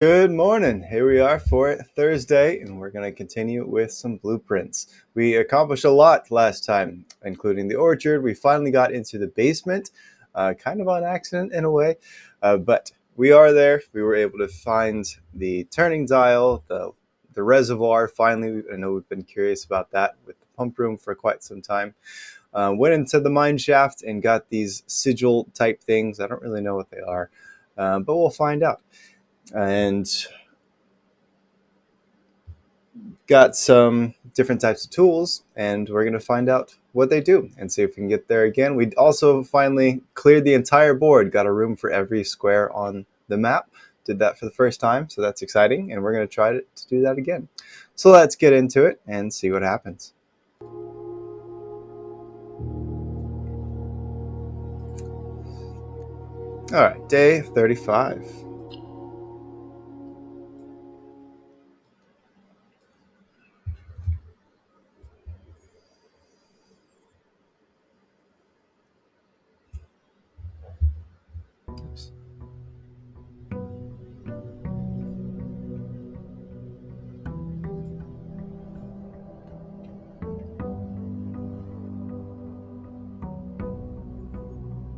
Good morning. Here we are for Thursday, and we're going to continue with some blueprints. We accomplished a lot last time, including the orchard. We finally got into the basement, kind of on accident in a way, but we are there. We were able to find the turning dial, the reservoir. Finally, I know we've been curious about that with the pump room for quite some time. Went into the mine shaft and got these sigil type things. I don't really know what they are, but we'll find out. And got some different types of tools, and we're going to find out what they do and see if we can get there again. We also finally cleared the entire board, got a room for every square on the map. Did that for the first time, so that's exciting, and we're going to try to do that again. So let's get into it and see what happens. All right, day 35. Oops.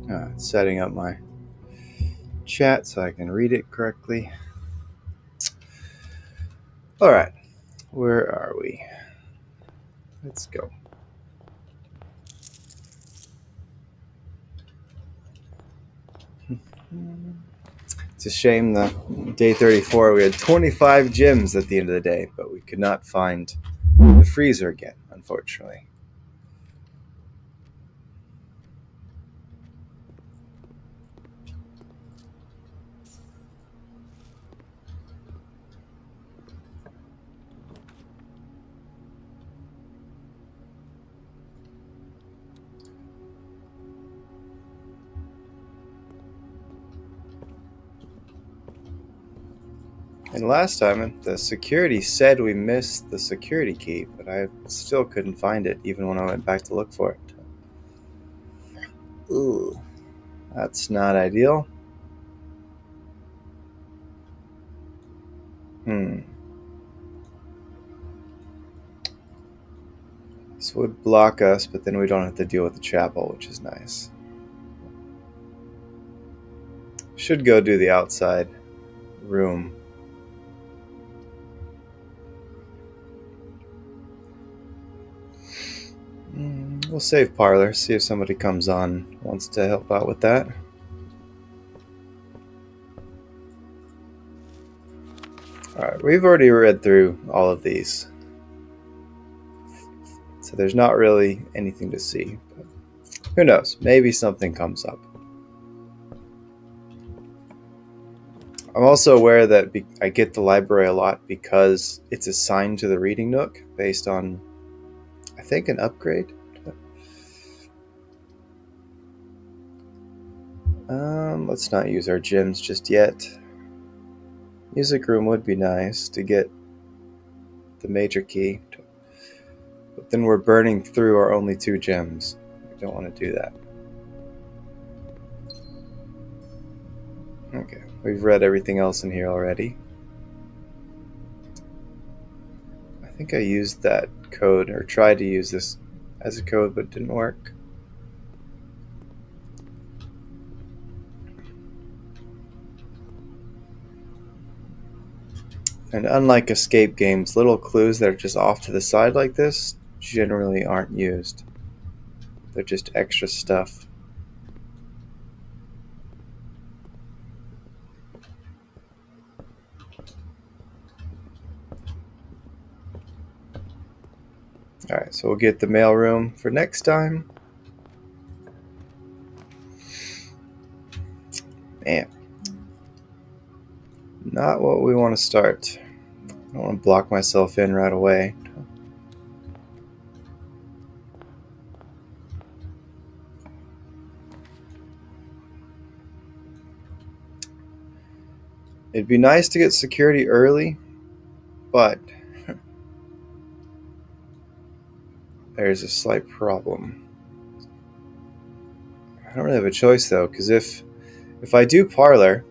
All right, setting up my chat so I can read it correctly. All right, where are we? Let's go. It's a shame the day 34 we had 25 gems at the end of the day, but we could not find the freezer again, unfortunately. And last time, the security said we missed the security key, but I still couldn't find it, even when I went back to look for it. Ooh, that's not ideal. This would block us, but then we don't have to deal with the chapel, which is nice. Should go do the outside room. We'll save parlor, see if somebody comes on, wants to help out with that. Alright, we've already read through all of these, so there's not really anything to see. But who knows? Maybe something comes up. I'm also aware that I get the library a lot because it's assigned to the reading nook based on, I think, an upgrade. Let's not use our gems just yet. Music room would be nice to get the major key, but then we're burning through our only 2 gems. We don't want to do that. Okay, we've read everything else in here already. I think I used that code, or tried to use this as a code, but it didn't work. And unlike escape games, little clues that are just off to the side like this generally aren't used. They're just extra stuff. Alright, so we'll get the mailroom for next time. Man. Not what we want to start. I don't want to block myself in right away. It'd be nice to get security early, but there's a slight problem. I don't really have a choice though, because if I do parlor,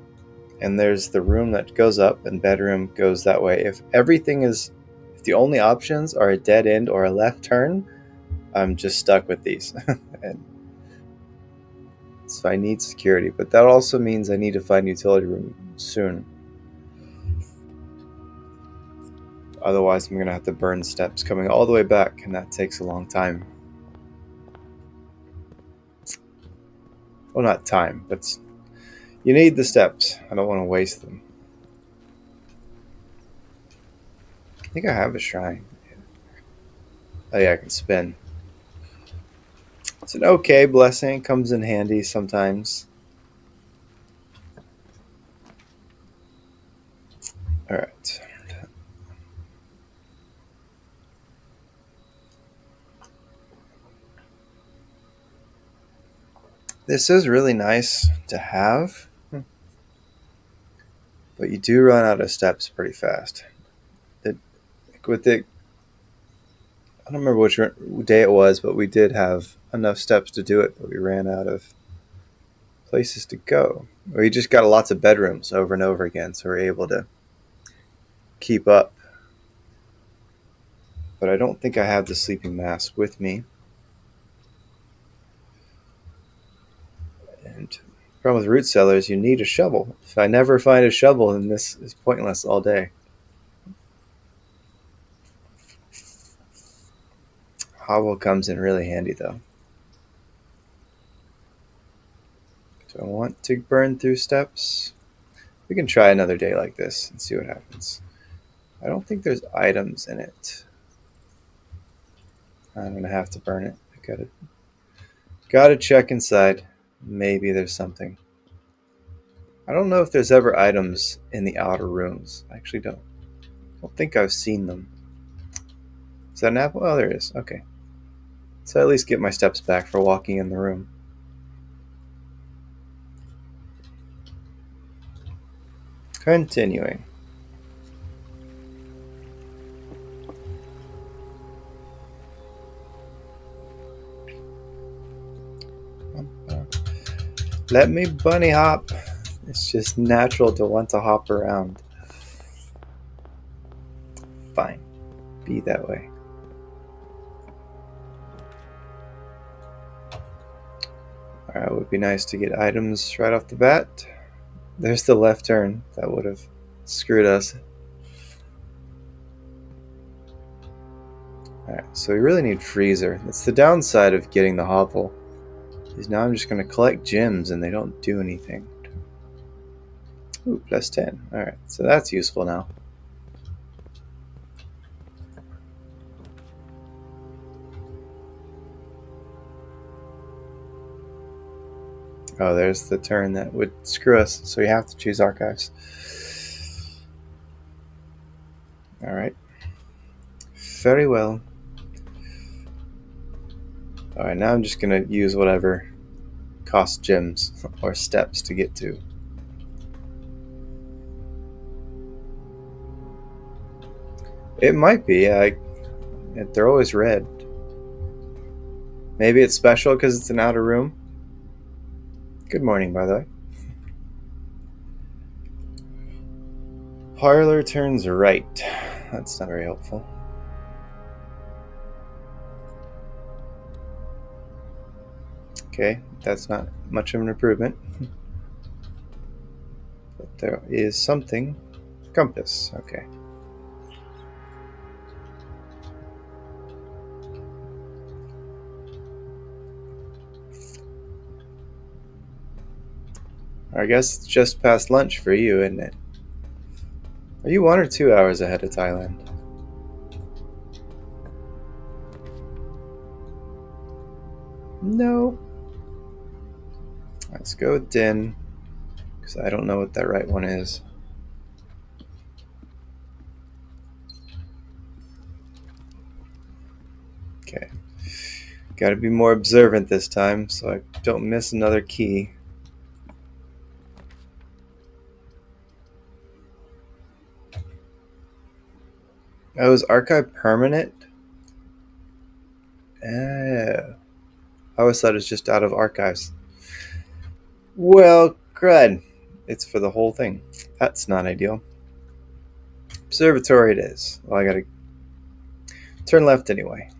and there's the room that goes up, and bedroom goes that way. If the only options are a dead end or a left turn, I'm just stuck with these. And so I need security, but that also means I need to find a utility room soon. Otherwise, I'm going to have to burn steps coming all the way back, and that takes a long time. Well, not time, but you need the steps. I don't want to waste them. I think I have a shrine. Oh yeah, I can spin. It's an okay blessing. Comes in handy sometimes. Alright. This is really nice to have, but you do run out of steps pretty fast. With it, I don't remember which day it was, but we did have enough steps to do it, but we ran out of places to go. We just got lots of bedrooms over and over again, so we're able to keep up. But I don't think I have the sleeping mask with me. And the problem with root cellars, you need a shovel. If I never find a shovel, then this is pointless all day. Hobble comes in really handy, though. Do I want to burn through steps? We can try another day like this and see what happens. I don't think there's items in it. I'm gonna have to burn it. I gotta check inside. Maybe there's something. I don't know if there's ever items in the outer rooms. I actually don't think I've seen them. Is that an apple? Oh, there it is. Okay. So I at least get my steps back for walking in the room. Continuing. Let me bunny hop. It's just natural to want to hop around. Fine. Be that way. Alright, it would be nice to get items right off the bat. There's the left turn. That would have screwed us. Alright, so we really need freezer. That's the downside of getting the hovel. Is now I'm just going to collect gems and they don't do anything. Ooh, plus 10. Alright, so that's useful now. Oh, there's the turn that would screw us, so we have to choose archives. Alright. Very well. Alright, now I'm just going to use whatever costs gems or steps to get to. It might be. They're always red. Maybe it's special because it's an outer room. Good morning, by the way. Parlor turns right. That's not very helpful. Okay, that's not much of an improvement. But there is something. Compass, okay. I guess it's just past lunch for you, isn't it? Are you 1 or 2 hours ahead of Thailand? No. Let's go with Din, because I don't know what that right one is. Okay. Gotta be more observant this time, so I don't miss another key. Oh, is archive permanent? I always thought it was just out of archives. Well, crud. It's for the whole thing. That's not ideal. Observatory it is. Well, I gotta turn left anyway.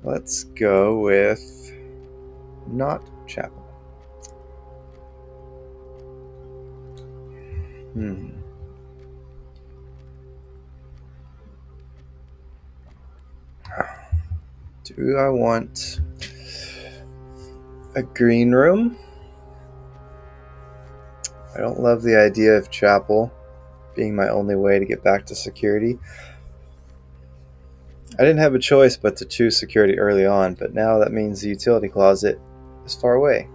Let's go with not chapel. Hmm. Do I want a green room? I don't love the idea of chapel being my only way to get back to security. I didn't have a choice but to choose security early on, but now that means the utility closet is far away,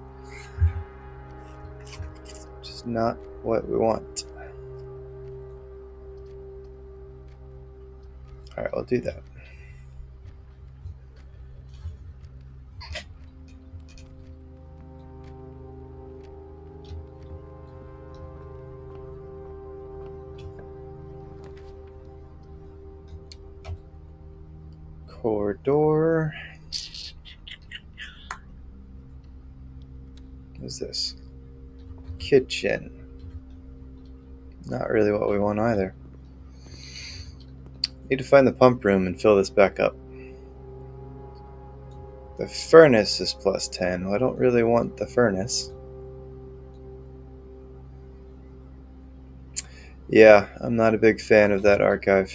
which is not what we want. Alright, I'll do that. Corridor. What is this? Kitchen. Not really what we want either. Need to find the pump room and fill this back up. The furnace is plus 10. Well, I don't really want the furnace. Yeah, I'm not a big fan of that archive.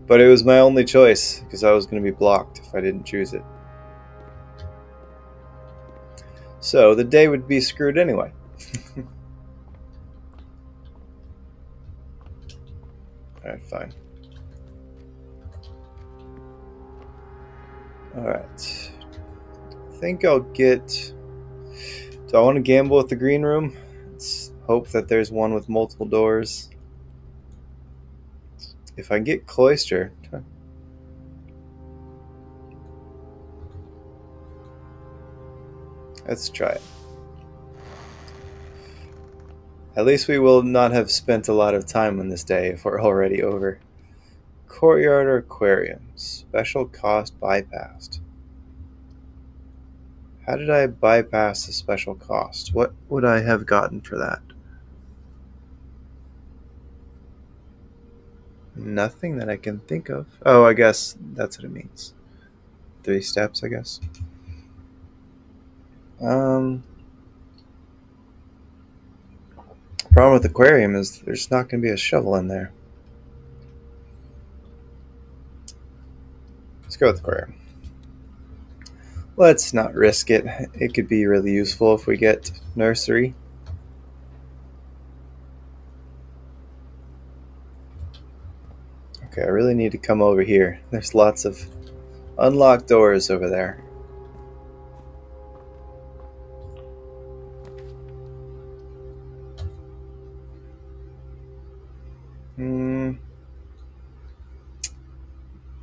But it was my only choice because I was going to be blocked if I didn't choose it. So the day would be screwed anyway. Alright, fine. Alright. I think I'll get... Do I want to gamble with the green room? Let's hope that there's one with multiple doors. If I get cloister... Let's try it. At least we will not have spent a lot of time on this day if we're already over. Courtyard or aquarium. Special cost bypassed. How did I bypass the special cost? What would I have gotten for that? Nothing that I can think of. Oh, I guess that's what it means. 3 steps, I guess. Problem with aquarium is there's not going to be a shovel in there. Let's go with aquarium. Let's not risk it. It could be really useful if we get nursery. Okay, I really need to come over here. There's lots of unlocked doors over there.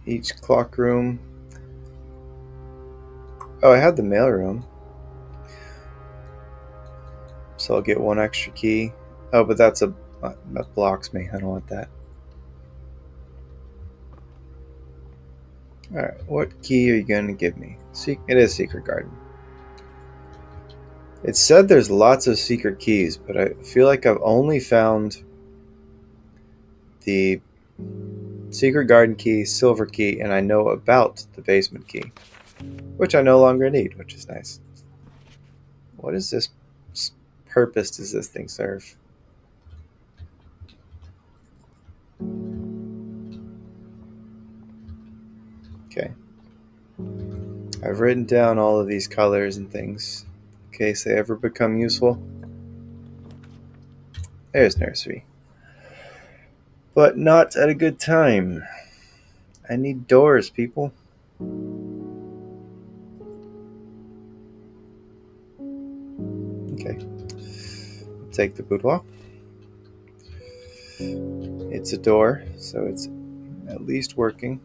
Each clock room. Oh, I had the mail room. So I'll get 1 extra key. Oh, but that blocks me. I don't want that. Alright, what key are you going to give me? It is Secret Garden. It said there's lots of secret keys, but I feel like I've only found the Secret Garden key, Silver key, and I know about the basement key, which I no longer need, which is nice. What is this purpose does this thing serve? Okay. I've written down all of these colors and things in case they ever become useful. There's nursery. But not at a good time. I need doors, people. Okay. Take the boudoir. It's a door, so it's at least working.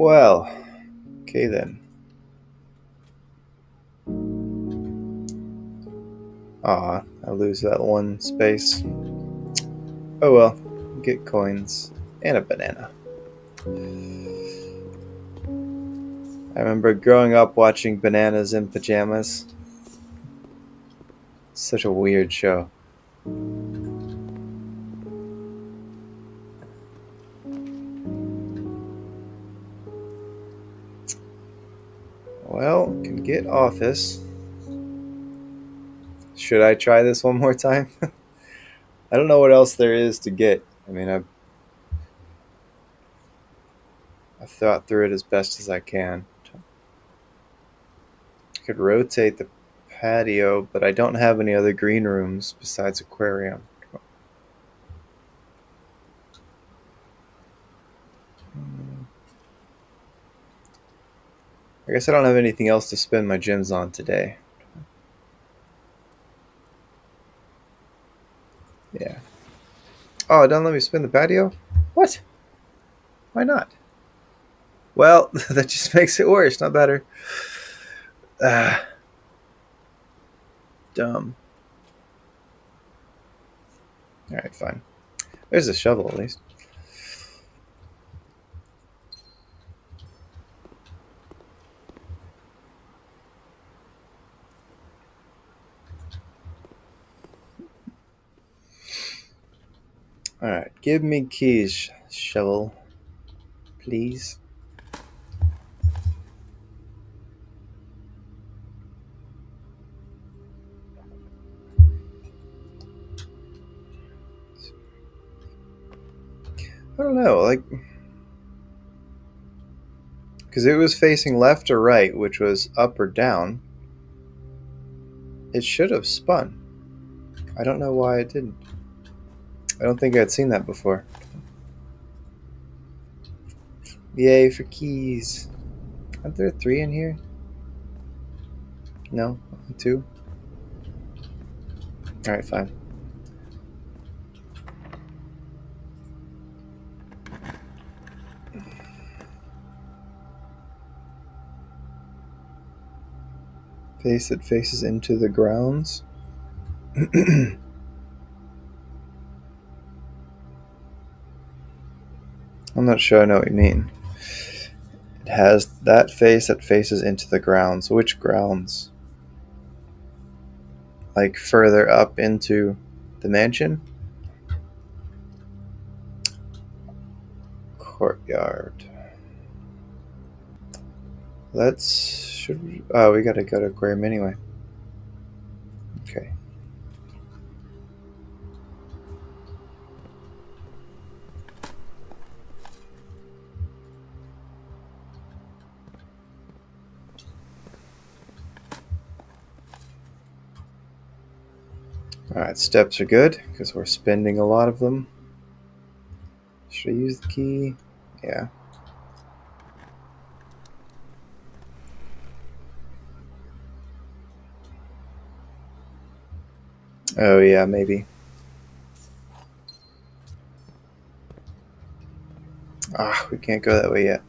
Well, okay then. Aw, I lose that one space. Oh well, get coins and a banana. I remember growing up watching Bananas in Pajamas. Such a weird show. Well, can get office. Should I try this one more time? I don't know what else there is to get. I mean, I've thought through it as best as I can. I could rotate the patio, but I don't have any other green rooms besides aquarium. I guess I don't have anything else to spend my gems on today. Yeah. Oh, it don't let me spin the patio? What? Why not? Well, that just makes it worse, not better. Ah, dumb. Alright, fine. There's a shovel at least. Alright, give me keys, shovel. Please. I don't know, like, because it was facing left or right, which was up or down. It should have spun. I don't know why it didn't. I don't think I'd seen that before. Yay for keys. Aren't there 3 in here? No? Only 2? Alright, fine. Face that faces into the grounds. I'm not sure I know what you mean. It has that face that faces into the grounds. Which grounds? Like further up into the mansion? Courtyard. Should we? Oh, we gotta go to aquarium anyway. Okay. Alright, steps are good because we're spending a lot of them. Should I use the key? Yeah. Oh, yeah, maybe. Ah, we can't go that way yet.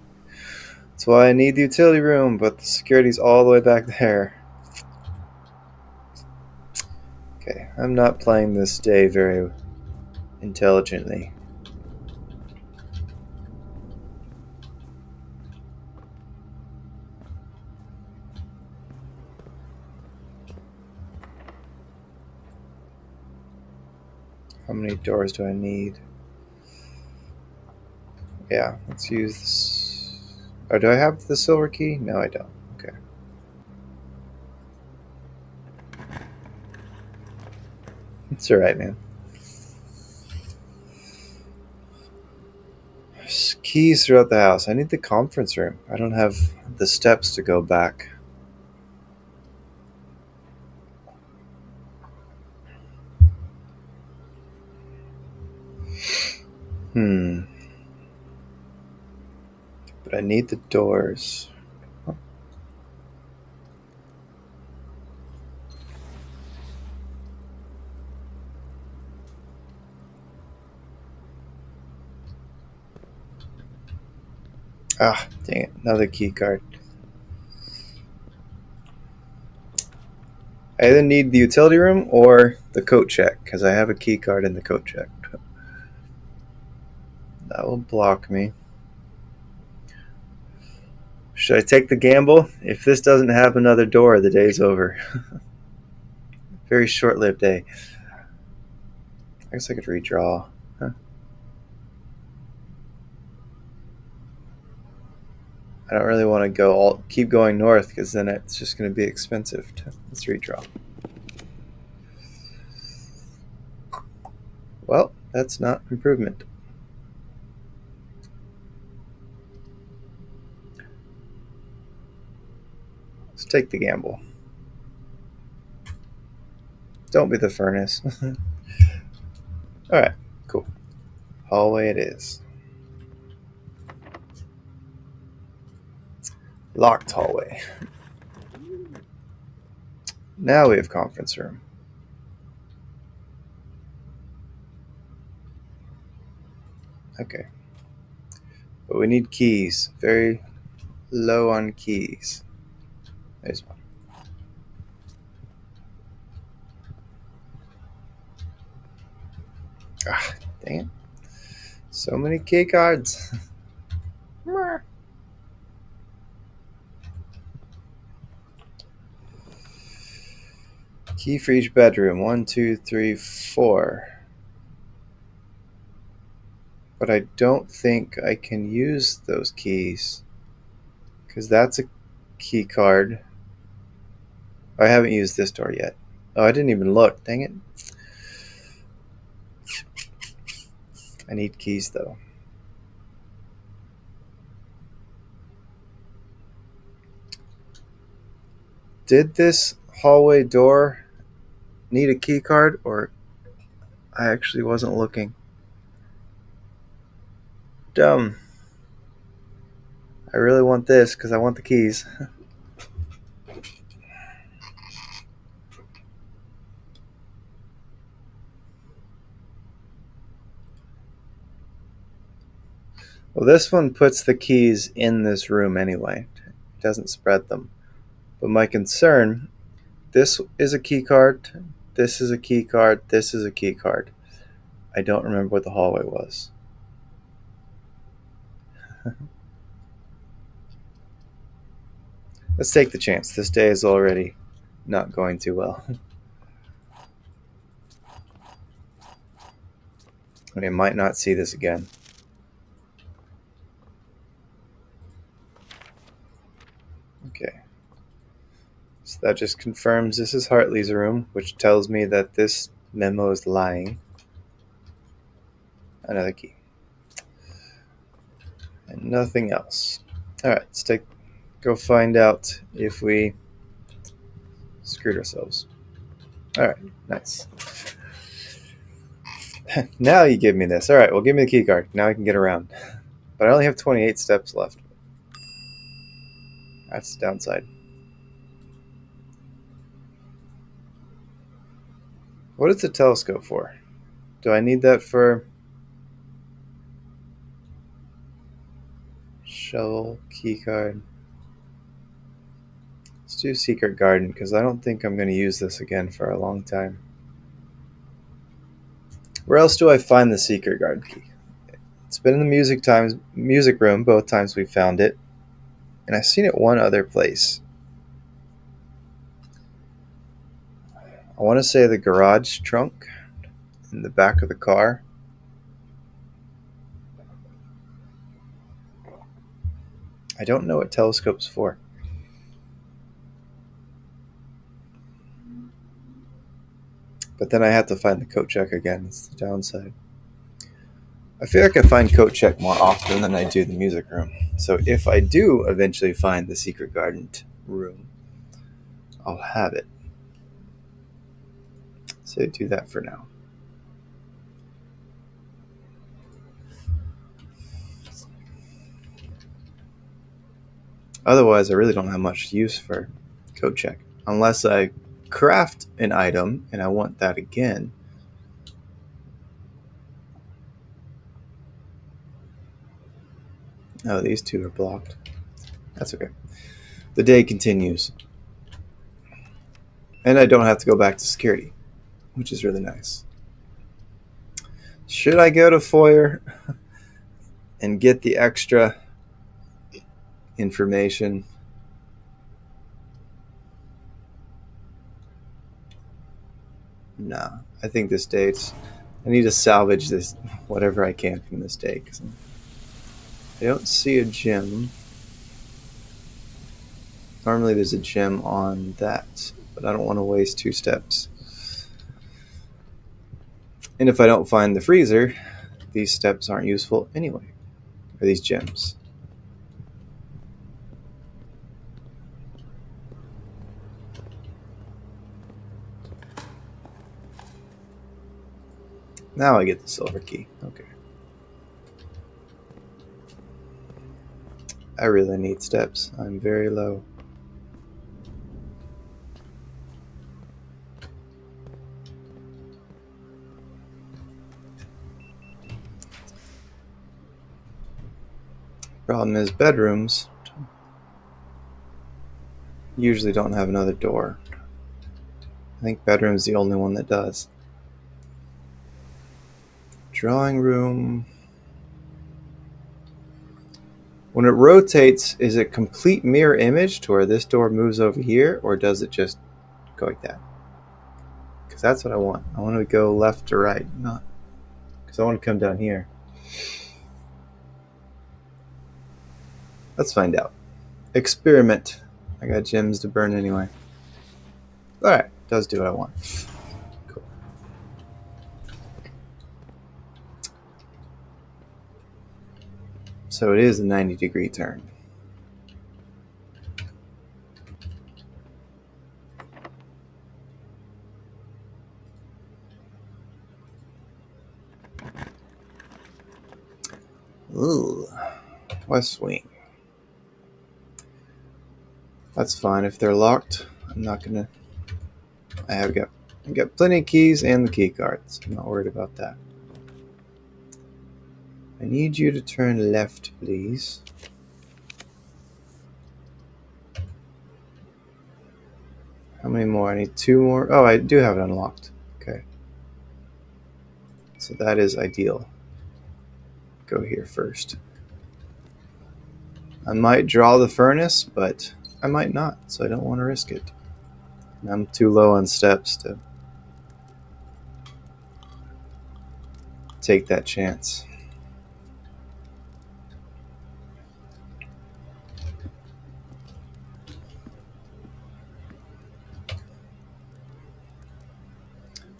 That's why I need the utility room, but the security's all the way back there. Okay, I'm not playing this day very intelligently. How many doors do I need? Yeah, let's use this. Oh, do I have the silver key? No, I don't. Okay. It's alright, man. There's keys throughout the house. I need the conference room. I don't have the steps to go back. Hmm. But I need the doors. Ah, dang it. Another key card. I either need the utility room or the coat check, because I have a key card in the coat check. That will block me. Should I take the gamble? If this doesn't have another door, the day's over. Very short-lived day. I guess I could redraw. Huh. I don't really want to keep going north, because then it's just going to be expensive. Let's redraw. Well, that's not improvement. Let's take the gamble. Don't be the furnace. Alright, cool. Hallway it is. Locked hallway. Now we have conference room. Okay. But we need keys. Very low on keys. There's one. Ah, dang it. So many key cards. Key for each bedroom. 1, 2, 3, 4. But I don't think I can use those keys, because that's a key card. I haven't used this door yet. Oh, I didn't even look. Dang it. I need keys, though. Did this hallway door need a key card, or I actually wasn't looking? Dumb. I really want this because I want the keys. Well, this one puts the keys in this room anyway. It doesn't spread them. But my concern, this is a key card, this is a key card, this is a key card. I don't remember what the hallway was. Let's take the chance. This day is already not going too well. I might not see this again. Okay. So that just confirms this is Hartley's room, which tells me that this memo is lying. Another key. And nothing else. Alright, go find out if we screwed ourselves. Alright, nice. Now you give me this. Alright, well, give me the key card. Now I can get around. But I only have 28 steps left. That's the downside. What is the telescope for? Do I need that for shovel, key card? Let's do secret garden, because I don't think I'm going to use this again for a long time. Where else do I find the secret garden key? It's been in the music room both times we found it, and I've seen it one other place. I want to say the garage trunk in the back of the car. I don't know what telescope's for. But then I have to find the coat check again. It's the downside. I feel like I find coat check more often than I do the music room. So if I do eventually find the secret garden room, I'll have it. So do that for now. Otherwise, I really don't have much use for coat check. Unless I craft an item and I want that again. Oh, these two are blocked. That's okay. The day continues. And I don't have to go back to security, which is really nice. Should I go to foyer and get the extra information? No. I think this date's... I need to salvage this, whatever I can from this day, because I don't see a gym. Normally there's a gym on that, but I don't want to waste 2 steps. And if I don't find the freezer, these steps aren't useful anyway. Or these gems. Now I get the silver key. Okay. I really need steps. I'm very low. Problem is, bedrooms usually don't have another door. I think bedroom's the only one that does. Drawing room. When it rotates, is it complete mirror image to where this door moves over here, or does it just go like that? Because that's what I want. I want to go left to right, not because I want to come down here. Let's find out. Experiment. I got gems to burn anyway. Alright, does do what I want. Cool. So it is a 90-degree turn. Ooh, West Wing. That's fine. If they're locked, I'm not gonna... I got plenty of keys and the key cards. I'm not worried about that. I need you to turn left, please. How many more? I need 2 more. Oh, I do have it unlocked. Okay. So that is ideal. Go here first. I might draw the furnace, but I might not, so I don't want to risk it. And I'm too low on steps to take that chance.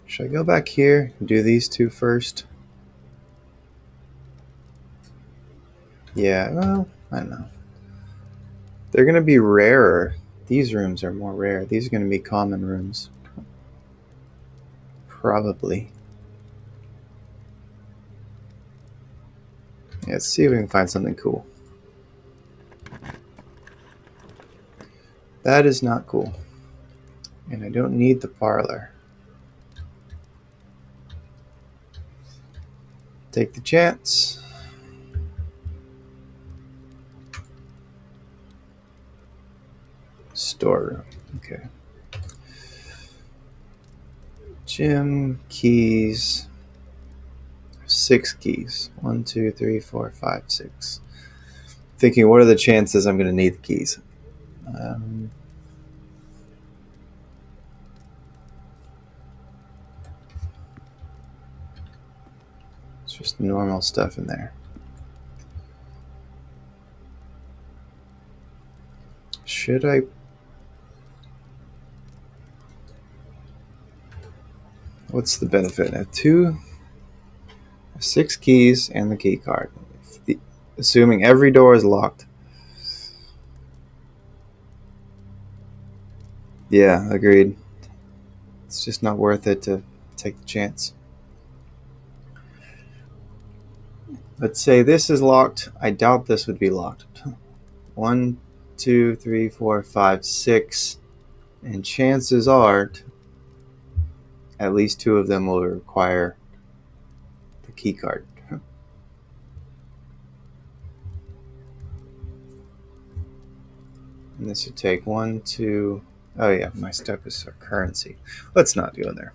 Should I go back here and do these 2 first? Yeah, well, I don't know. They're going to be rarer. These rooms are more rare. These are going to be common rooms. Probably. Yeah, let's see if we can find something cool. That is not cool. And I don't need the parlor. Take the chance. Storeroom. Okay. Gym, keys. 6 keys. 1, 2, 3, 4, 5, 6. Thinking, what are the chances I'm going to need the keys? It's just normal stuff in there. Should I... What's the benefit? I have 6 keys and the key card. Assuming every door is locked. Yeah, agreed. It's just not worth it to take the chance. Let's say this is locked. I doubt this would be locked. 1, 2, 3, 4, 5, 6. And chances are at least 2 of them will require the key card. And this should take 1, 2. Oh yeah, my step is our currency. Let's not go there.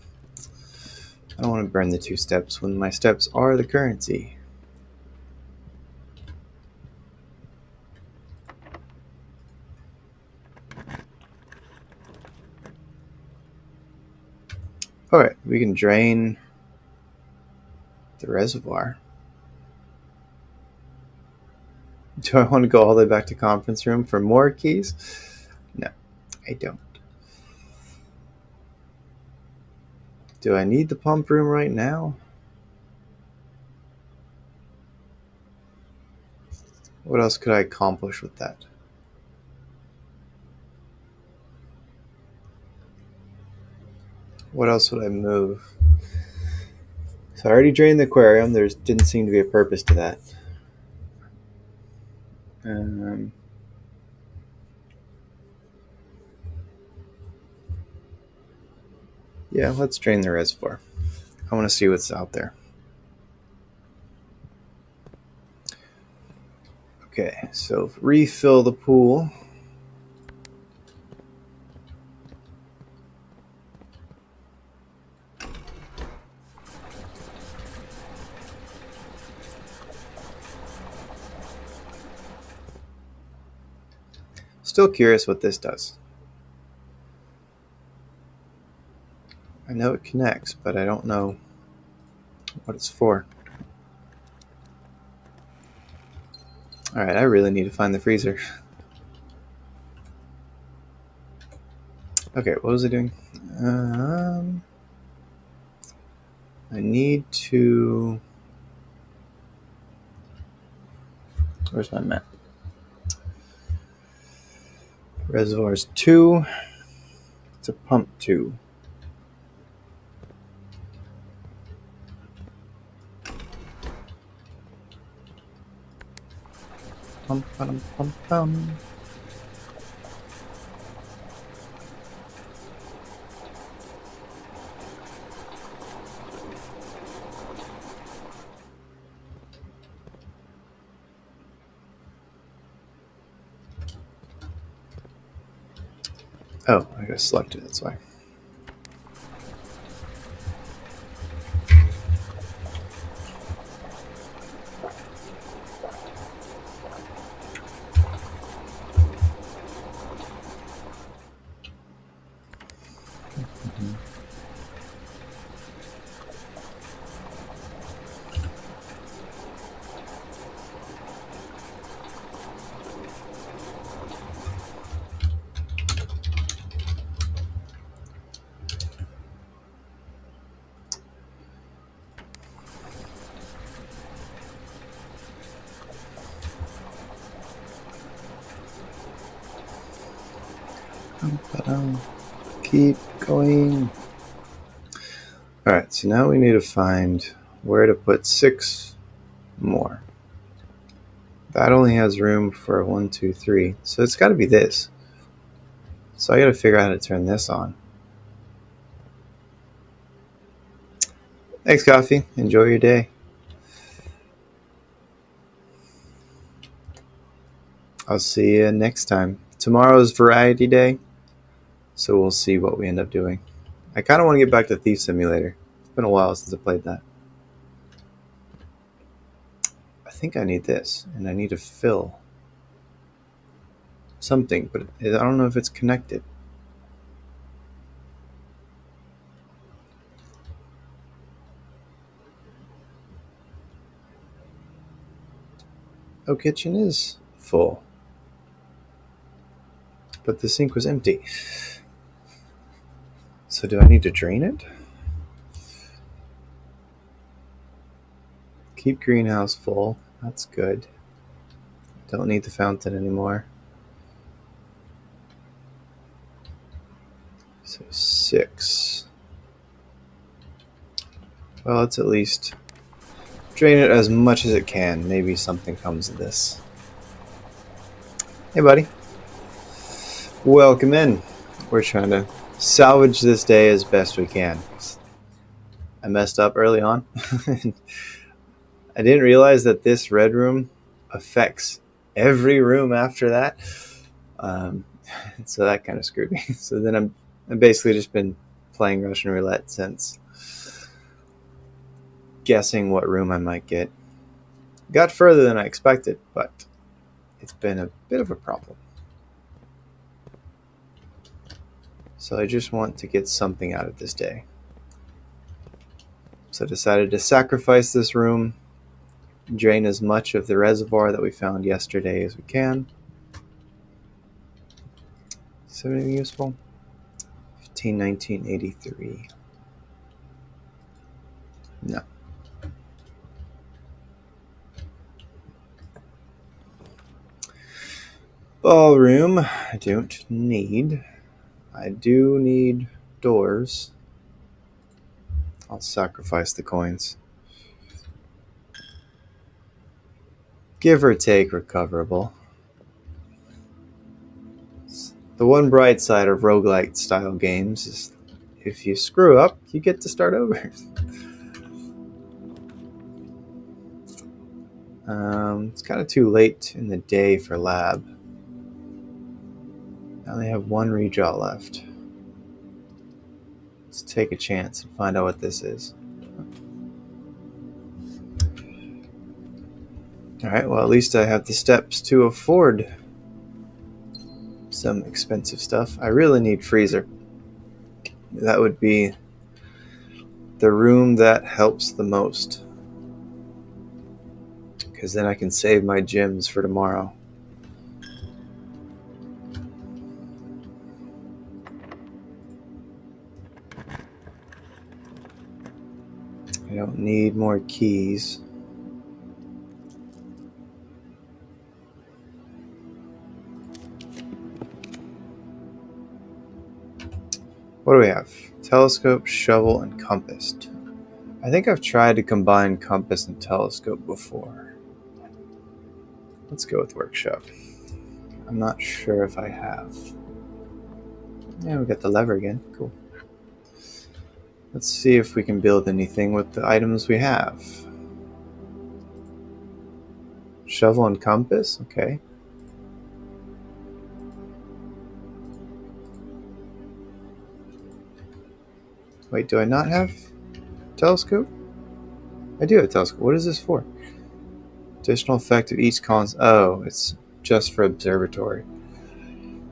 I don't want to burn the 2 steps when my steps are the currency. Alright, we can drain the reservoir. Do I want to go all the way back to conference room for more keys? No, I don't. Do I need the pump room right now? What else could I accomplish with that? What else would I move? So I already drained the aquarium. There didn't seem to be a purpose to that. Yeah, let's drain the reservoir. I want to see what's out there. Okay, so refill the pool. Still curious what this does. I know it connects, but I don't know what it's for. Alright, I really need to find the freezer. Okay, what was I doing? I need to... Where's my map? Reservoirs 2. It's a pump 2. Pump, pump, pump, pump. Oh, I got selected, that's why. Keep going. Alright, so now we need to find where to put 6 more. That only has room for 1, 2, 3. So it's got to be this. So I got to figure out how to turn this on. Thanks, Coffee. Enjoy your day. I'll see you next time. Tomorrow's variety day, so we'll see what we end up doing. I kind of want to get back to Thief Simulator. It's been a while since I played that. I think I need this, and I need to fill something, but I don't know if it's connected. Oh, kitchen is full, but the sink was empty. So do I need to drain it? Keep greenhouse full. That's good. Don't need the fountain anymore. So 6. Well, let's at least drain it as much as it can. Maybe something comes of this. Hey, buddy. Welcome in. We're trying to salvage this day as best we can. I messed up early on. I didn't realize that this red room affects every room after that. So that kind of screwed me. So then I've basically just been playing Russian roulette since, guessing what room I might get. Got further than I expected, but it's been a bit of a problem. So I just want to get something out of this day. So I decided to sacrifice this room, drain as much of the reservoir that we found yesterday as we can. Is there anything useful? 1983. No. Ballroom, I don't need. I do need doors. I'll sacrifice the coins. Give or take recoverable. The one bright side of roguelike style games is if you screw up, you get to start over. It's kind of too late in the day for lab. I only have one redraw left. Let's take a chance and find out what this is. Alright, well, at least I have the steps to afford some expensive stuff. I really need freezer. That would be the room that helps the most, because then I can save my gems for tomorrow. I don't need more keys. What do we have? Telescope, shovel, and compass. I think I've tried to combine compass and telescope before. Let's go with workshop. I'm not sure if I have. Yeah, we got the lever again. Cool. Let's see if we can build anything with the items we have. Shovel and compass? Okay. Wait, do I not have telescope? I do have a telescope. What is this for? Additional effect of each oh, it's just for observatory.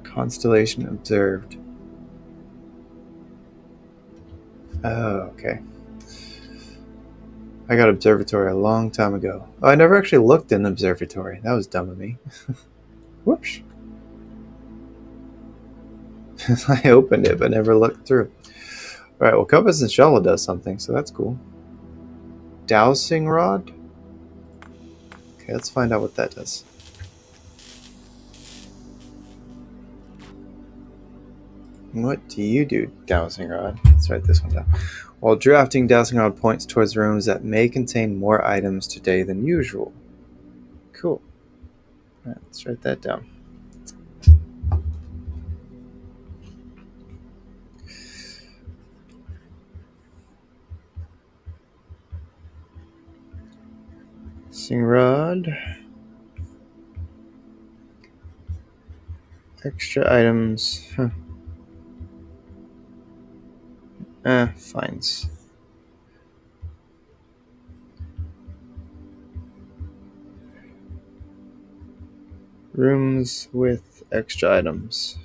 Constellation observed. Oh, okay. I got observatory a long time ago. Oh, I never actually looked in observatory. That was dumb of me. Whoops. I opened it but never looked through. Alright, well, compass and shovel does something, so that's cool. Dowsing rod? Okay, let's find out what that does. What do you do, dowsing rod? Let's write this one down. While drafting, dowsing rod points towards rooms that may contain more items today than usual. Cool. Alright, let's write that down. Dowsing rod. Extra items. Finds. Rooms with extra items.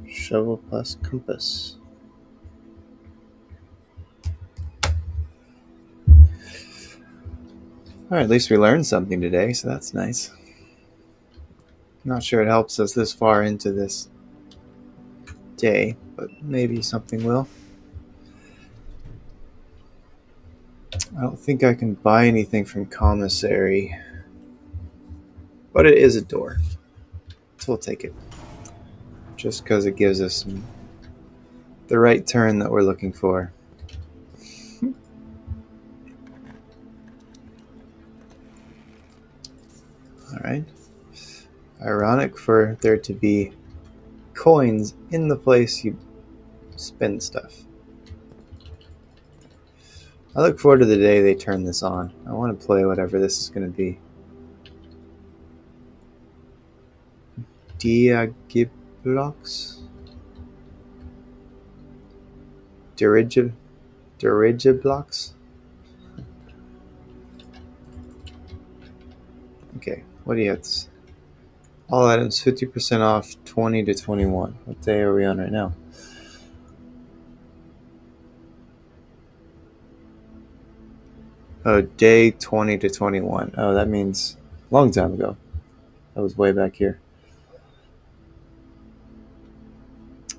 Shovel plus compass. Alright, at least we learned something today, so that's nice. Not sure it helps us this far into this day, but maybe something will. I don't think I can buy anything from commissary, but it is a door, so we'll take it. Just because it gives us the right turn that we're looking for. Alright. Ironic for there to be coins in the place you spend stuff. I look forward to the day they turn this on. I want to play whatever this is going to be. Diagiblox? Dirigiblox? Okay, what do you have? All items 50% off 20 to 21. What day are we on right now? Oh, day 20 to 21. Oh, that means a long time ago. That was way back here.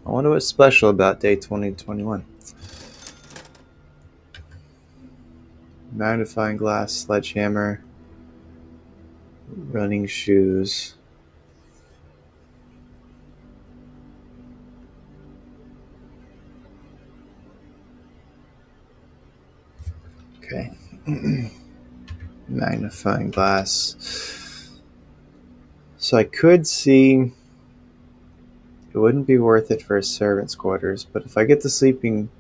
I wonder what's special about day 20 to 21. Magnifying glass, sledgehammer, running shoes. Okay. Magnifying glass. So I could see it wouldn't be worth it for a servant's quarters, but if I get the sleeping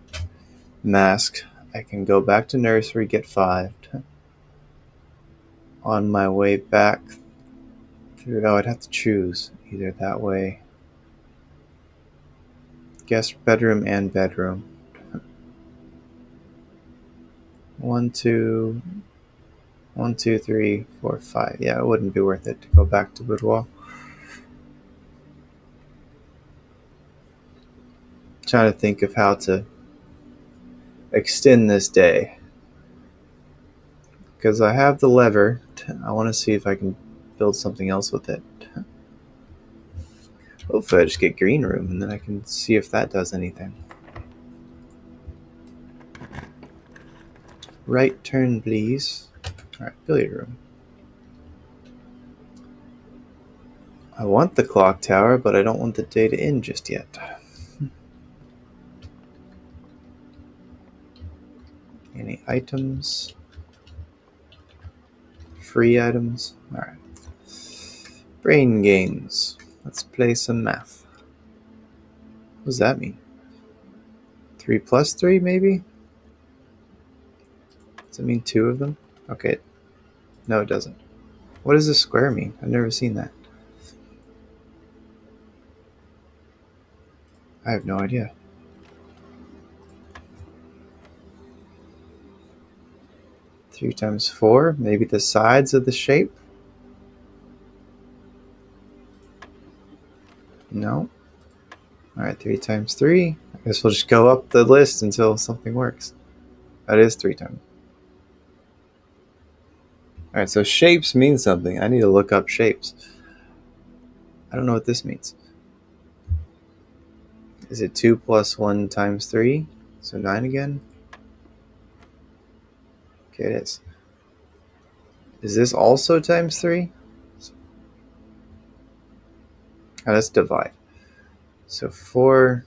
mask, I can go back to nursery, get 5. On my way back through, oh, I'd have to choose either that way. Guest bedroom and bedroom. 1, 2, 1, 2, 3, 4, 5. Yeah, it wouldn't be worth it to go back to boudoir. Trying to think of how to extend this day. Because I have the lever, I want to see if I can build something else with it. Hopefully I just get green room and then I can see if that does anything. Right turn, please. Alright, billiard room. I want the clock tower, but I don't want the day to end just yet. Any items? Free items? Alright. Brain games. Let's play some math. What does that mean? 3 plus 3, maybe? Does it mean 2 of them? Okay. No, it doesn't. What does this square mean? I've never seen that. I have no idea. Three times 4? Maybe the sides of the shape? No. Alright, 3 times 3. I guess we'll just go up the list until something works. That is 3 times. Alright, so shapes mean something. I need to look up shapes. I don't know what this means. Is it 2 plus 1 times 3? So 9 again? Okay, it is. Is this also times 3? Oh, that's divide. So 4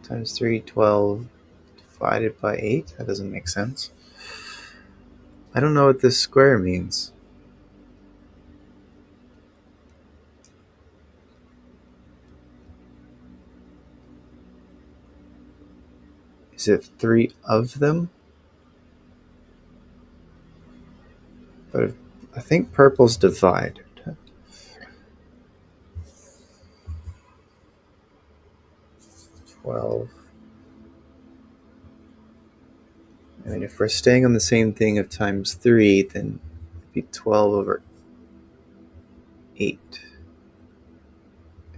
times 3, 12 divided by 8? That doesn't make sense. I don't know what this square means. Is it 3 of them? But I think purple's divide. 12. I mean, if we're staying on the same thing of times 3, then it'd be 12 over 8.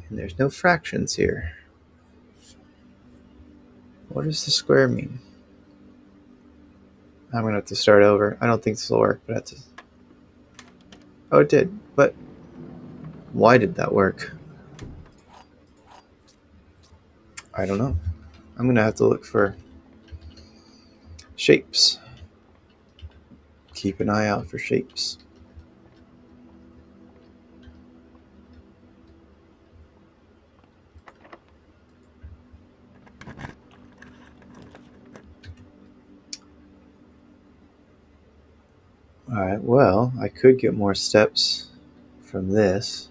And there's no fractions here. What does the square mean? I'm going to have to start over. I don't think this will work, but I have to... Oh, it did. But why did that work? I don't know. I'm going to have to look for shapes. Keep an eye out for shapes. Alright, well, I could get more steps from this.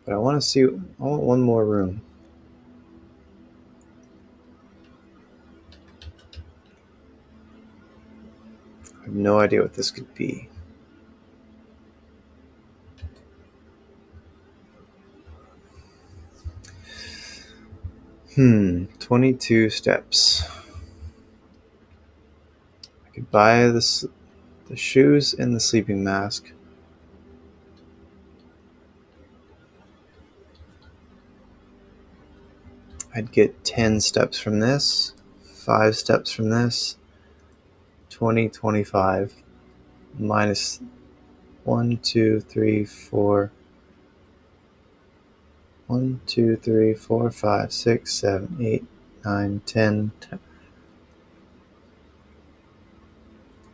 But I want to see... I want one more room. have no idea what this could be. 22 steps. I could buy the shoes and the sleeping mask. I'd get 10 steps from this, 5 steps from this, 20, 25, minus 1, 2, 3, 4, 1, 2, 3, 4, 5, 6, 7, 8, 9, 10,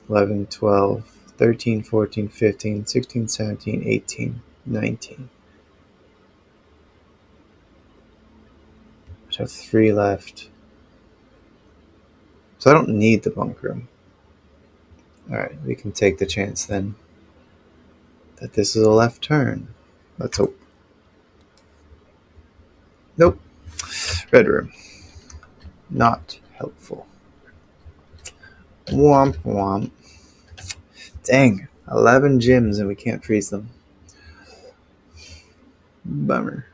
11, 12, 13, 14, 15, 16, 17, 18, 19. I have 3 left. So I don't need the bunk room. Alright, we can take the chance then that this is a left turn. Let's hope. Nope. Red room. Not helpful. Womp womp. Dang, 11 gyms and we can't freeze them. Bummer.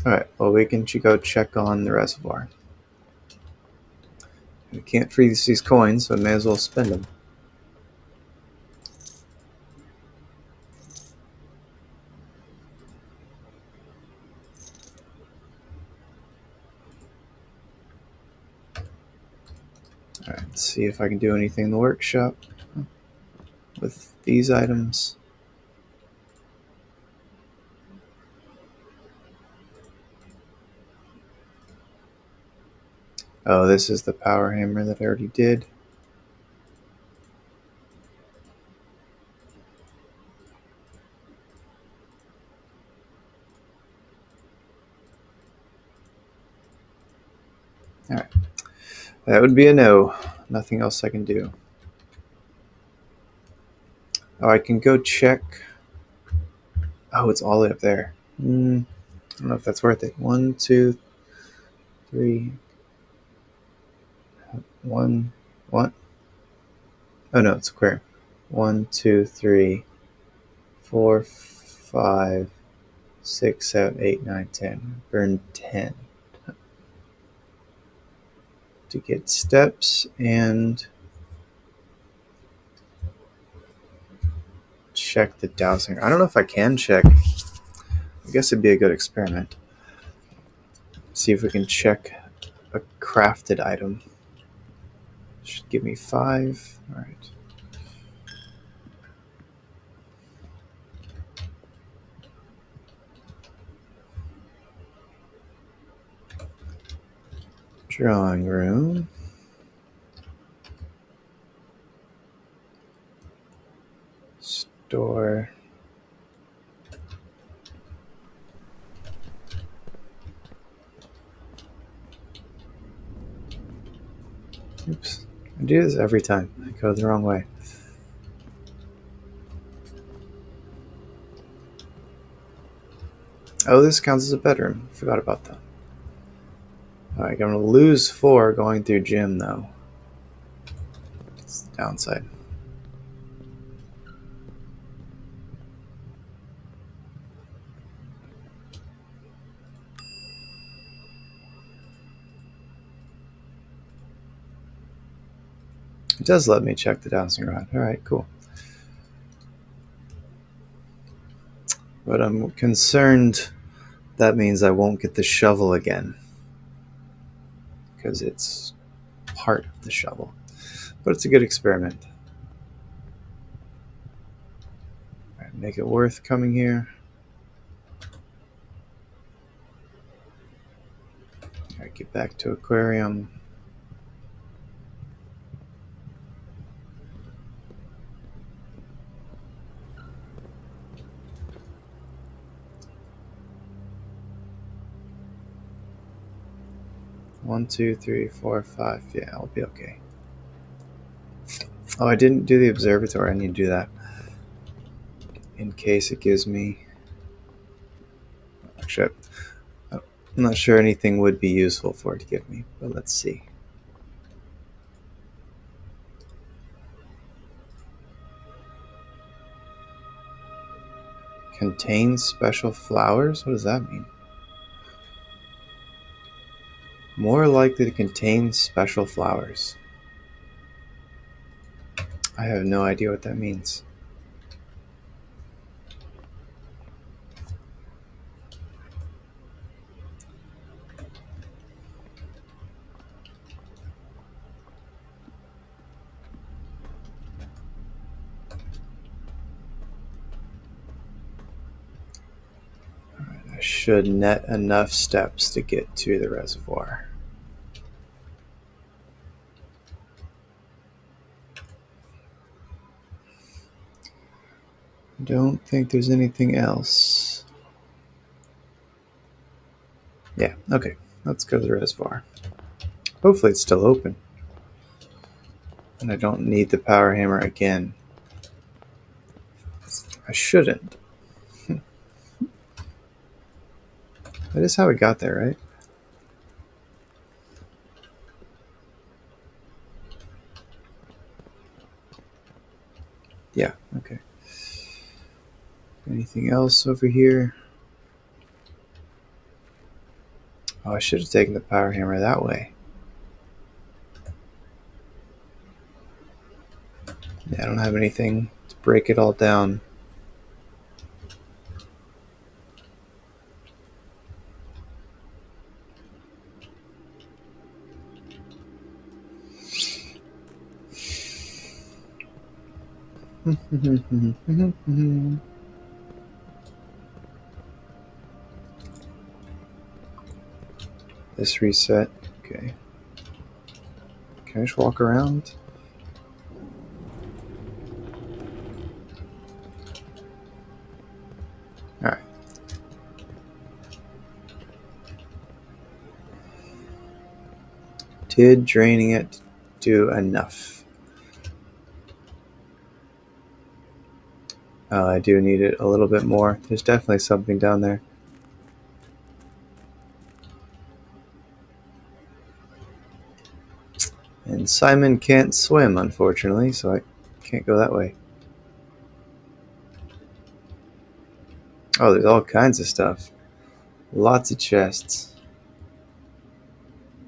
Alright, well we can go check on the reservoir. We can't freeze these coins, so we may as well spend them. Alright, let's see if I can do anything in the workshop with these items. Oh, this is the power hammer that I already did. Alright, that would be a no. Nothing else I can do. Oh, I can go check. Oh, it's all the way up there. I don't know if that's worth it. 1, 2, 3. 1. What? Oh no, it's square. 1, 2, 3, 4, 5, 6, 7, 8, 9, 10. Burn 10 to get steps and check the dowsing. I don't know if I can check. I guess it'd be a good experiment. See if we can check a crafted item. Should give me 5. All right. Drawing room. Store. Oops. I do this every time. I go the wrong way. Oh, this counts as a bedroom. Forgot about that. Alright, I'm going to lose 4 going through gym, though. It's the downside. It does let me check the dowsing rod. Alright, cool. But I'm concerned that means I won't get the shovel again. Because it's part of the shovel. But it's a good experiment. Alright, make it worth coming here. Alright, get back to aquarium. One, 2, 3, 4, 5. Yeah, I'll be okay. Oh, I didn't do the observatory. I need to do that. In case it gives me... Actually, I'm not sure anything would be useful for it to give me, but let's see. Contains special flowers? What does that mean? More likely to contain special flowers. I have no idea what that means. I should net enough steps to get to the reservoir. Don't think there's anything else. Yeah, okay. Let's go to the reservoir. Hopefully it's still open. And I don't need the power hammer again. I shouldn't. That is how we got there, right? Yeah, okay. Anything else over here? Oh, I should have taken the power hammer that way. Yeah, I don't have anything to break it all down. This reset. Okay. Can I just walk around? Alright. Did draining it do enough? Oh, I do need it a little bit more. There's definitely something down there. And Simon can't swim, unfortunately, so I can't go that way. Oh, there's all kinds of stuff. Lots of chests.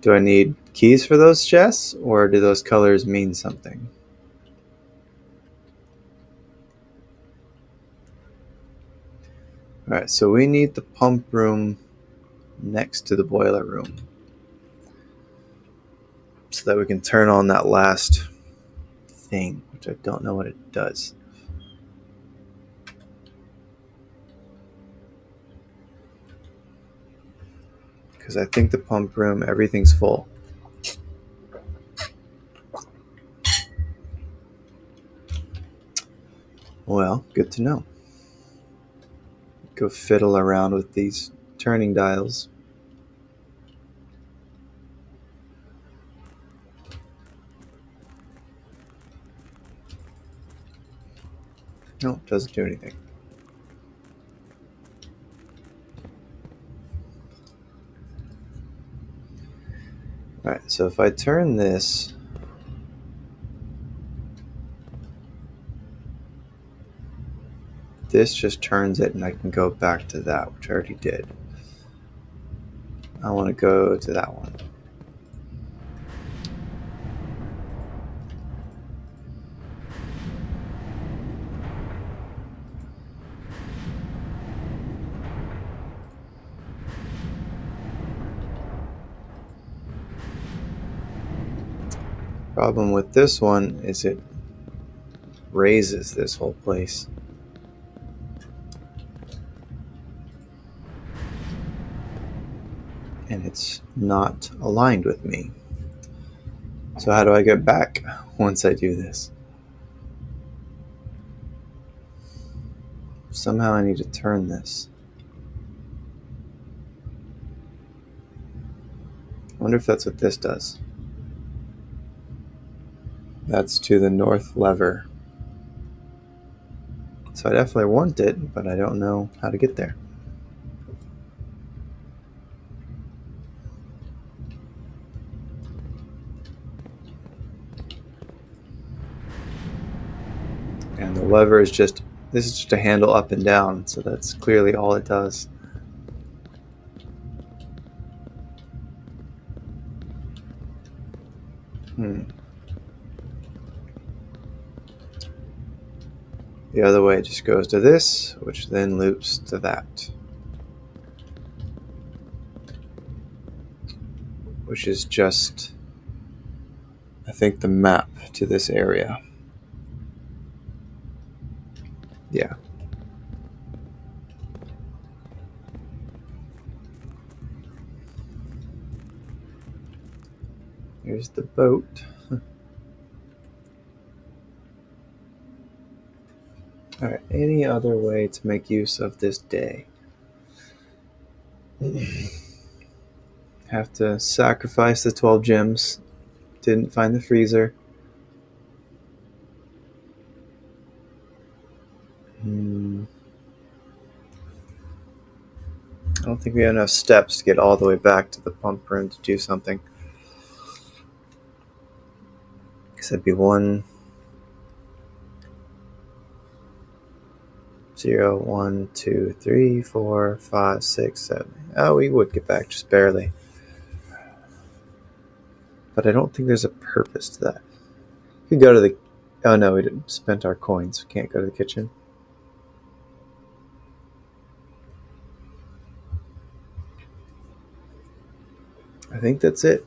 Do I need keys for those chests, or do those colors mean something? Alright, so we need the pump room next to the boiler room, so that we can turn on that last thing, which I don't know what it does. Because I think the pump room, everything's full. Well, good to know. Go fiddle around with these turning dials. No, doesn't do anything. Alright, so if I turn this, this just turns it and I can go back to that, which I already did. I want to go to that one. Problem with this one is it raises this whole place. And it's not aligned with me. So how do I get back once I do this? Somehow I need to turn this. I wonder if that's what this does. That's to the north lever. So I definitely want it, but I don't know how to get there. And the lever is this is just a handle up and down, so that's clearly all it does. The other way just goes to this, which then loops to that, which is just, I think, the map to this area. Yeah. Here's the boat. All right, any other way to make use of this day? Have to sacrifice the 12 gems. Didn't find the freezer. I don't think we have enough steps to get all the way back to the pump room to do something. Because that'd be 1, 0, 1, 2, 3, 4, 5, 6, 7. Oh, we would get back just barely. But I don't think there's a purpose to that. We could go to the... Oh no, we didn't spent our coins. We can't go to the kitchen. I think that's it.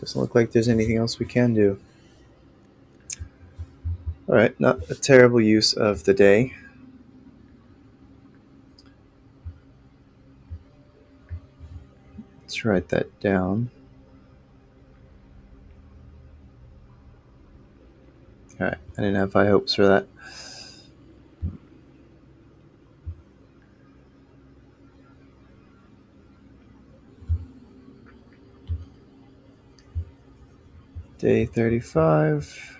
Doesn't look like there's anything else we can do. Alright, not a terrible use of the day. Let's write that down. Alright, I didn't have high hopes for that. Day 35.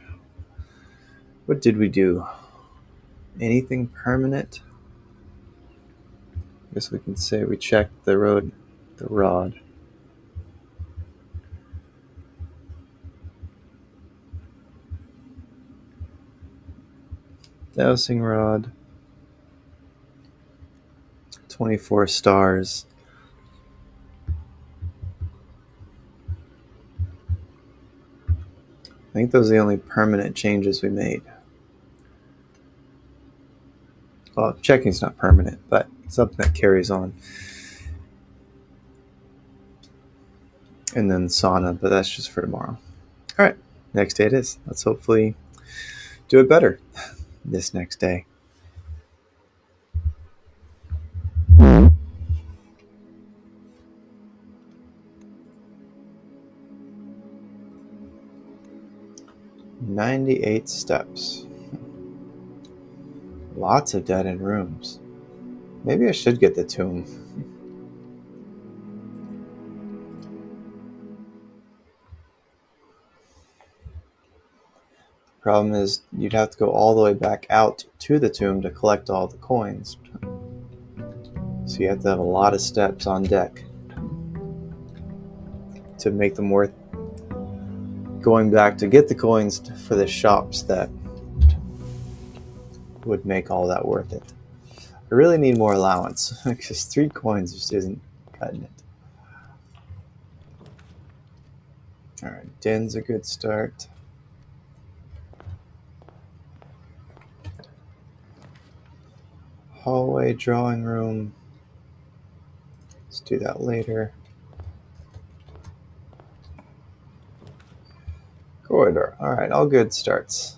What did we do? Anything permanent? I guess we can say we checked the rod. Dowsing rod. 24 stars. I think those are the only permanent changes we made. Well, checking's not permanent, but something that carries on. And then sauna, but that's just for tomorrow. All right, next day it is. Let's hopefully do it better this next day. "98 steps. Lots of dead end rooms. Maybe I should get the tomb. Problem is, you'd have to go all the way back out to the tomb to collect all the coins. So you have to have a lot of steps on deck to make them worth going back to get the coins for the shops that would make all that worth it. I really need more allowance because 3 coins just isn't cutting it. Alright, den's a good start. Hallway, drawing room. Let's do that later. Corridor. Alright, all good starts.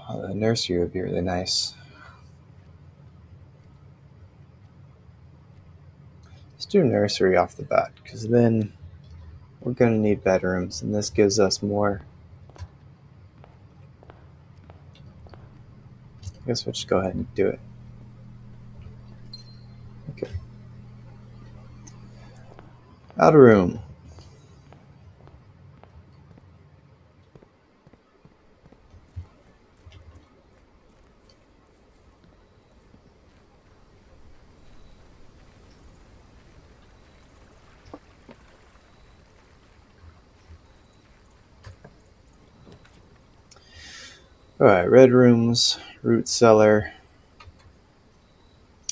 Oh, the nursery would be really nice. Let's do nursery off the bat, because then we're going to need bedrooms, and this gives us more. I guess we'll just go ahead and do it. Okay. Outer room. Alright, red rooms, root cellar.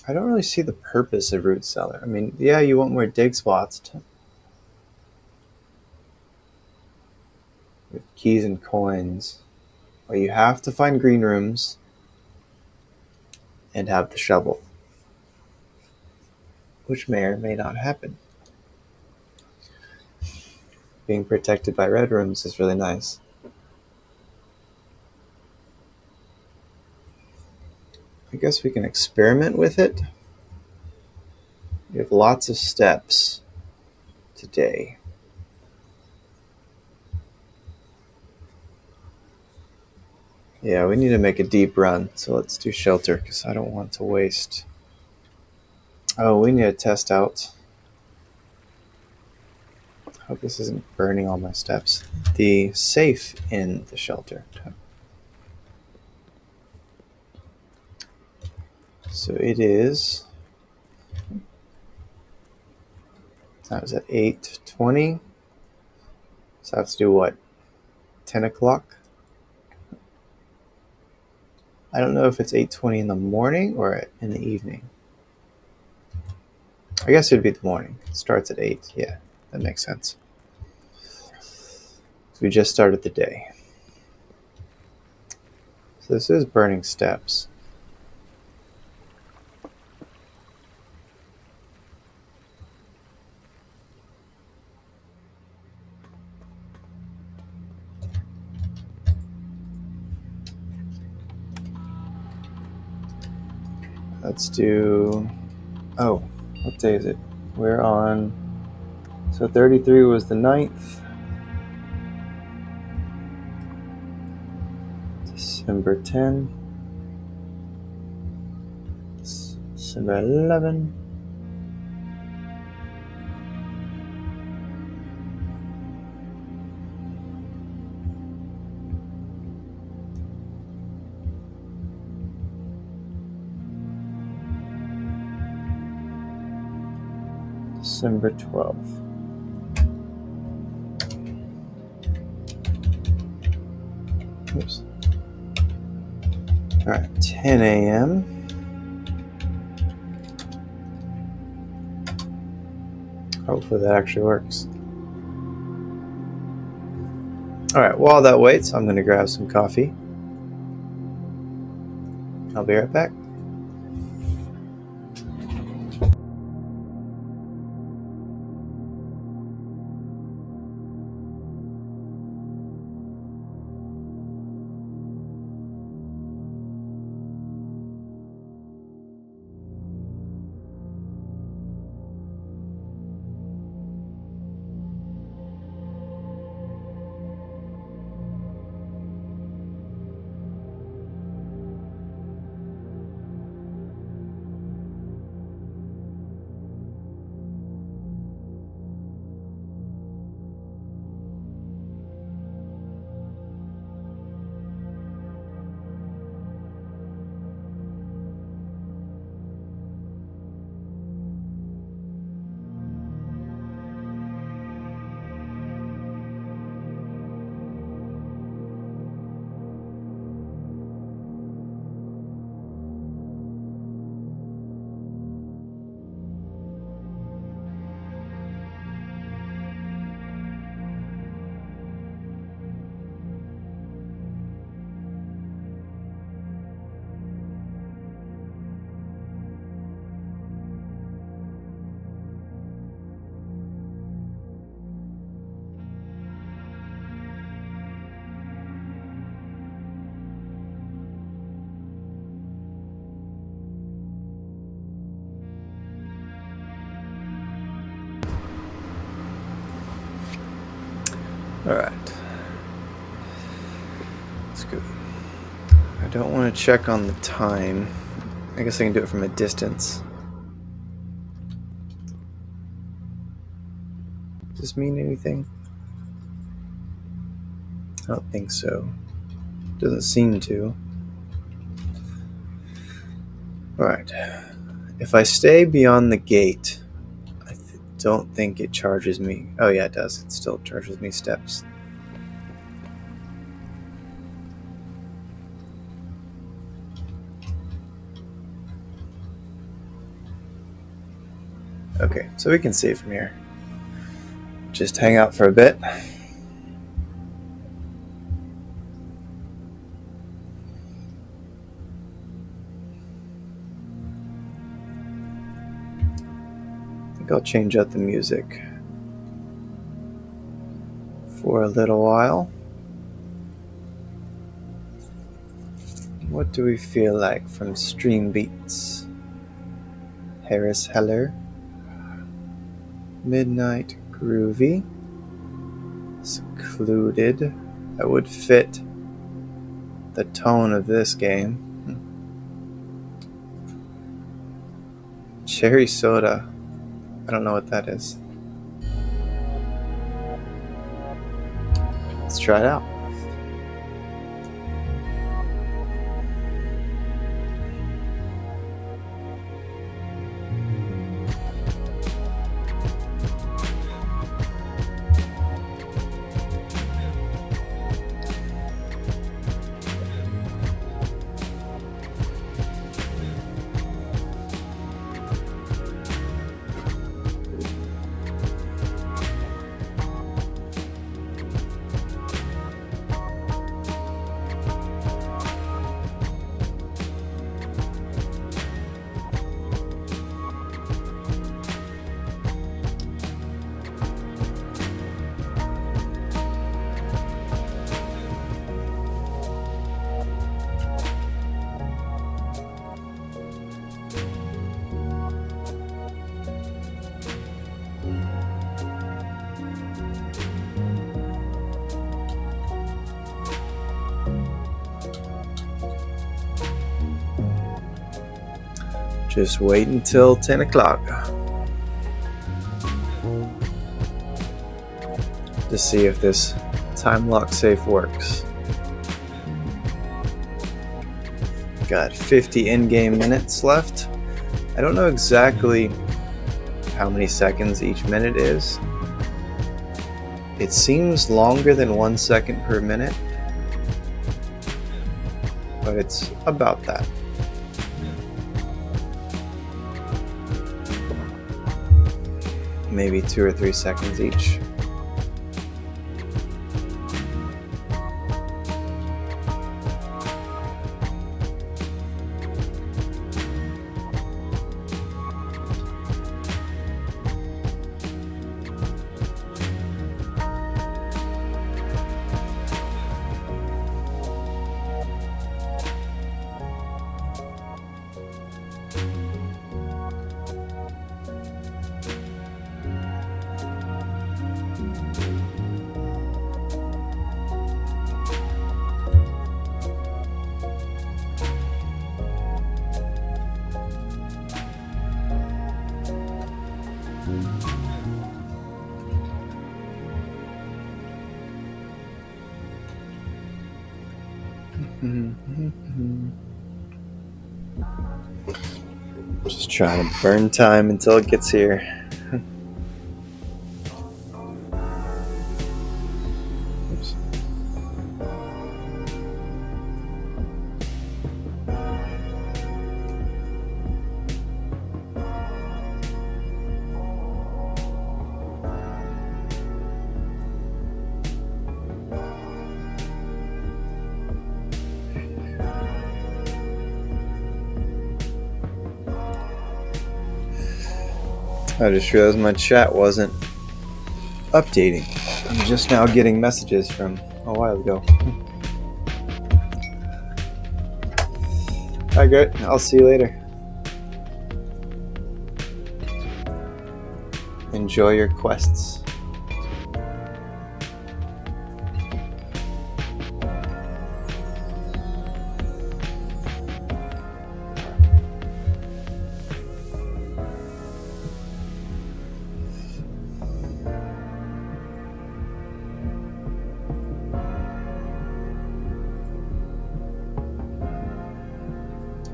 I don't really see the purpose of root cellar. I mean, yeah, you want more dig spots with keys and coins. Well, you have to find green rooms and have the shovel, which may or may not happen. Being protected by red rooms is really nice. I guess we can experiment with it. We have lots of steps today. Yeah, we need to make a deep run, so let's do shelter because I don't want to waste. Oh, we need to test out. I hope this isn't burning all my steps. The safe in the shelter. So it is. That was at 8:20. So I have to do what? 10 o'clock? I don't know if it's 8:20 in the morning or in the evening. I guess it'd be the morning. It starts at 8. Yeah, that makes sense. So we just started the day. So this is burning steps. Let's do. Oh, what day is it? We're on. So 33 was the 9th. December 10. December 11. December 12th. Oops. All right, 10 a.m. Hopefully that actually works. All right, while that waits, I'm going to grab some coffee. I'll be right back. All right. Let's go. I don't want to check on the time. I guess I can do it from a distance. Does this mean anything? I don't think so. Doesn't seem to. Alright. If I stay beyond the gate, I don't think it charges me. Oh yeah, it does. It still charges me steps. Okay, so we can see it from here. Just hang out for a bit. I think I'll change up the music for a little while. What do we feel like from Stream Beats? Harris Heller, Midnight Groovy, Secluded. That would fit the tone of this game. Cherry Soda. I don't know what that is. Let's try it out. Just wait until 10 o'clock to see if this time lock safe works. Got 50 in-game minutes left. I don't know exactly how many seconds each minute is. It seems longer than 1 second per minute, but it's about that. Maybe 2 or 3 seconds each. Just trying to burn time until it gets here. Oops. I just realized my chat wasn't updating. I'm just now getting messages from a while ago. Alright, great. I'll see you later. Enjoy your quests.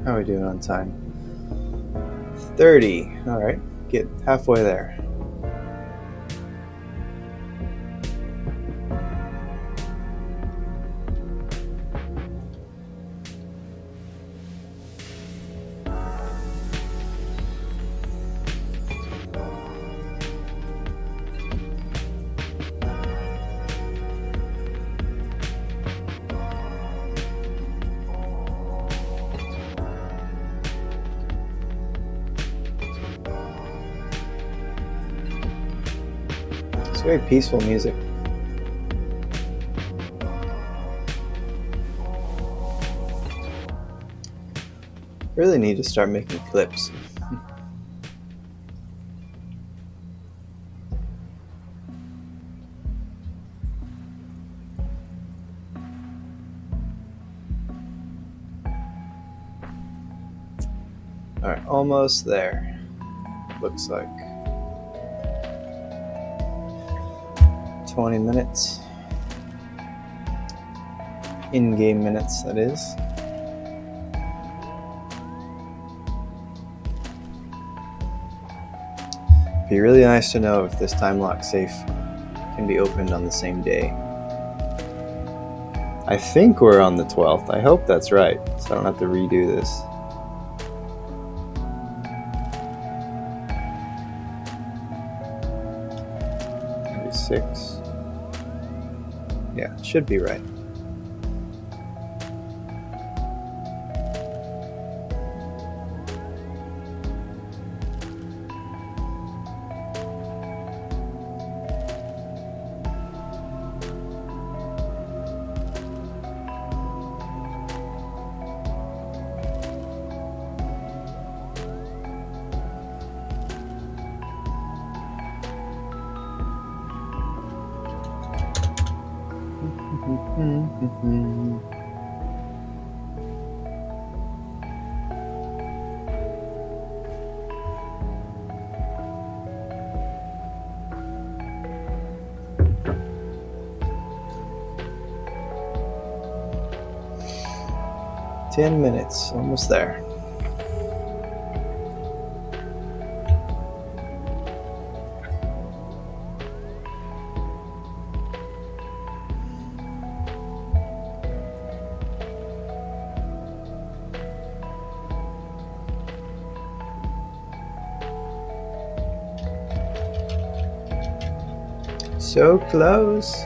How are we doing on time? 30. Alright, get halfway there. It's very peaceful music. Really need to start making clips. Alright, almost there. Looks like 20 minutes. In-game minutes, that is. It'd be really nice to know if this time lock safe can be opened on the same day. I think we're on the 12th. I hope that's right, so I don't have to redo this. Maybe 6. Yeah, it should be right. Mm-hmm. 10 minutes, almost there. So close.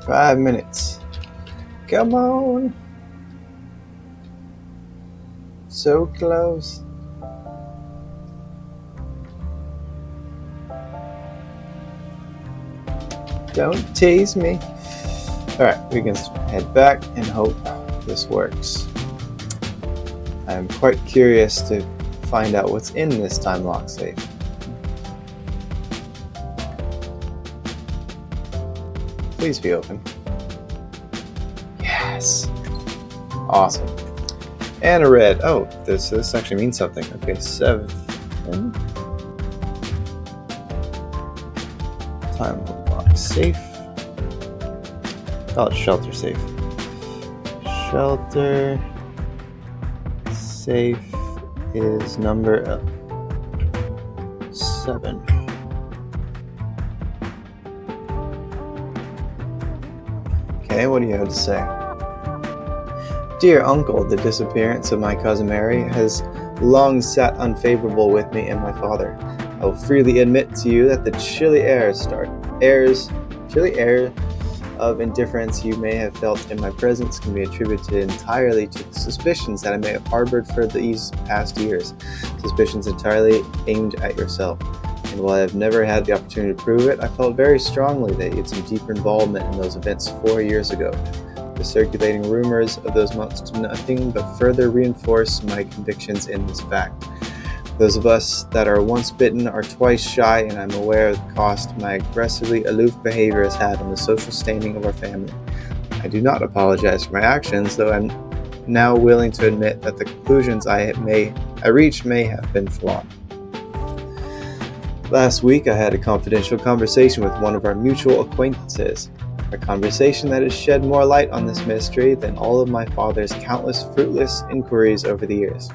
Five minutes. Come on. So close. Don't tease me. Alright, we can head back and hope this works. I'm quite curious to find out what's in this time lock safe. Please be open. Yes. Awesome. And a red. Oh, this actually means something. Okay, 7. Time lock safe. Oh, it's shelter safe. Shelter safe is number 7. Okay, what do you have to say? Dear uncle, the disappearance of my cousin Mary has long sat unfavorable with me and my father. I will freely admit to you that the chilly air of indifference you may have felt in my presence can be attributed entirely to the suspicions that I may have harbored for these past years, suspicions entirely aimed at yourself. And while I have never had the opportunity to prove it, I felt very strongly that you had some deeper involvement in those events 4 years ago. The circulating rumors of those months do nothing but further reinforce my convictions in this fact. Those of us that are once bitten are twice shy, and I'm aware of the cost my aggressively aloof behavior has had on the social standing of our family. I do not apologize for my actions, though I'm now willing to admit that the conclusions I reached may have been flawed. Last week, I had a confidential conversation with one of our mutual acquaintances, a conversation that has shed more light on this mystery than all of my father's countless fruitless inquiries over the years.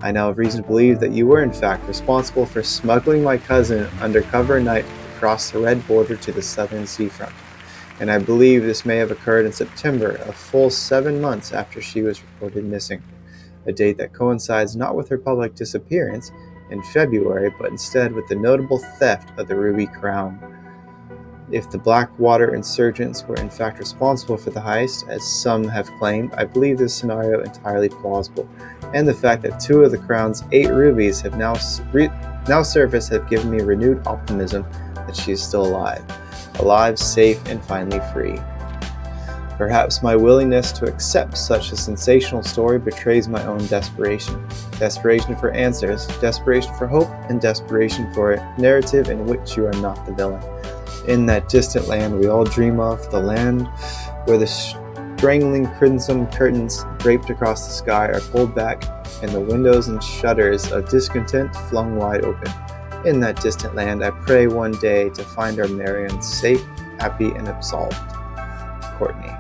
I now have reason to believe that you were in fact responsible for smuggling my cousin under cover of night across the red border to the southern seafront, and I believe this may have occurred in September, a full 7 months after she was reported missing, a date that coincides not with her public disappearance in February, but instead with the notable theft of the ruby crown. If the Blackwater insurgents were in fact responsible for the heist, as some have claimed, I believe this scenario entirely plausible, and the fact that 2 of the crown's 8 rubies have now surfaced have given me renewed optimism that she is still alive, safe, and finally free. Perhaps my willingness to accept such a sensational story betrays my own desperation. Desperation for answers, desperation for hope, and desperation for a narrative in which you are not the villain. In that distant land we all dream of, the land where the strangling crimson curtains draped across the sky are pulled back and the windows and shutters of discontent flung wide open. In that distant land I pray one day to find our Marion safe, happy, and absolved. Courtney.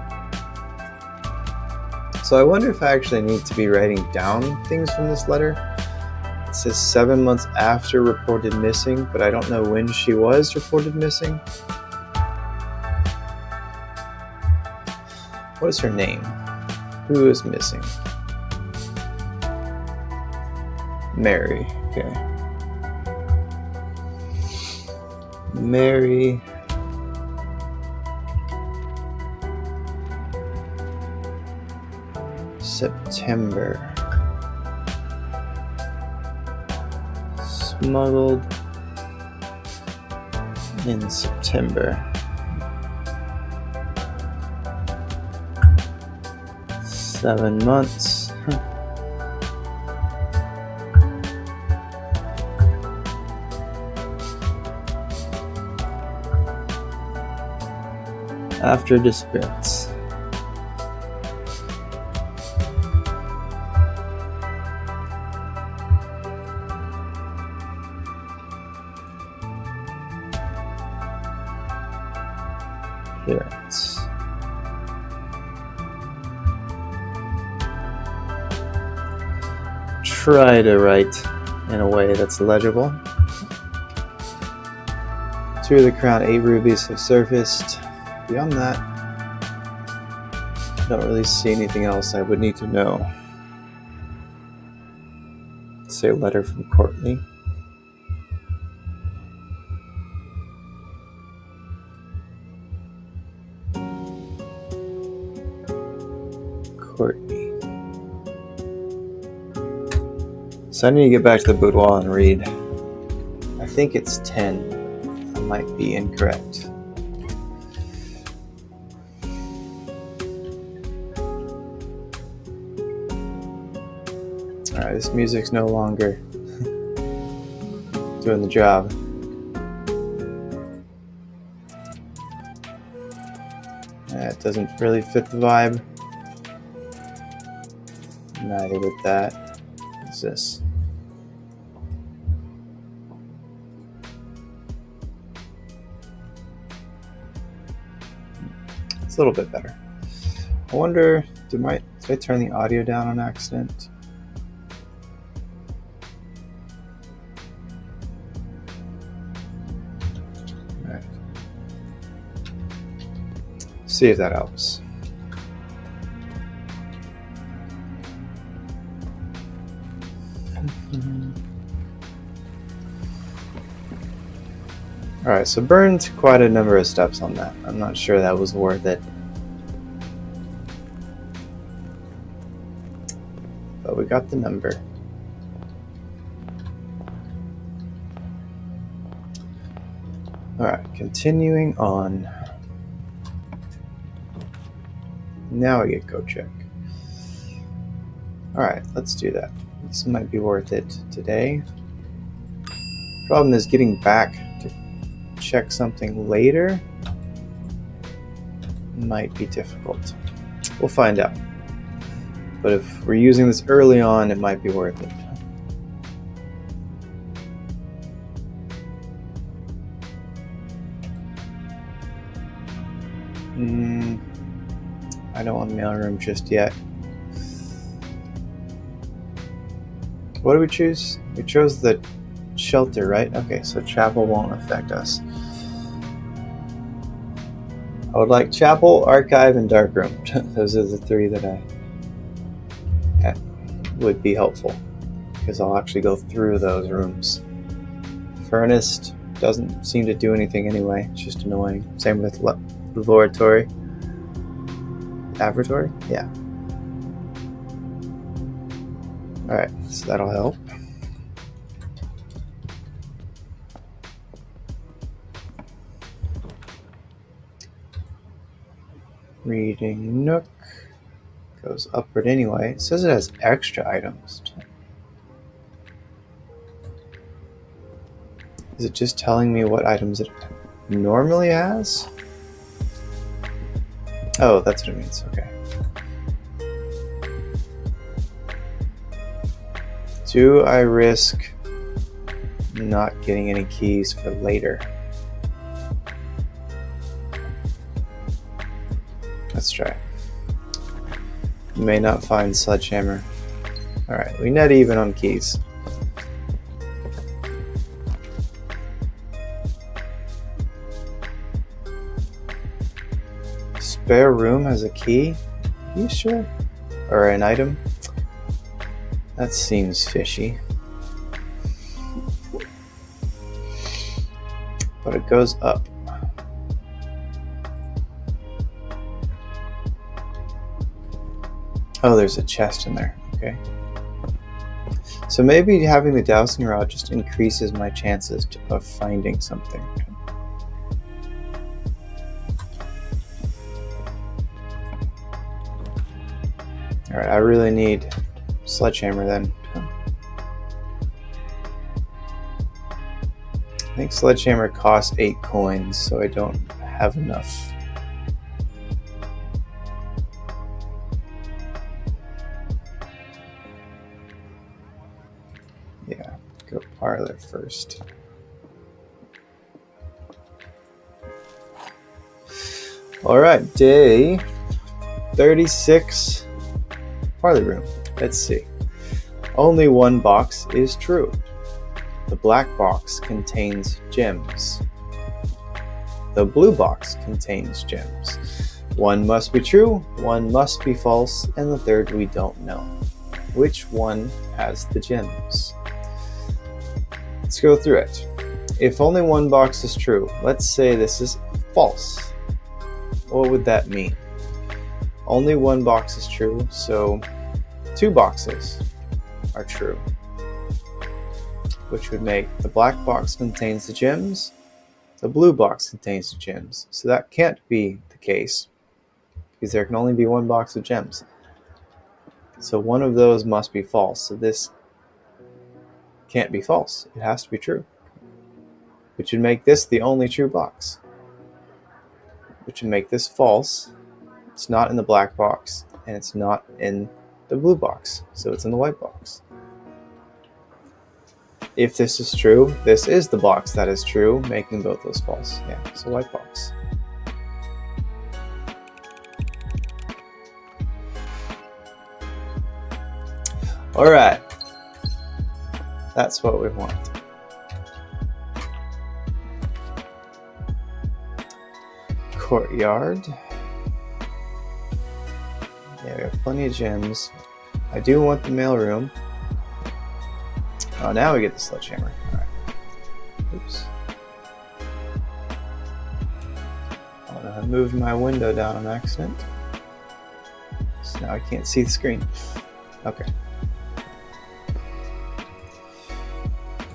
So I wonder if I actually need to be writing down things from this letter. It says 7 months after reported missing, but I don't know when she was reported missing. What is her name? Who is missing? Mary. Okay. Mary. September. Smuggled in September. 7 months. After disappearance. Appearance. Try to write in a way that's legible. 2 of the crown 8 rubies have surfaced. Beyond that, I don't really see anything else I would need to know. Say a letter from Courtney. Courtney. So I need to get back to the boudoir and read. I think it's 10. I might be incorrect. Alright, this music's no longer doing the job. It doesn't really fit the vibe. Neither with that. What's this? It's a little bit better. I wonder, did I turn the audio down on accident? Right. See if that helps. Alright, so burned quite a number of steps on that. I'm not sure that was worth it. But we got the number. Alright, continuing on. Now we get code check. Alright, let's do that. This might be worth it today. Problem is getting back to check something later might be difficult. We'll find out. But if we're using this early on, it might be worth it. I don't want mailroom just yet. What do we choose? We chose the shelter, right? Okay, so chapel won't affect us. I would like chapel, archive, and darkroom. Those are the three that would be helpful, because I'll actually go through those rooms. Furnace doesn't seem to do anything anyway. It's just annoying. Same with laboratory. Laboratory? Yeah. Alright, so that'll help. Reading nook. Goes upward anyway. It says it has extra items. Is it just telling me what items it normally has? Oh, that's what it means. Okay. Do I risk not getting any keys for later? Let's try it. May not find sledgehammer. Alright, we net even on keys. Spare room has a key? Are you sure? Or an item? That seems fishy. But it goes up. Oh, there's a chest in there. Okay. So maybe having the dowsing rod just increases my chances of finding something. Alright, I really need sledgehammer then. I think sledgehammer costs 8 coins, so I don't have enough. Yeah, go parlor first. Alright, day 36. Parlor room. Let's see. Only one box is true. The black box contains gems. The blue box contains gems. One must be true, one must be false, and the third we don't know. Which one has the gems? Let's go through it. If only one box is true, let's say this is false. What would that mean? Only one box is true, so 2 boxes are true, which would make the black box contains the gems, the blue box contains the gems. So that can't be the case, because there can only be one box of gems. So one of those must be false. So this can't be false. It has to be true, which would make this the only true box, which would make this false. It's not in the black box, and it's not in the blue box, so it's in the white box. If this is true, this is the box that is true, making both those false. Yeah, it's a white box. Alright. That's what we want. Courtyard. Yeah, we have plenty of gems. I do want the mailroom. Oh, now we get the sledgehammer. Alright. Oops. Oh, I moved my window down on accident. So now I can't see the screen. Okay.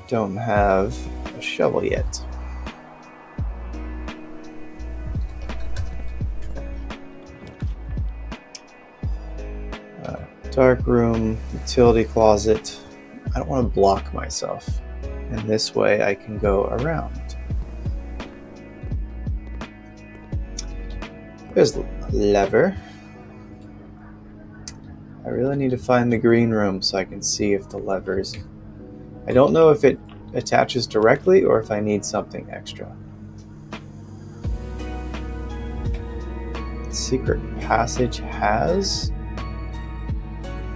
Don't have a shovel yet. Dark room, utility closet. I don't want to block myself. And this way I can go around. There's the lever. I really need to find the green room so I can see if the levers... I don't know if it attaches directly or if I need something extra. Secret passage has...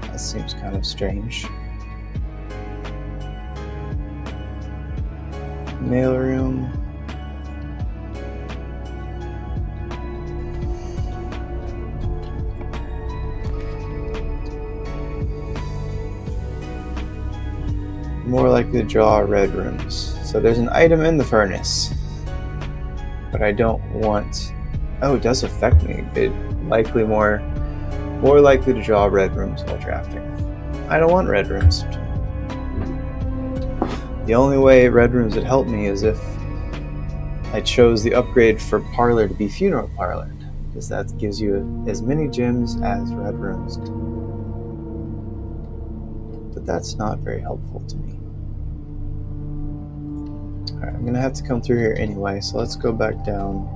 That seems kind of strange. Mailroom. more likely to draw red rooms. So there's an item in the furnace, but I don't want... Oh, it does affect me. It likely more likely to draw red rooms while drafting. I don't want red rooms. The only way red rooms would help me is if I chose the upgrade for parlor to be funeral parlor, because that gives you as many gems as red rooms. But that's not very helpful to me. Alright, I'm going to have to come through here anyway, so let's go back down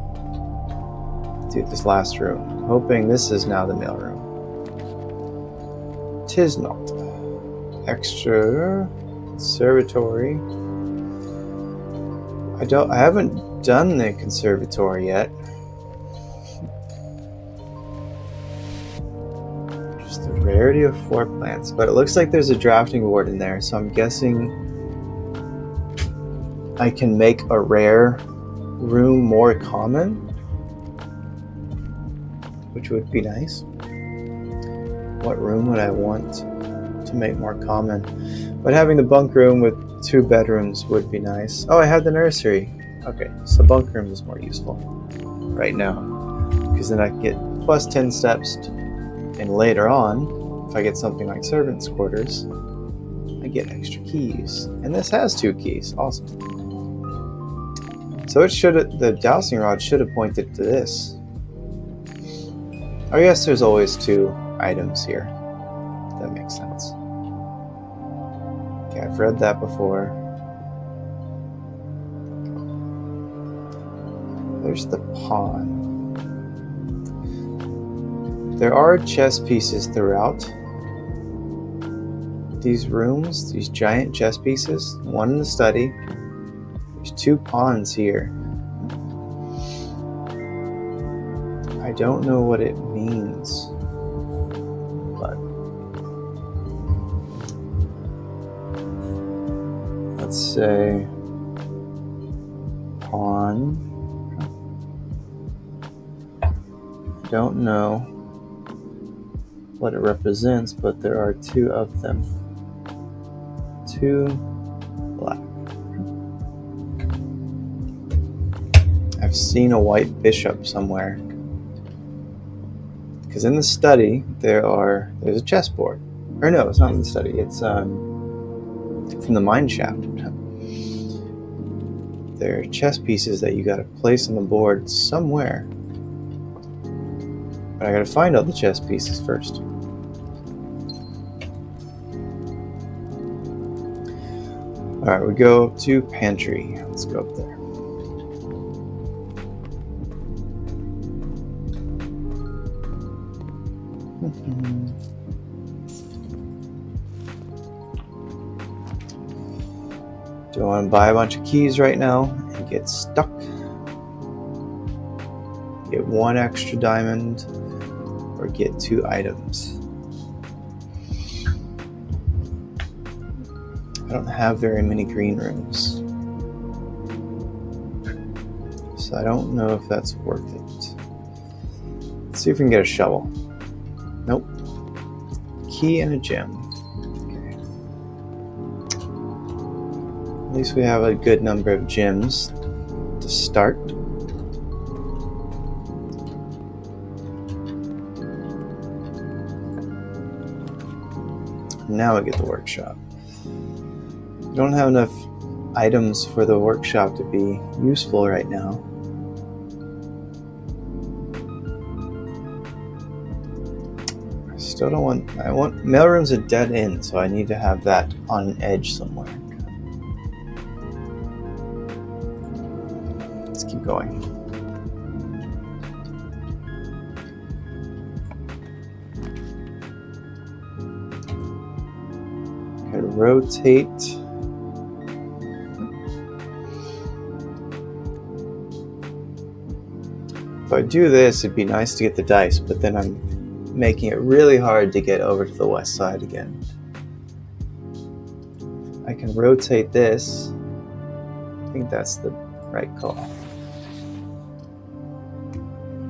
to this last room. I'm hoping this is now the mailroom. 'Tis not. Extra conservatory. I haven't done the conservatory yet. Just the rarity of floor plants, but it looks like there's a drafting board in there, so I'm guessing I can make a rare room more common, which would be nice. What room would I want to make more common? But having the bunk room with 2 bedrooms would be nice. Oh, I have the nursery. Okay, so bunk room is more useful right now, because then I can get plus 10 steps, and later on, if I get something like servants' quarters, I get extra keys. And this has 2 keys. Awesome. So the dowsing rod should have pointed to this. Oh yes, there's always 2 items here. That makes sense. Okay, I've read that before. There's the pawn. There are chess pieces throughout these rooms, these giant chess pieces. One in the study. There's 2 pawns here. I don't know what it means, but let's say pawn. Don't know what it represents, but there are 2 of them. 2 black. I've seen a white bishop somewhere. Because in the study, there's a chessboard. Or no, it's not in the study. It's from the mine shaft. There are chess pieces that you gotta place on the board somewhere. But I gotta find all the chess pieces first. Alright, we go up to pantry. Let's go up there. Do I want to buy a bunch of keys right now and get stuck? Get 1 extra diamond or get 2 items? I don't have very many green rooms, so I don't know if that's worth it. Let's see if we can get a shovel. Nope. Key and a gem. Okay. At least we have a good number of gems to start. Now we get the workshop. We don't have enough items for the workshop to be useful right now. Still don't want... mailroom's a dead end, so I need to have that on an edge somewhere. Let's keep going. Gotta rotate. If I do this, it'd be nice to get the dice, but then I'm making it really hard to get over to the west side again. I can rotate this. I think that's the right call.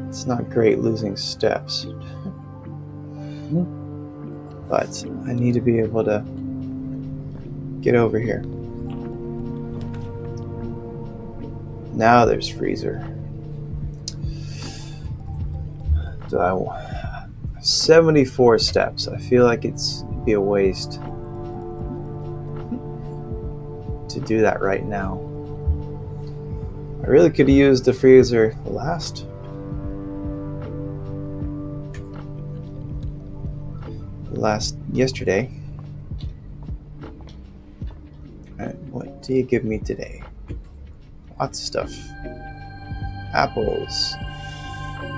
It's not great losing steps, but I need to be able to Get over here. Now there's freezer. 74 steps. I feel like it'd be a waste to do that right now. I really could have used the freezer yesterday. Alright, what do you give me today? Lots of stuff. Apples.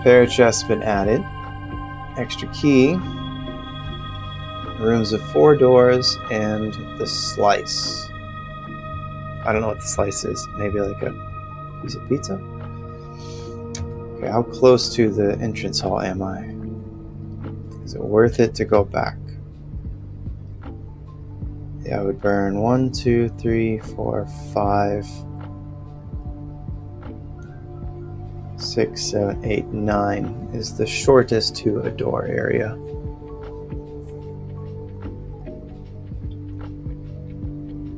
Pair chest's been added. Extra key. Rooms of 4 doors and the slice. I don't know what the slice is. Maybe like a piece of pizza? Okay, how close to the entrance hall am I? Is it worth it to go back? Yeah, I would burn 1, 2, 3, 4, 5, 6, 7, 8, 9 is the shortest to a door area.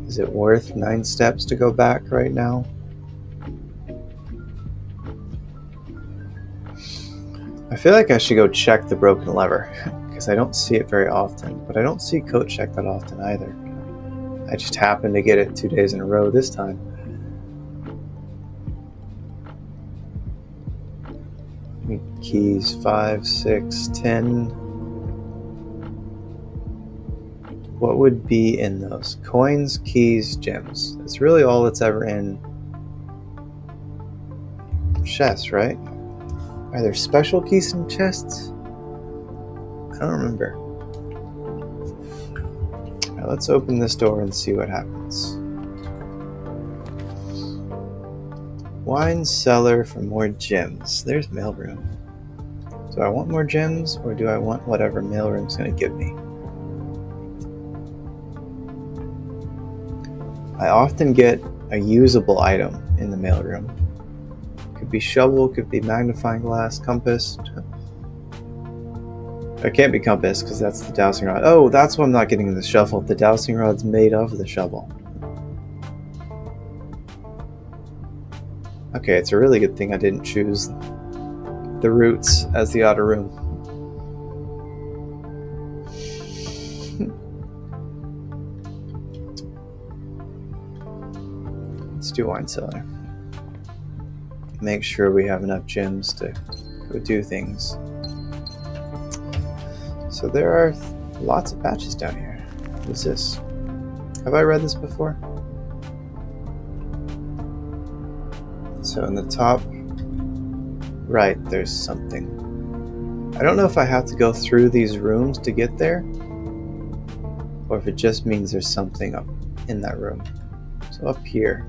Is it worth 9 steps to go back right now? I feel like I should go check the broken lever because I don't see it very often, but I don't see coat check that often either. I just happened to get it 2 days in a row this time. Keys 5, 6, 10. What would be in those? Coins, keys, gems. That's really all that's ever in chests, right? Are there special keys in chests? I don't remember. Alright, let's open this door and see what happens. Wine cellar for more gems. There's mailroom. Do I want more gems or do I want whatever mailroom's going to give me? I often get a usable item in the mailroom. Could be shovel, could be magnifying glass, compass. It can't be compass because that's the dowsing rod. Oh, that's why I'm not getting the shovel. The dowsing rod's made of the shovel. Okay, it's a really good thing I didn't choose the roots as the outer room. Let's do wine cellar. Make sure we have enough gems to go do things. So there are lots of patches down here. What is this? Have I read this before? So in the top right, there's something. I don't know if I have to go through these rooms to get there, or if it just means there's something up in that room. So up here,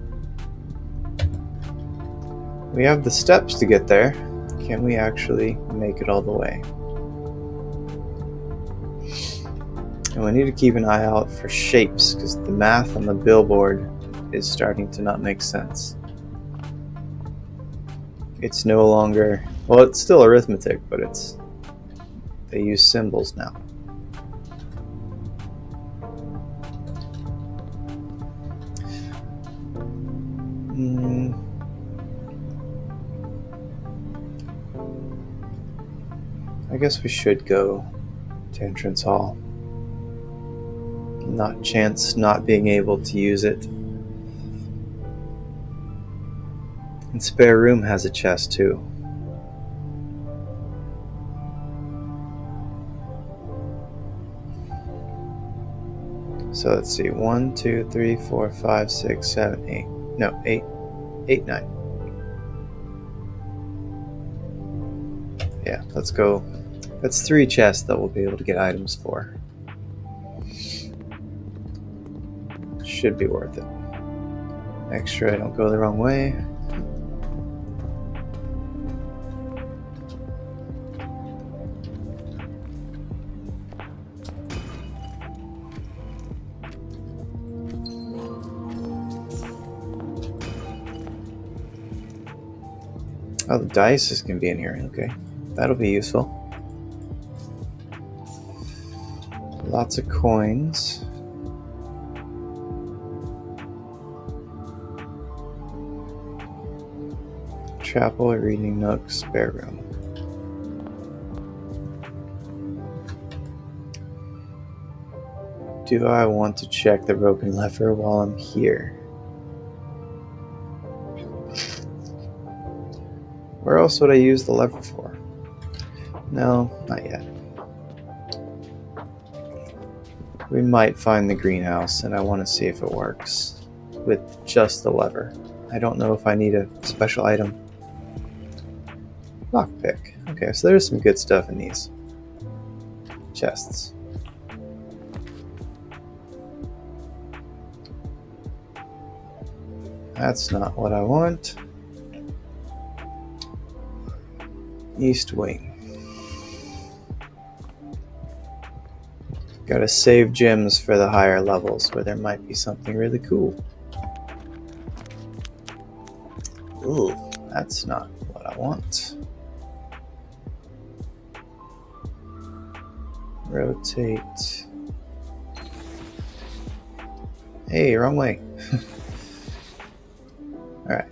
we have the steps to get there. Can we actually make it all the way? And we need to keep an eye out for shapes, because the math on the billboard is starting to not make sense. It's no longer, well, it's still arithmetic, but they use symbols now. I guess we should go to entrance hall. Not chance not being able to use it. And spare room has a chest too. So let's see, 1, 2, 3, 4, 5, 6, 7, 8. No, 8, 9. Yeah, let's go. That's 3 chests that we'll be able to get items for. Should be worth it. Make sure I don't go the wrong way. Oh, the dice is going to be in here. Okay, that'll be useful. Lots of coins. chapel, reading nook, spare room. Do I want to check the broken lever while I'm here? Where else would I use the lever for? No, not yet. We might find the greenhouse, and I want to see if it works with just the lever. I don't know if I need a special item. Lockpick. Okay, so there's some good stuff in these chests. That's not what I want. East wing. Gotta save gems for the higher levels where there might be something really cool. Ooh, that's not what I want. Rotate. Hey, wrong way. Alright.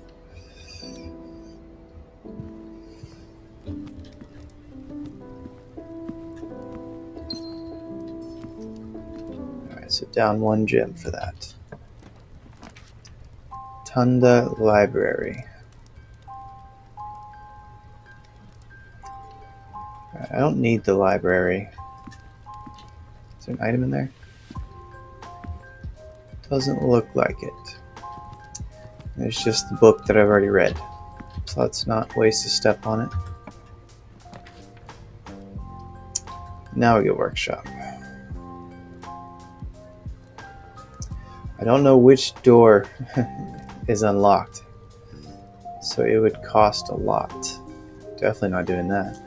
Alright, so down one gem for that. Tunda Library. I don't need the library. Is there an item in there? Doesn't look like it. There's just the book that I've already read. So let's not waste a step on it. Now we get workshop. I don't know which door is unlocked. So it would cost a lot. Definitely not doing that.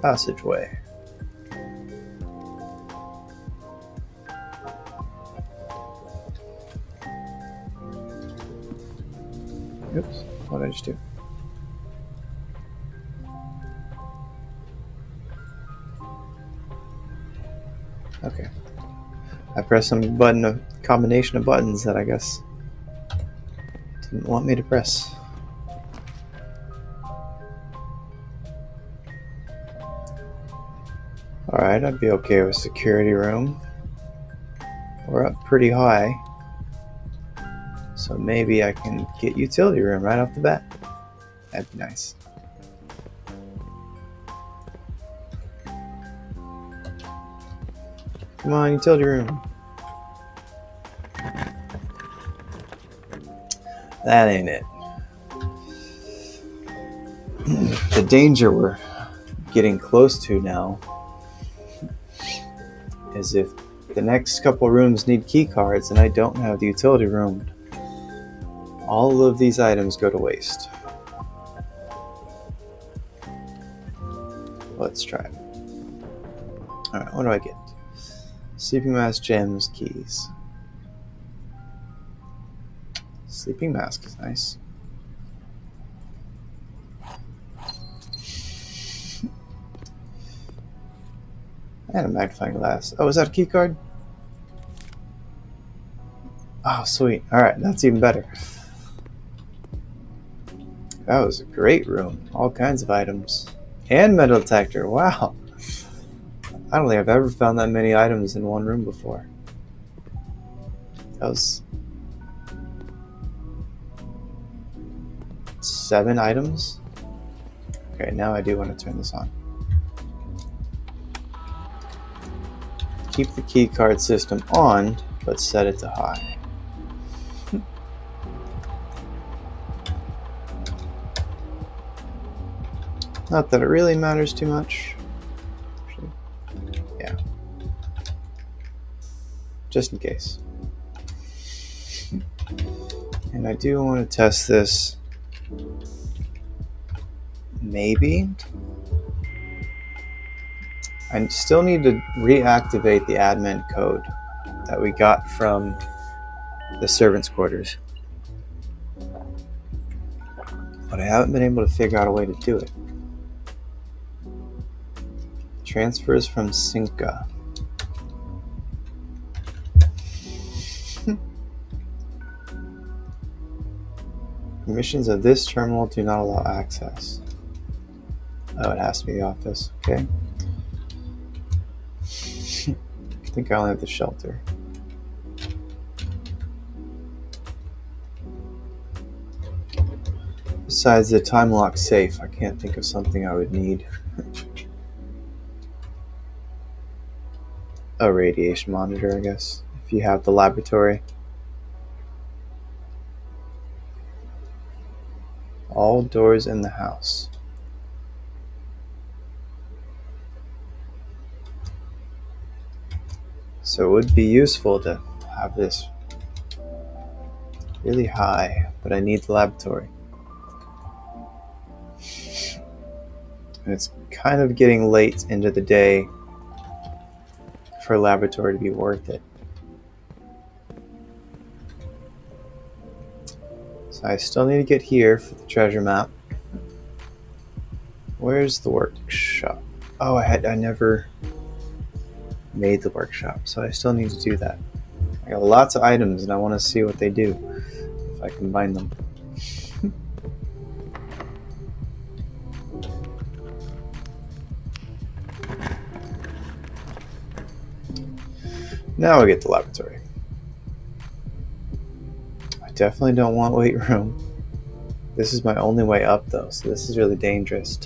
Passageway. Oops, what did I just do? Okay. I pressed some button, a combination of buttons that I guess didn't want me to press. Alright, I'd be okay with security room. We're up pretty high. So maybe I can get utility room right off the bat. That'd be nice. Come on, utility room. That ain't it. The danger we're getting close to now is if the next couple rooms need key cards and I don't have the utility room, all of these items go to waste. Let's try it. Alright, what do I get? Sleeping mask, gems, keys. Sleeping mask is nice. And a magnifying glass. Oh, is that a key card? Oh, sweet. Alright, that's even better. That was a great room. All kinds of items. And metal detector. Wow. I don't think I've ever found that many items in one room before. That was 7 items. Okay, now I do want to turn this on. Keep the key card system on, but set it to high. Not that it really matters too much. Actually, yeah. Just in case. And I do want to test this. Maybe. I still need to reactivate the admin code that we got from the servants' quarters. But I haven't been able to figure out a way to do it. Transfers from Sinca. Permissions of this terminal do not allow access. Oh, it has to be the office. Okay. I think I only have the shelter. Besides the time lock safe, I can't think of something I would need. A radiation monitor, I guess, if you have the laboratory. All doors in the house. So it would be useful to have this really high, but I need the laboratory. And it's kind of getting late into the day for a laboratory to be worth it. So I still need to get here for the treasure map. Where's the workshop? Oh, I never made the workshop, so I still need to do that. I got lots of items and I want to see what they do if I combine them. Now we get the laboratory. I definitely don't want weight room. This is my only way up though, so this is really dangerous.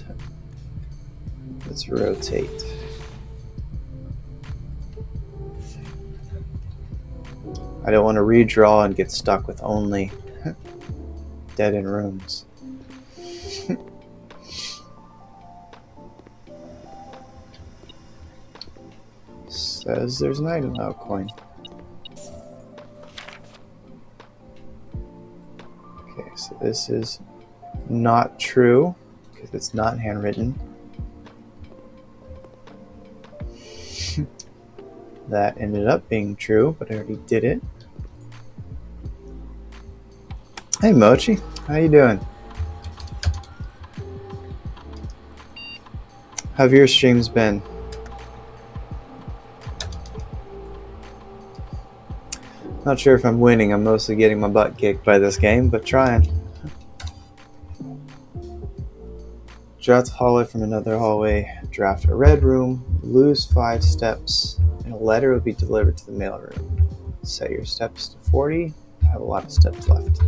Let's rotate. I don't want to redraw and get stuck with only dead-end rooms. Says there's an item. Oh, coin. Okay, so this is not true because it's not handwritten. That ended up being true, but I already did it. Hey Mochi, how you doing? How have your streams been? Not sure if I'm winning. I'm mostly getting my butt kicked by this game, but trying. Draft hallway from another hallway. Draft a red room. Lose 5 steps, and a letter will be delivered to the mail room. Set your steps to 40. I have a lot of steps left.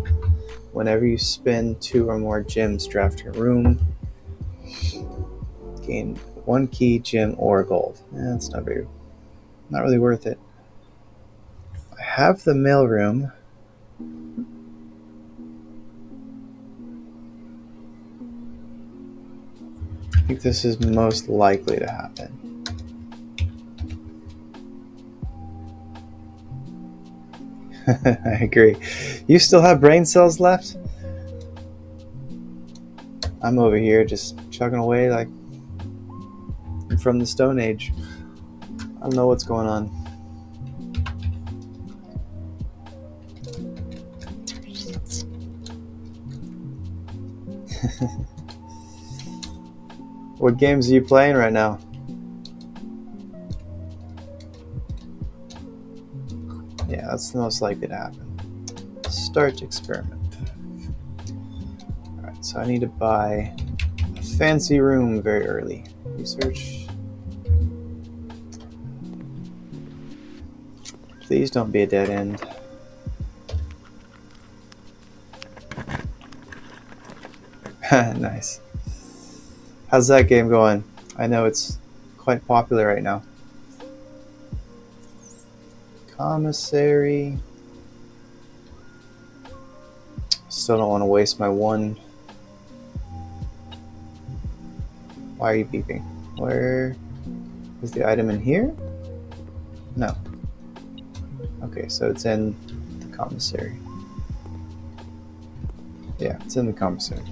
Whenever you spin 2 or more gems, draft your room. Gain 1 key, gem, or gold. That's not really worth it. I have the mailroom. I think this is most likely to happen. I agree. You still have brain cells left? I'm over here just chugging away like I'm from the Stone Age. I don't know what's going on. What games are you playing right now? Yeah, that's the most likely to happen. Start experiment. Alright, so I need to buy a fancy room very early. Research. Please don't be a dead end. Nice. How's that game going? I know it's quite popular right now. Commissary. Still don't want to waste my one. Why are you beeping? Where is the item in here? No. Okay, so it's in the commissary. Yeah, it's in the commissary.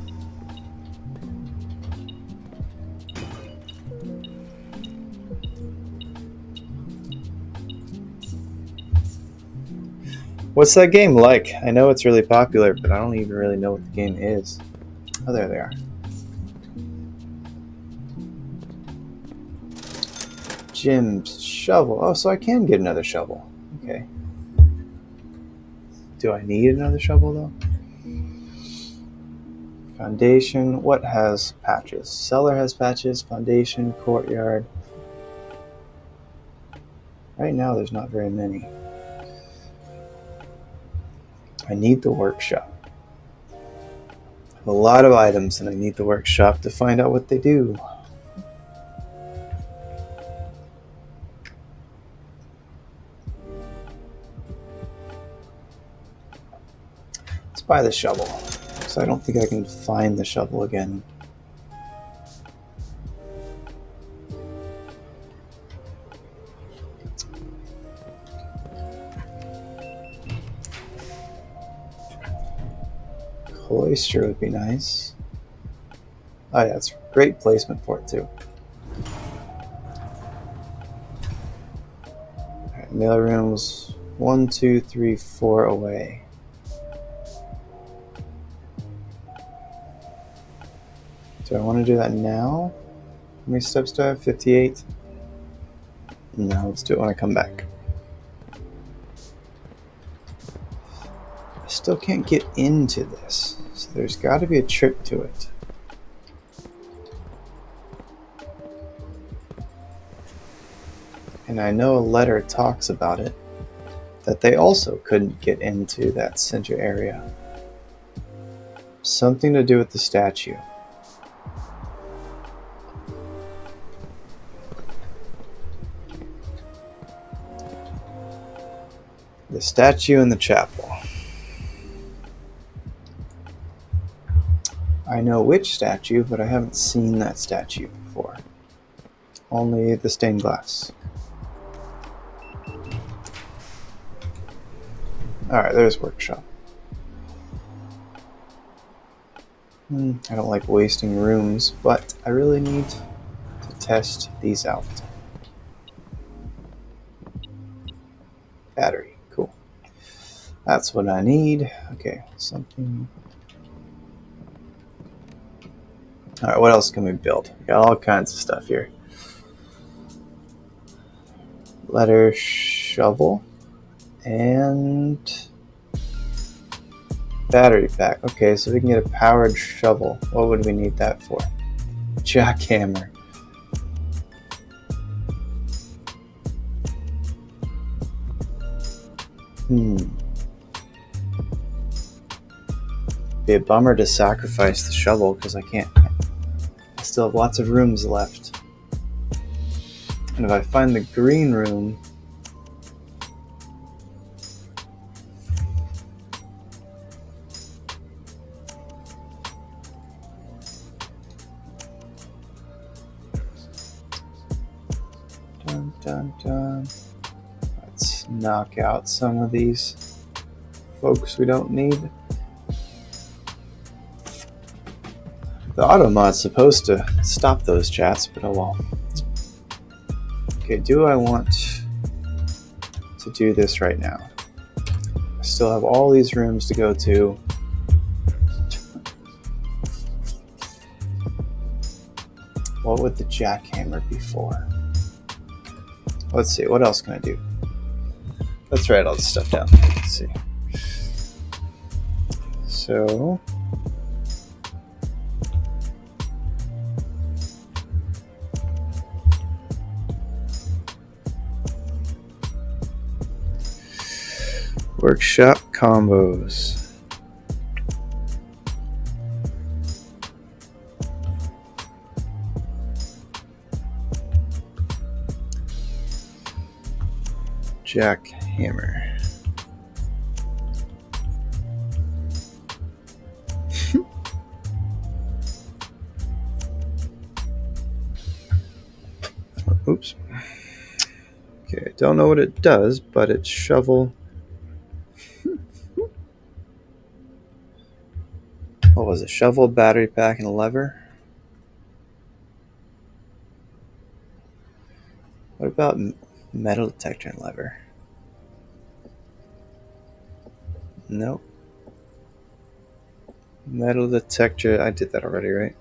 What's that game like? I know it's really popular, but I don't even really know what the game is. Oh, there they are. Jim's shovel. Oh, so I can get another shovel. Okay. Do I need another shovel, though? Foundation. What has patches? Cellar has patches. Foundation, courtyard. Right now there's not very many. I need the workshop. I have a lot of items and I need the workshop to find out what they do. Let's buy the shovel. So I don't think I can find the shovel again. Cloister would be nice. Oh yeah, it's great placement for it too. Alright, mail rooms 1, 2, 3, 4 away. Do I want to do that now? How many steps do I have? 58? No, let's do it when I come back. I still can't get into this, so there's got to be a trick to it. And I know a letter talks about it, that they also couldn't get into that center area. Something to do with the statue. The statue in the chapel. I know which statue, but I haven't seen that statue before. Only the stained glass. Alright, there's workshop. I don't like wasting rooms, but I really need to test these out. Battery, cool. That's what I need. Okay, something. Alright, what else can we build? We got all kinds of stuff here. Letter shovel and battery pack. Okay, so we can get a powered shovel. What would we need that for? Jackhammer. Be a bummer to sacrifice the shovel because I can't. I still have lots of rooms left. And if I find the green room, let's knock out some of these folks we don't need. The auto mod's supposed to stop those chats, but oh well. Okay, do I want to do this right now? I still have all these rooms to go to. What would the jackhammer be for? Let's see, what else can I do? Let's write all this stuff down. Let's see. So, workshop combos. Jackhammer. Oops. Okay, I don't know what it does, but it's shovel. What was it? Shovel, battery pack, and a lever? What about metal detector and lever? Nope. Metal detector, I did that already, right?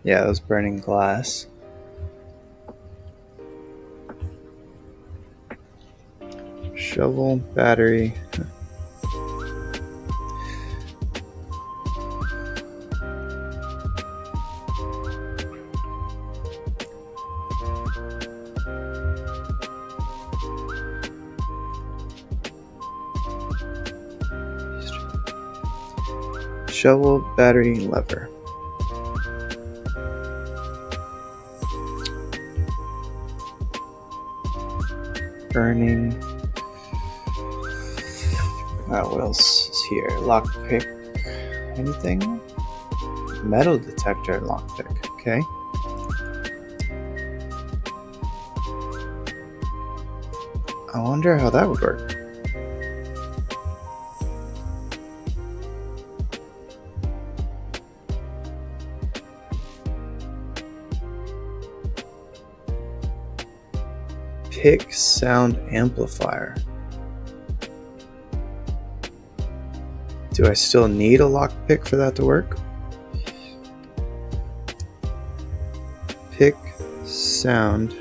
Yeah, that was burning glass. Shovel, battery. Shovel, battery, lever. Burning. What else is here? Lockpick. Anything? Metal detector lockpick. Okay. I wonder how that would work. Pick sound amplifier. Do I still need a lockpick for that to work? Pick sound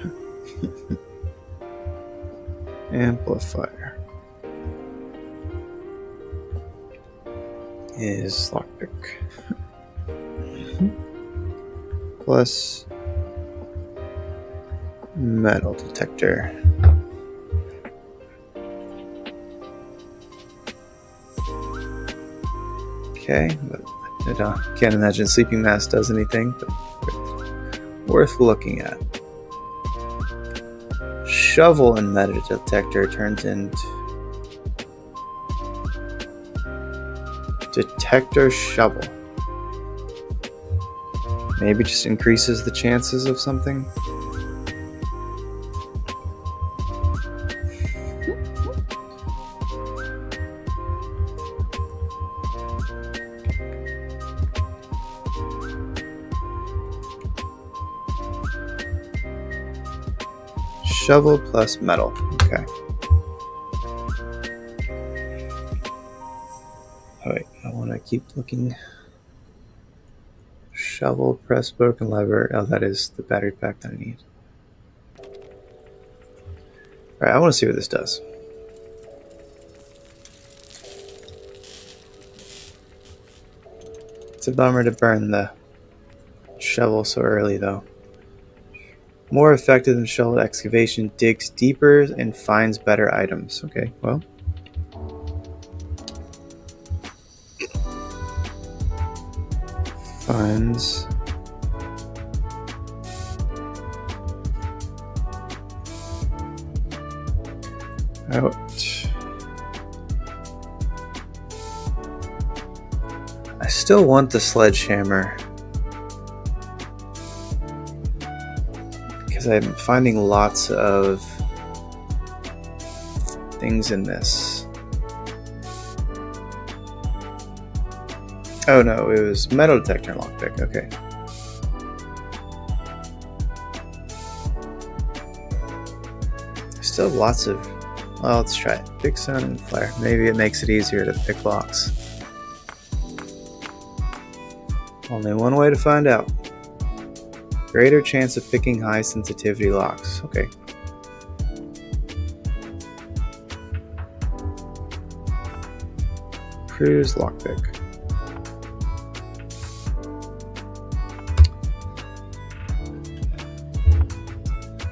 amplifier is lockpick plus metal detector. Okay, but I can't imagine sleeping mask does anything, but worth looking at. Shovel and metal detector turns into detector shovel. Maybe just increases the chances of something. Shovel plus metal. Okay. Oh, wait, I want to keep looking. Shovel, press broken lever. Oh, that is the battery pack that I need. Alright, I want to see what this does. It's a bummer to burn the shovel so early, though. More effective than shovel excavation, digs deeper and finds better items. Okay, well. Finds out. I still want the sledgehammer because I'm finding lots of things in this. Oh no, it was metal detector lockpick. Okay. Still have lots of. Well, let's try it. Pick sound and flare. Maybe it makes it easier to pick locks. Only one way to find out. Greater chance of picking high sensitivity locks. Okay. Cruise lockpick.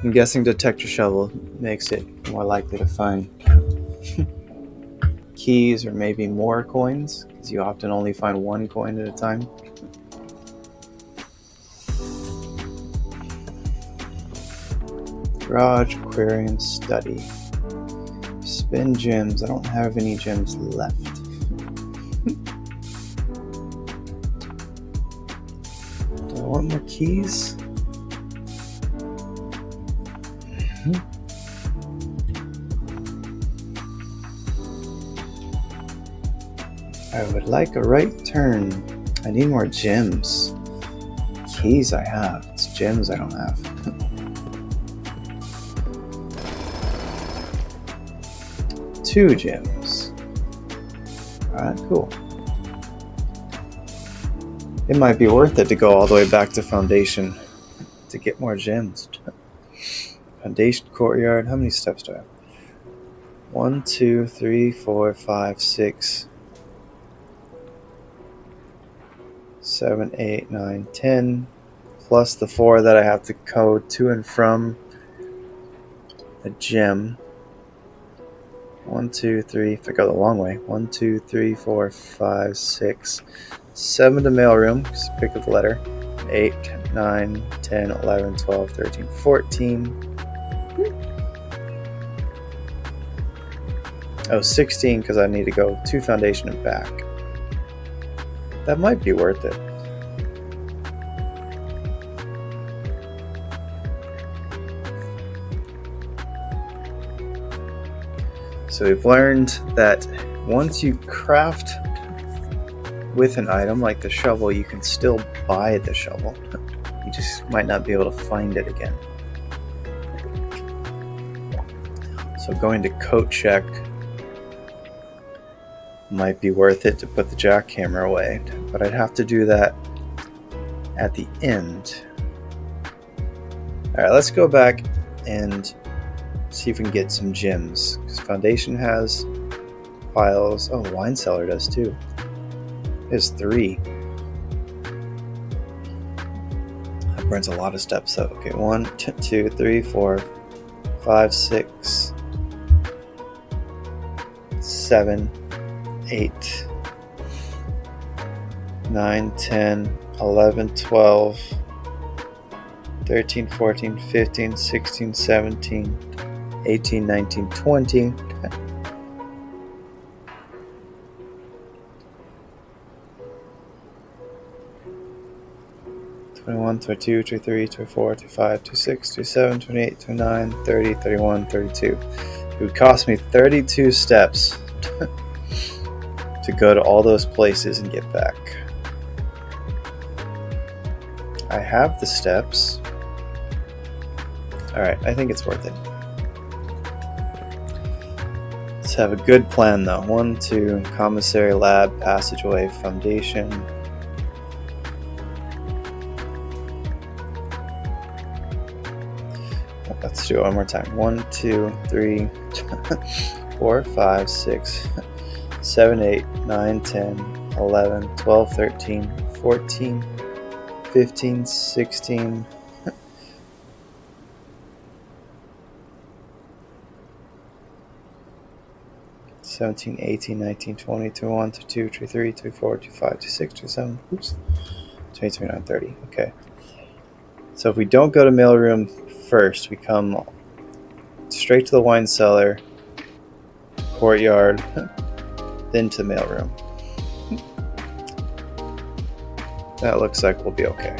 I'm guessing detector shovel makes it more likely to find keys or maybe more coins, because you often only find one coin at a time. Garage, aquarium, study. Spin gems. I don't have any gems left. Do I want more keys? I would like a right turn. I need more gems. Keys I have. It's gems I don't have. Two gems. Alright, cool. It might be worth it to go all the way back to Foundation to get more gems. Foundation courtyard. How many steps do I have? 1, 2, 3, 4, 5, 6, 7, 8, 9, 10. Plus the 4 that I have to go to and from a gem. 1, 2, 3. If I go the long way. 1, 2, 3, 4, 5, 6, 7 to mailroom, just pick up the letter. 8, 9, 10, 11, 12, 13, 14. Oh, 16 because I need to go 2 foundation and back. That might be worth it. So we've learned that once you craft with an item like the shovel, you can still buy the shovel. You just might not be able to find it again. So going to coat check might be worth it to put the jackhammer away, but I'd have to do that at the end. Alright, let's go back and see if we can get some gems, because foundation has piles. Oh, the wine cellar does too. There's 3. That burns a lot of steps though. Okay, 1, 2, 3, 4, 5, 6, 7, 8, 9, 10, 11, 12, 13, 14, 15, 16, 17, 18, 19, 20. 21, 22, 23, 24, 25, 26, 27, 28, 29, 30, 31, 32. It would cost me 32 steps to go to all those places and get back. I have the steps. Alright, I think it's worth it. Let's have a good plan though. 1, 2, commissary, lab, passageway, foundation. Let's do it one more time. 1, 2, 3, 4, 5, 6, 7, 8, 9, 10, 11, 12, 13, 14, 15, 16, 17, 18, 19, 20, 21, 22, 23, 24, 25, 26, 27, 28, 29, 30. Okay. So if we don't go to mailroom first, we come straight to the wine cellar, courtyard, then to the mailroom. That looks like we'll be okay.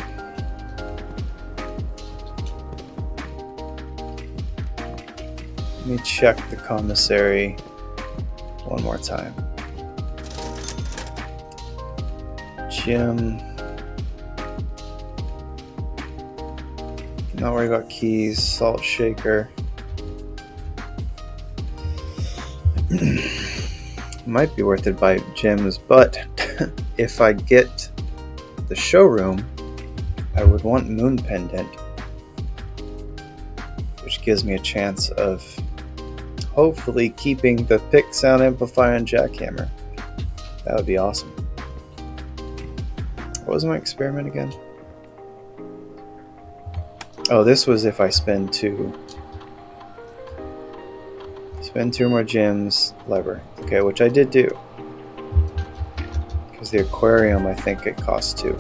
Let me check the commissary one more time. Gym. Not worry about keys. Salt shaker. Might be worth it to buy gems, but if I get the showroom, I would want moon pendant, which gives me a chance of hopefully keeping the pick, sound amplifier, and jackhammer. That would be awesome. What was my experiment again? Oh, this was if I spend 2. Spend 2 more gems, lever. Okay, which I did do. Because the aquarium, I think it costs 2.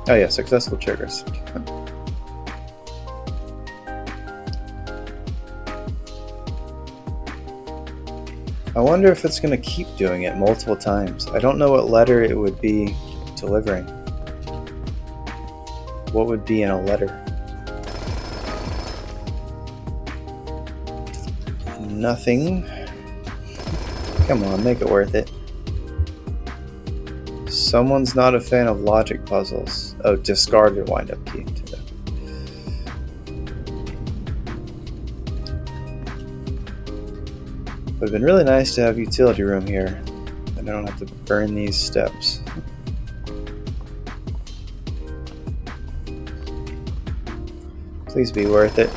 Oh yeah, successful triggers. I wonder if it's going to keep doing it multiple times. I don't know what letter it would be delivering. What would be in a letter? Nothing. Come on, make it worth it. Someone's not a fan of logic puzzles. Oh, discarded wind-up key. Would have been really nice to have utility room here, and I don't have to burn these steps. Please be worth it.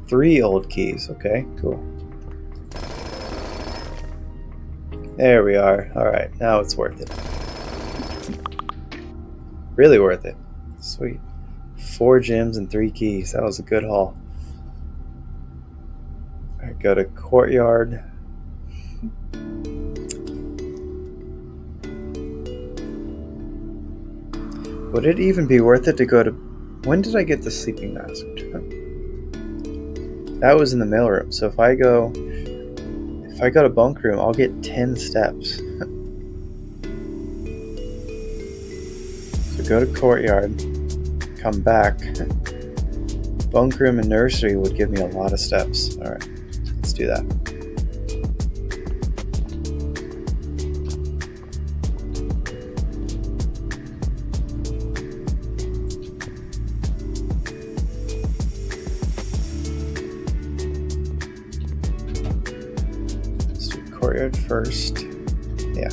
3 old keys. Okay, cool. There we are. Alright, now it's worth it. Really worth it. Sweet. 4 gems and 3 keys. That was a good haul. Alright, go to courtyard. Would it even be worth it to go to... When did I get the sleeping mask? That was in the mailroom. So if I go to bunk room, I'll get 10 steps. So go to courtyard, come back. Bunk room and nursery would give me a lot of steps. All right, let's do that. Let's do courtyard first. Yeah.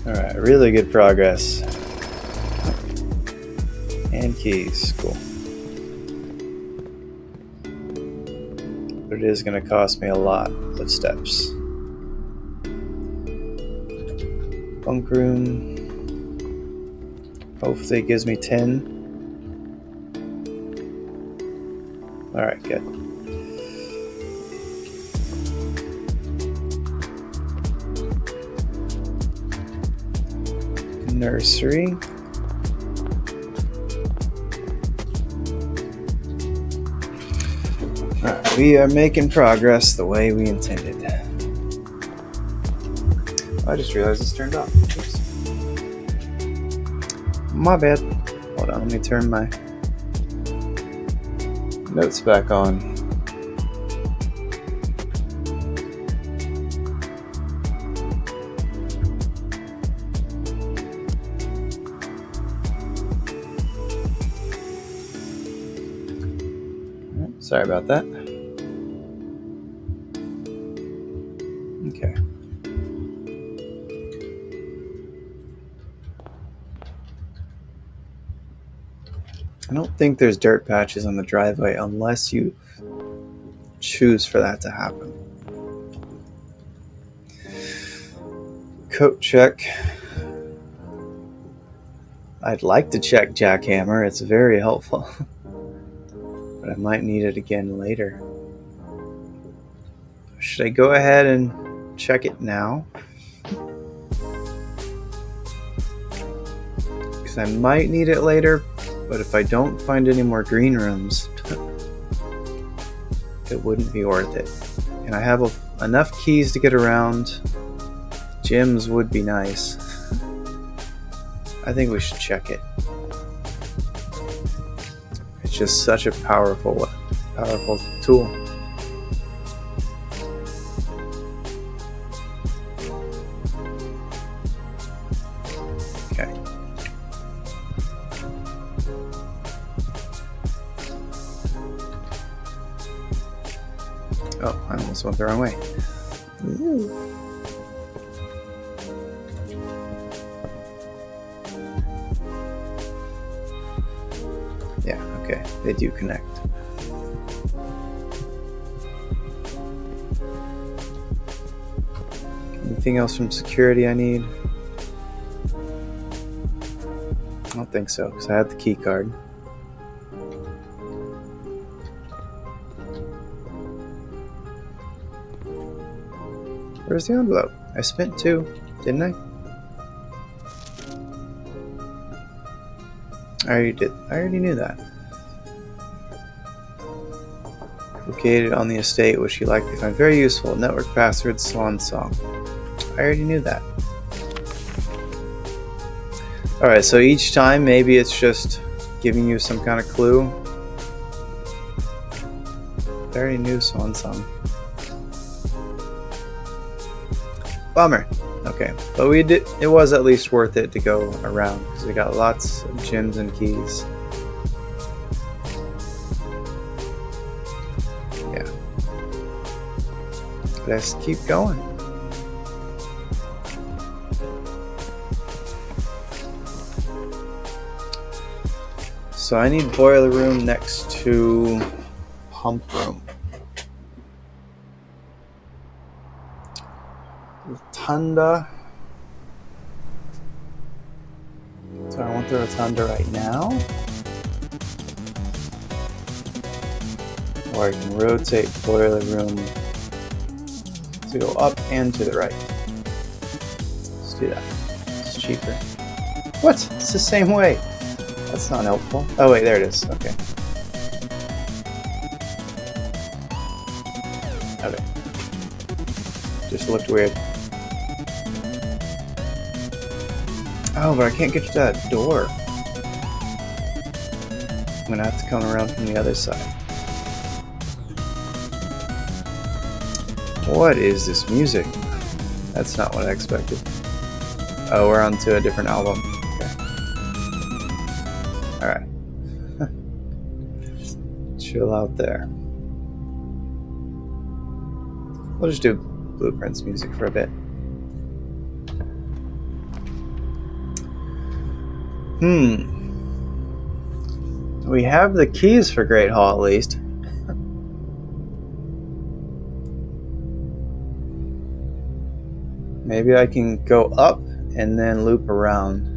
All right, really good progress. And keys, cool. But it is going to cost me a lot of steps. Bunk room. Hopefully it gives me 10. All right, good. Nursery. Alright, we are making progress the way we intended. I just realized it's turned off. Oops. My bad. Hold on, let me turn my notes back on. Sorry about that. Okay. I don't think there's dirt patches on the driveway unless you choose for that to happen. Coat check. I'd like to check jackhammer. It's very helpful. But I might need it again later. Should I go ahead and check it now? Because I might need it later, but if I don't find any more green rooms, it wouldn't be worth it. And I have enough keys to get around. Gyms would be nice. I think we should check it. It's just such a powerful tool. Okay. Oh, I almost went the wrong way. Ooh. Yeah, okay, they do connect. Anything else from security I need? I don't think so, because I have the key card. Where's the envelope? I spent 2, didn't I? I already knew that. Located on the estate, which you likely find very useful. Network password, swan song. I already knew that. Alright, so each time maybe it's just giving you some kind of clue. I already knew swan song. Bummer. Okay, but we did. It was at least worth it to go around because we got lots of gems and keys. Yeah. Let's keep going. So I need boiler room next to pump room. Rotunda. So I want the rotunda right now. Or I can rotate boiler room to go up and to the right. Let's do that. It's cheaper. What? It's the same way. That's not helpful. Oh wait, there it is. Okay. Okay. Just looked weird. Oh, but I can't get to that door. I'm gonna have to come around from the other side. What is this music? That's not what I expected. Oh, we're on to a different album. Okay. Alright. Chill out there. We'll just do Blueprints music for a bit. We have the keys for Great Hall, at least. Maybe I can go up and then loop around.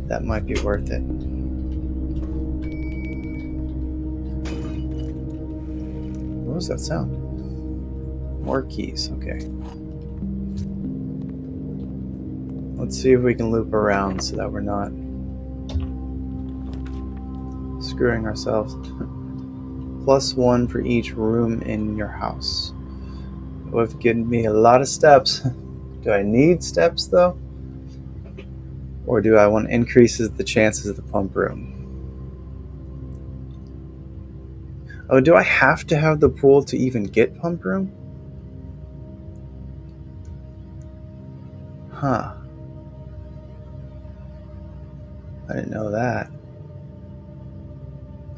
That might be worth it. What was that sound? More keys, okay. Let's see if we can loop around so that we're not screwing ourselves. +1 for each room in your house. It would have given me a lot of steps. Do I need steps though? Or do I want increases the chances of the pump room? Oh, do I have to have the pool to even get pump room? Huh. I didn't know that.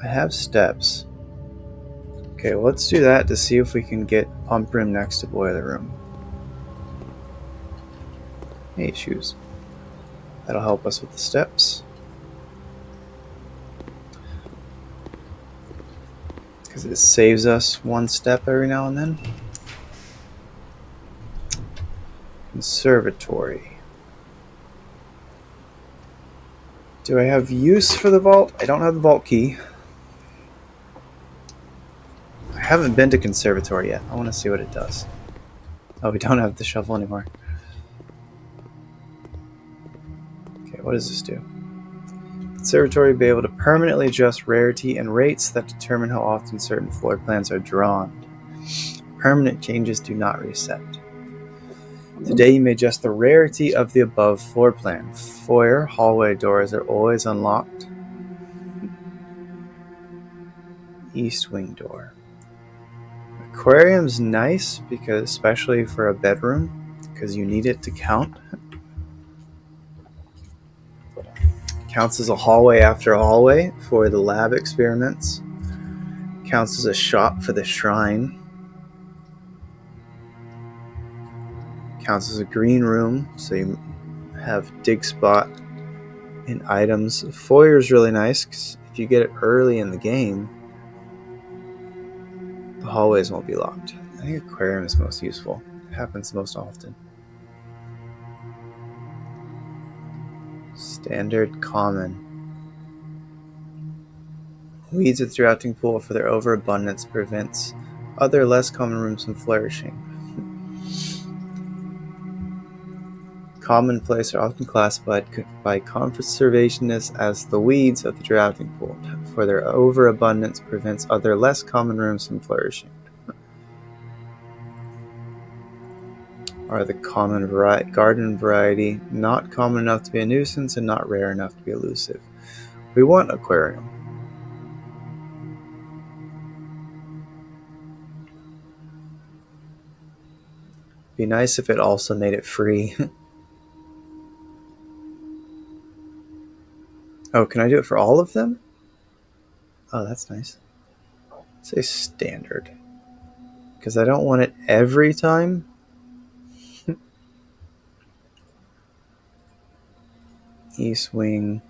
I have steps. Okay, well, let's do that to see if we can get pump room next to boiler room. Hey, shoes. That'll help us with the steps. Because it saves us one step every now and then. Conservatory. Do I have use for the vault? I don't have the vault key. I haven't been to Conservatory yet. I want to see what it does. Oh, we don't have the shovel anymore. Okay, what does this do? Conservatory will be able to permanently adjust rarity and rates that determine how often certain floor plans are drawn. Permanent changes do not reset. Today you may adjust the rarity of the above floor plan. Foyer, hallway doors are always unlocked. East wing door. Aquarium's nice, because especially for a bedroom, because you need it to count. Counts as a hallway after a hallway for the lab experiments. Counts as a shop for the shrine. Counts as a green room, so you have dig spot and items. Foyer is really nice, because if you get it early in the game, the hallways won't be locked. I think aquarium is most useful. It happens most often. Standard common. Weeds at the drafting pool for their overabundance prevents other less common rooms from flourishing. Commonplace are often classified by conservationists as the weeds of the drafting pool, for their overabundance prevents other less common rooms from flourishing. Are the common garden variety not common enough to be a nuisance and not rare enough to be elusive? We want aquarium. Be nice if it also made it free. Oh, can I do it for all of them? Oh, that's nice. Say standard. Because I don't want it every time. East wing.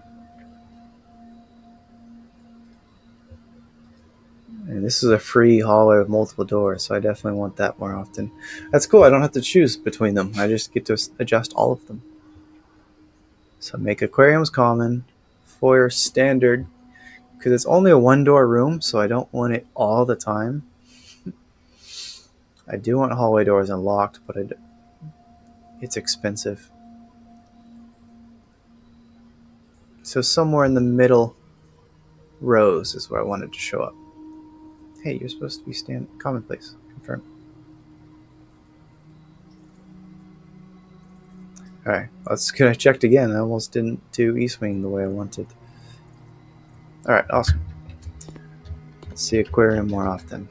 And this is a free hallway with multiple doors, so I definitely want that more often. That's cool. I don't have to choose between them. I just get to adjust all of them. So make aquariums common. Foyer standard. Because it's only a one-door room, so I don't want it all the time. I do want hallway doors unlocked, but it's expensive. So somewhere in the middle rows is where I wanted to show up. Hey, you're supposed to be commonplace. Confirm. Alright, that's good. I checked again. I almost didn't do East Wing the way I wanted. Alright, awesome. Let's see aquarium more often.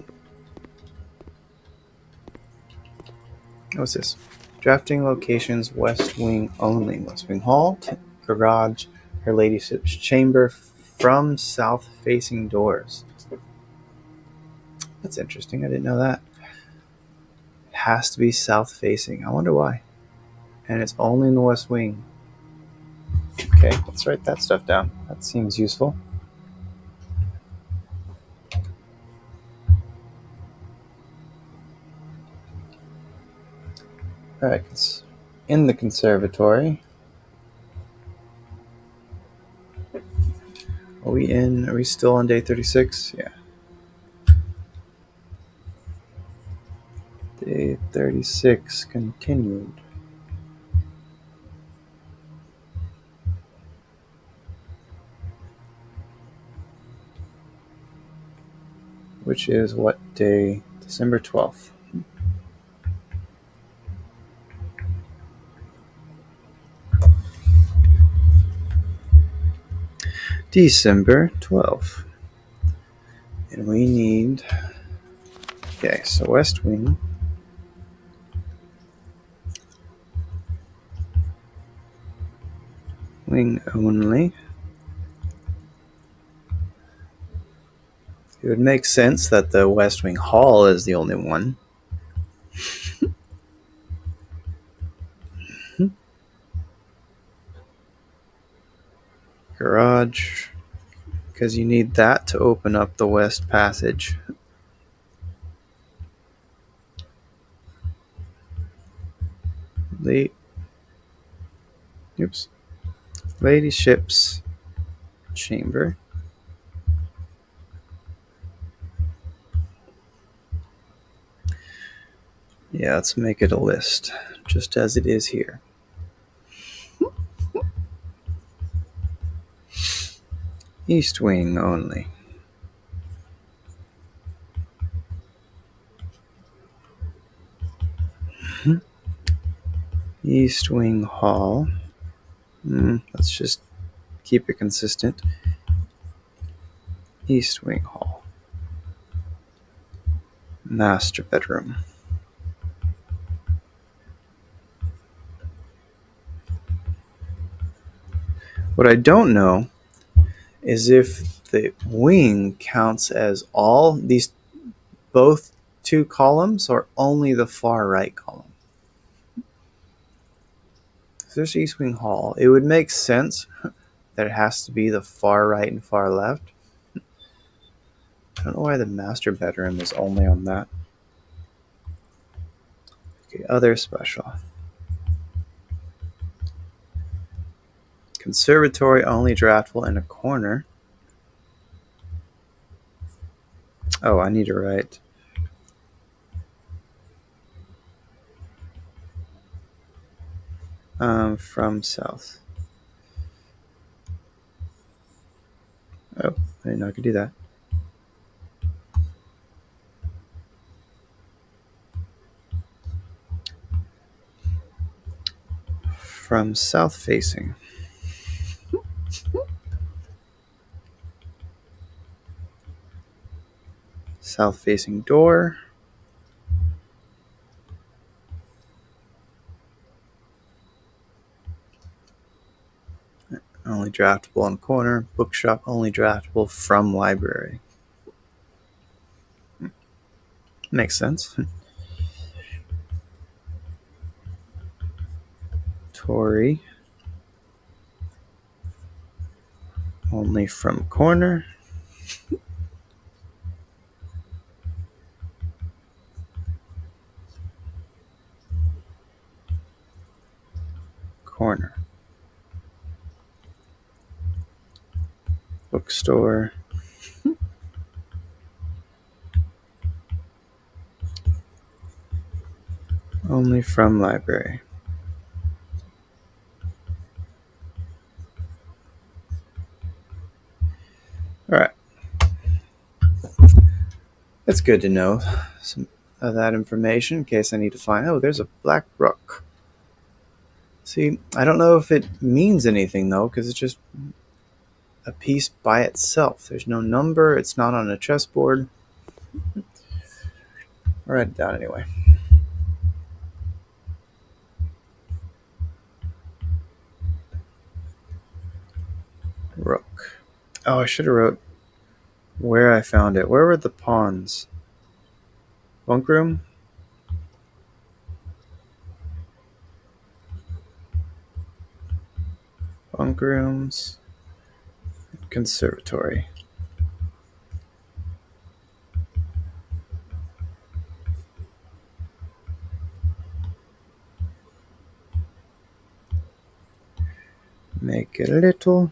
What's this? Drafting locations, West Wing only. West Wing Hall, garage, Her Ladyship's chamber from south facing doors. That's interesting. I didn't know that. It has to be south facing. I wonder why. And it's only in the West Wing. Okay, let's write that stuff down. That seems useful. Alright, it's in the conservatory. Are we still on day 36? Yeah. Day 36 continued. Which is what day? December 12th. December 12th. And we need... Okay, so West Wing. Wing only. It would make sense that the West Wing Hall is the only one. Garage. Because you need that to open up the West Passage. Ladyship's chamber. Yeah, let's make it a list, just as it is here. East Wing only. East Wing Hall. Let's just keep it consistent. East Wing Hall. Master bedroom. What I don't know is if the wing counts as all these, both two columns, or only the far right column. So there's East Wing Hall. It would make sense that it has to be the far right and far left. I don't know why the master bedroom is only on that. Okay, other special. Conservatory only draftable in a corner. Oh, I need to write. From south. Oh, I didn't know I could do that. From south facing. South facing door. Only draftable in corner. Bookshop only draftable from library. Makes sense. Tory only from corner. Corner. Bookstore. Only from library. All right. It's good to know some of that information in case I need to find. Oh, there's a black rook. See, I don't know if it means anything though, because it's just a piece by itself. There's no number. It's not on a chessboard. I'll write it down anyway. Rook. Oh, I should have wrote where I found it. Where were the pawns? Bunk room? Bunk rooms. Conservatory. Make it a little.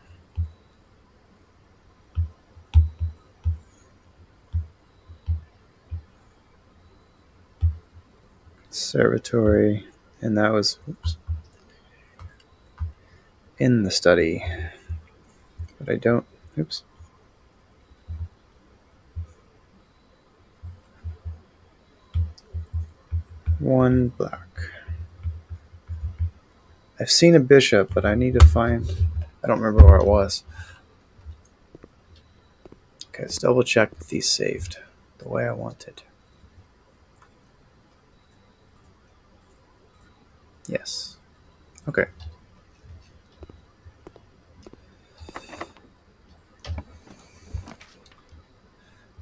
Conservatory. And that was in the study. But I don't. Oops. One black. I've seen a bishop, but I need to find. I don't remember where it was. Okay, let's double check that these saved the way I wanted. Yes. Okay.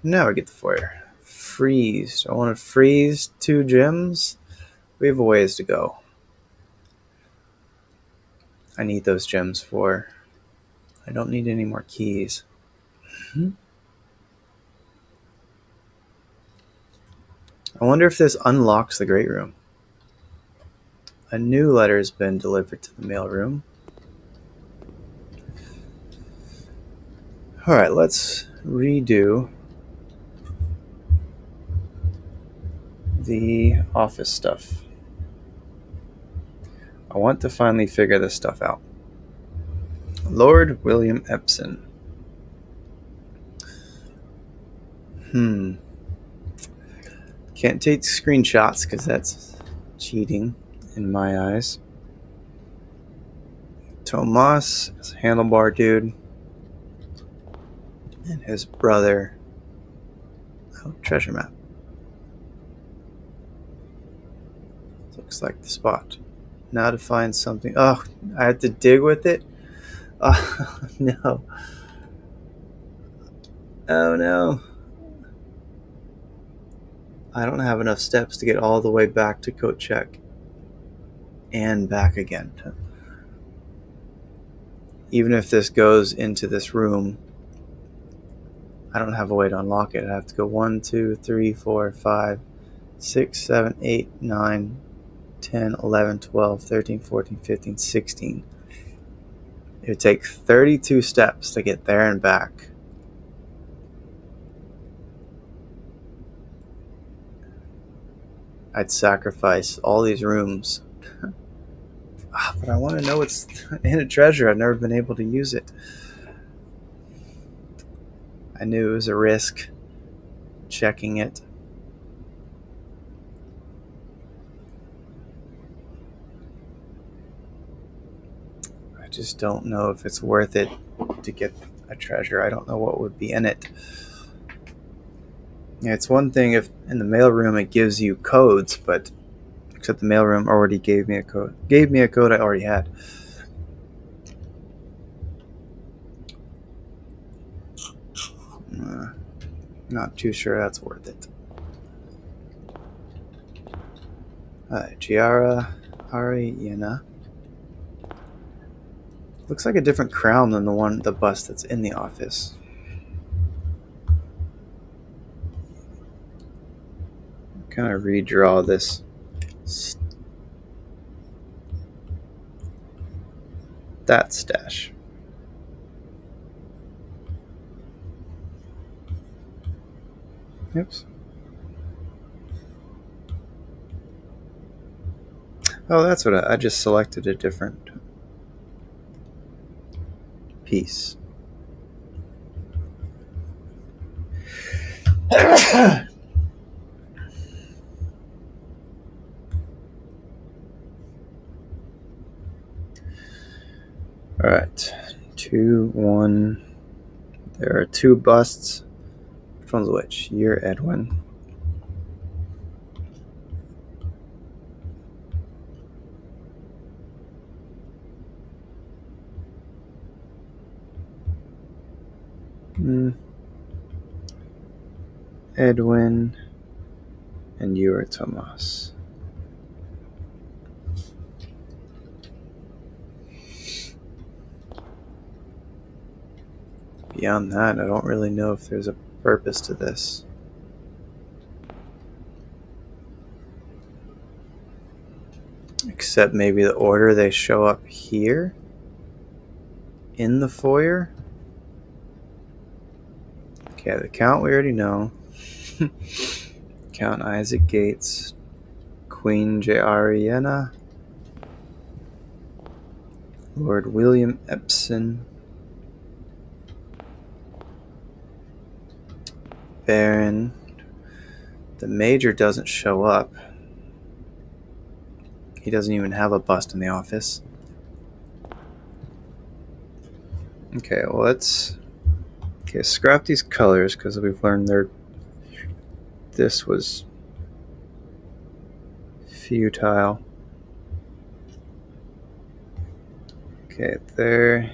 Now we get the foyer. Freeze. Do I want to freeze 2 gems? We have a ways to go. I need those gems for. I don't need any more keys. I wonder if this unlocks the great room. A new letter has been delivered to the mail room. Alright, let's redo the office stuff. I want to finally figure this stuff out. Lord William Epson. Can't take screenshots because that's cheating in my eyes. Tomas is a handlebar dude. And his brother. Oh, treasure map. Looks like the spot. Now to find something. Oh, I had to dig with it? Oh, no. Oh, no. I don't have enough steps to get all the way back to coat check. And back again. Even if this goes into this room, I don't have a way to unlock it. I have to go 1, 2, 3, 4, 5, 6, 7, 8, 9, 10, 11, 12, 13, 14, 15, 16. It would take 32 steps to get there and back. I'd sacrifice all these rooms. But I want to know what's in a treasure. I've never been able to use it. I knew it was a risk checking it. I just don't know if it's worth it to get a treasure. I don't know what would be in it. Yeah, it's one thing if in the mailroom it gives you codes, but except the mailroom already gave me a code. Gave me a code I already had. Not too sure that's worth it. Giara Ariana. Looks like a different crown than the bust that's in the office. Kind of redraw this. That stash. Oops. Oh, that's what I just selected a different piece. All right, 2, 1. There are 2 busts. Which one's which? You're Edwin. Edwin, and you are Tomas. Beyond that, I don't really know if there's a purpose to this. Except maybe the order they show up here in the foyer. Okay, the Count we already know. Count Isaac Gates, Queen Jariana, Lord William Epson, Baron. The Major doesn't show up. He doesn't even have a bust in the office. Okay, well, let's scrap these colors because we've learned this was futile. Okay, they're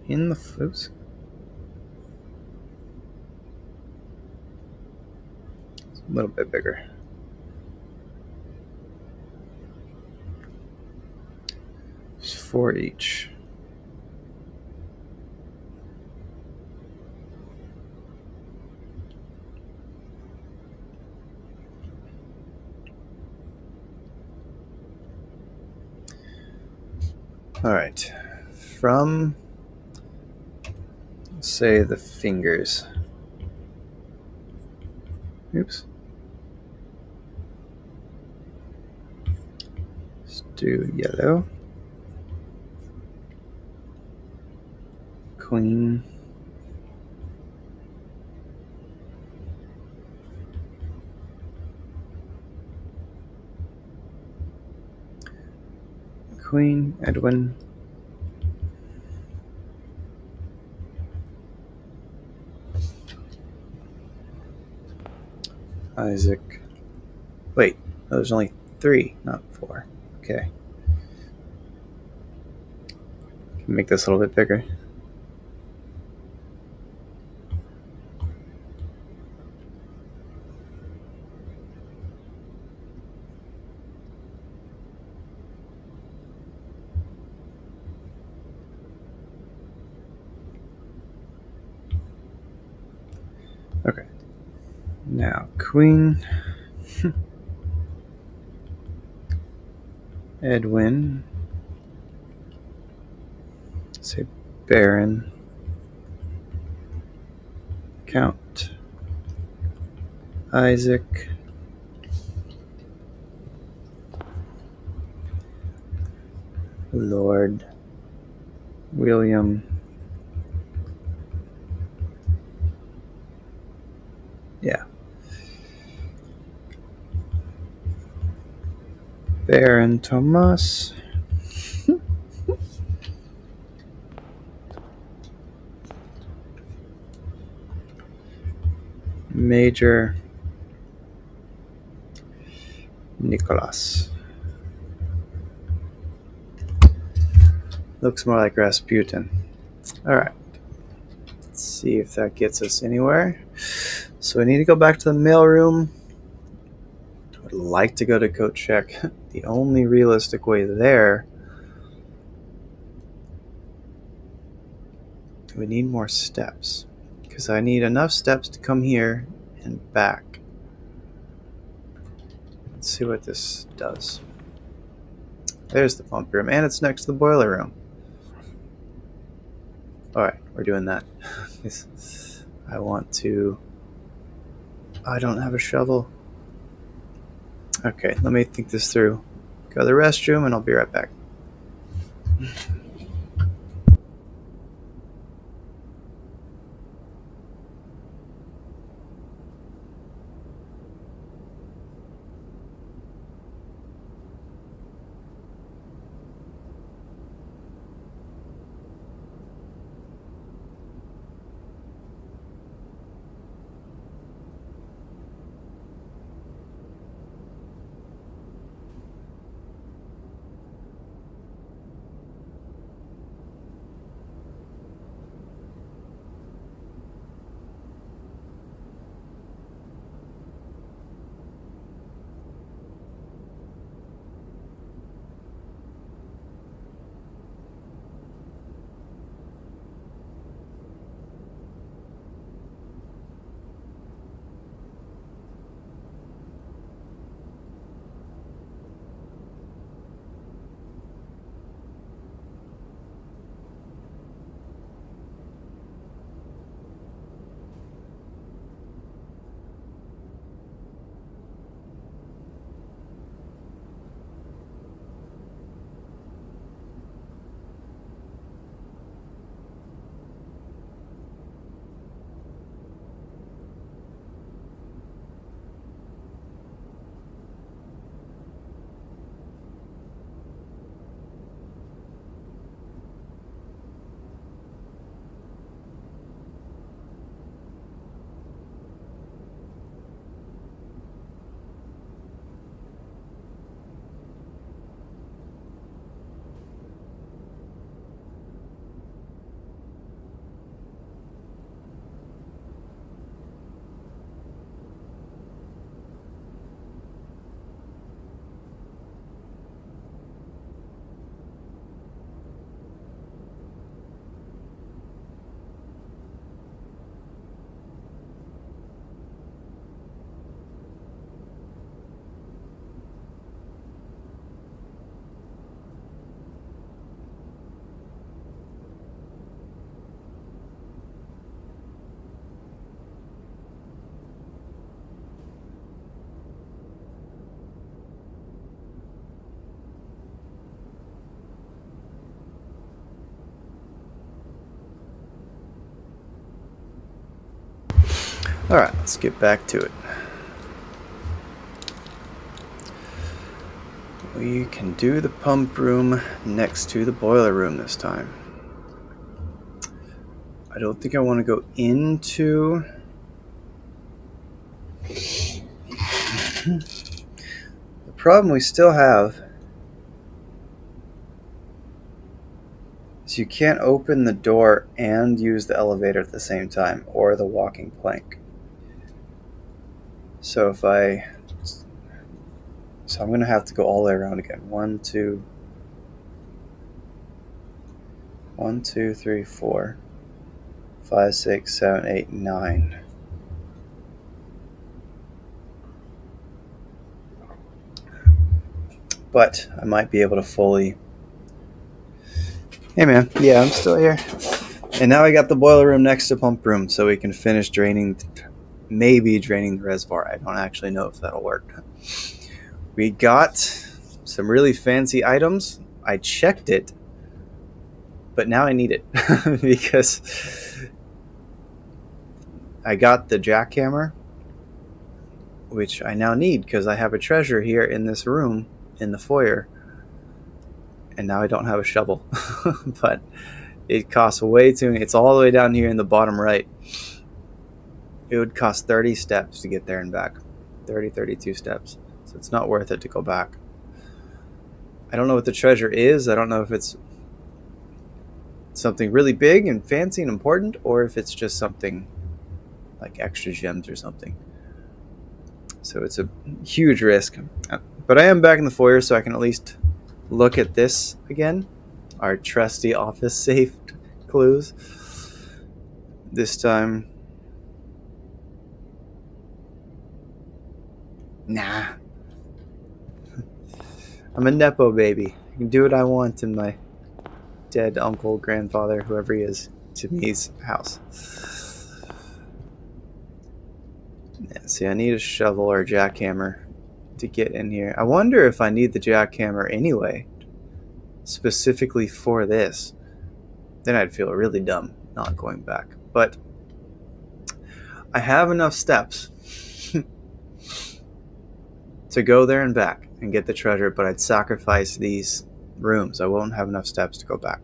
in the oops. It's a little bit bigger. It's 4 each. All right, from, say, the fingers. Oops. Let's do yellow. Queen. Queen, Edwin. Isaac. Wait, there's only 3, not 4. Okay. Can make this a little bit bigger. Okay. Now, Queen. Edwin. Say Baron. Count. Isaac. Lord William. Yeah. Baron Thomas. Major Nicholas. Looks more like Rasputin. Alright. Let's see if that gets us anywhere. So we need to go back to the mailroom. I would like to go to coat check. The only realistic way there. We need more steps. Because I need enough steps to come here and back. Let's see what this does. There's the pump room, and it's next to the boiler room. Alright, we're doing that. I want to... I don't have a shovel. Okay, let me think this through. go to the restroom, and I'll be right back. Alright, let's get back to it. We can do the pump room next to the boiler room this time. I don't think I want to go into... The problem we still have is you can't open the door and use the elevator at the same time, or the walking plank. So I'm going to have to go all the way around again. 1, 2, 3, 4, 5, 6, 7, 8, 9. But I might be able to fully... Hey man, yeah, I'm still here. And now I got the boiler room next to pump room, so we can finish maybe draining the reservoir. I don't actually know if that'll work. We got some really fancy items. I checked it, but now I need it because I got the jackhammer, which I now need because I have a treasure here in this room in the foyer, and now I don't have a shovel. But it costs way too many. It's all the way down here in the bottom right. It would cost 30 steps to get there and back. 32 steps. So it's not worth it to go back. I don't know what the treasure is. I don't know if it's something really big and fancy and important, or if it's just something like extra gems or something. So it's a huge risk. But I am back in the foyer, so I can at least look at this again. Our trusty office safe clues. This time... Nah. I'm a Nepo baby. I can do what I want in my dead uncle, grandfather, whoever he is, to me's house. Yeah, see, I need a shovel or a jackhammer to get in here. I wonder if I need the jackhammer anyway, specifically for this. Then I'd feel really dumb not going back. But I have enough steps to go there and back and get the treasure, but I'd sacrifice these rooms. I won't have enough steps to go back.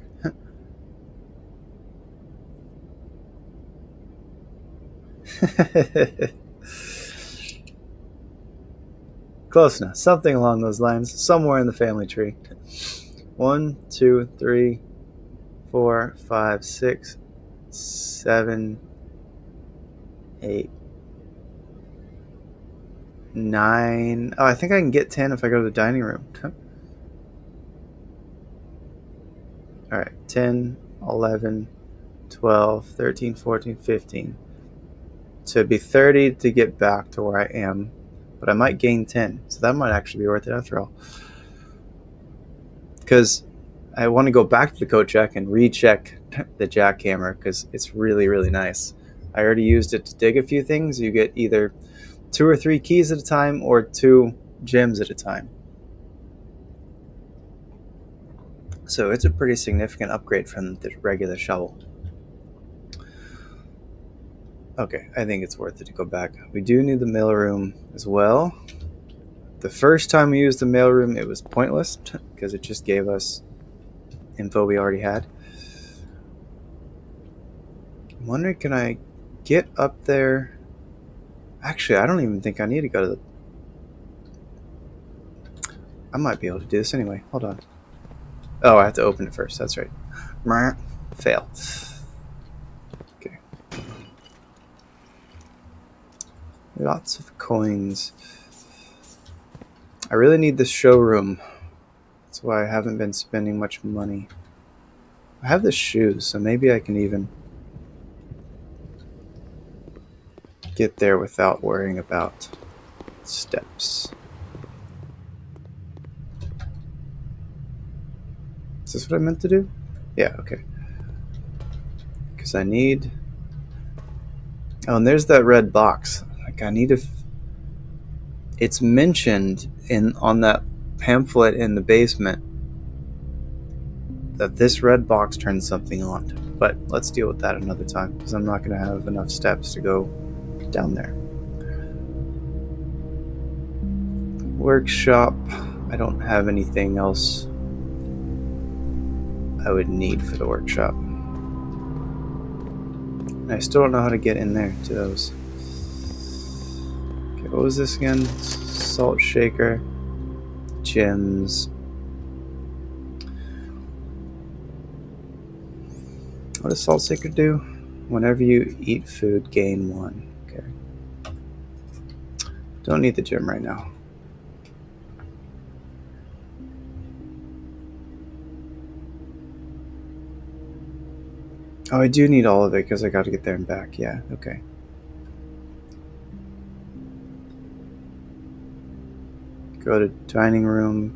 Close enough. Something along those lines. Somewhere in the family tree. 1, 2, 3, 4, 5, 6, 7, 8, 9. Oh, I think I can get 10 if I go to the dining room. Alright. 10, 11, 12, 13, 14, 15. So it'd be 30 to get back to where I am. But I might gain 10. So that might actually be worth it after all. Because I want to go back to the coat check and recheck the jackhammer because it's really, really nice. I already used it to dig a few things. You get either 2 or 3 keys at a time or 2 gems at a time. So it's a pretty significant upgrade from the regular shovel. Okay, I think it's worth it to go back. We do need the mailroom as well. The first time we used the mailroom, it was pointless because it just gave us info we already had. I'm wondering, can I get up there? Actually, I don't even think I need to go to the... I might be able to do this anyway. Hold on. Oh, I have to open it first. That's right. Fail. Okay. Lots of coins. I really need this showroom. That's why I haven't been spending much money. I have the shoes, so maybe I can even get there without worrying about steps. Is this what I meant to do? Yeah, okay. Because I need... Oh, and there's that red box. Like, I need to... It's mentioned on that pamphlet in the basement that this red box turns something on. But let's deal with that another time, because I'm not going to have enough steps to go down there. Workshop. I don't have anything else I would need for the workshop. And I still don't know how to get in there to those. Okay, what was this again? Salt shaker. Gems. What does salt shaker do? Whenever you eat food, gain 1. Okay. Don't need the gem right now. Oh, I do need all of it because I got to get there and back. Yeah, okay. Go to dining room.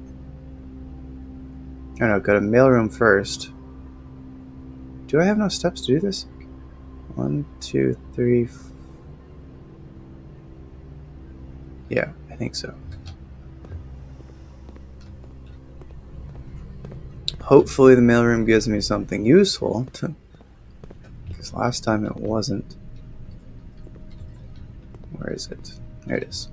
Oh no, go to mailroom first. Do I have enough steps to do this? 1, 2, 3. Yeah, I think so. Hopefully the mailroom gives me something useful. Because last time it wasn't. Where is it? There it is.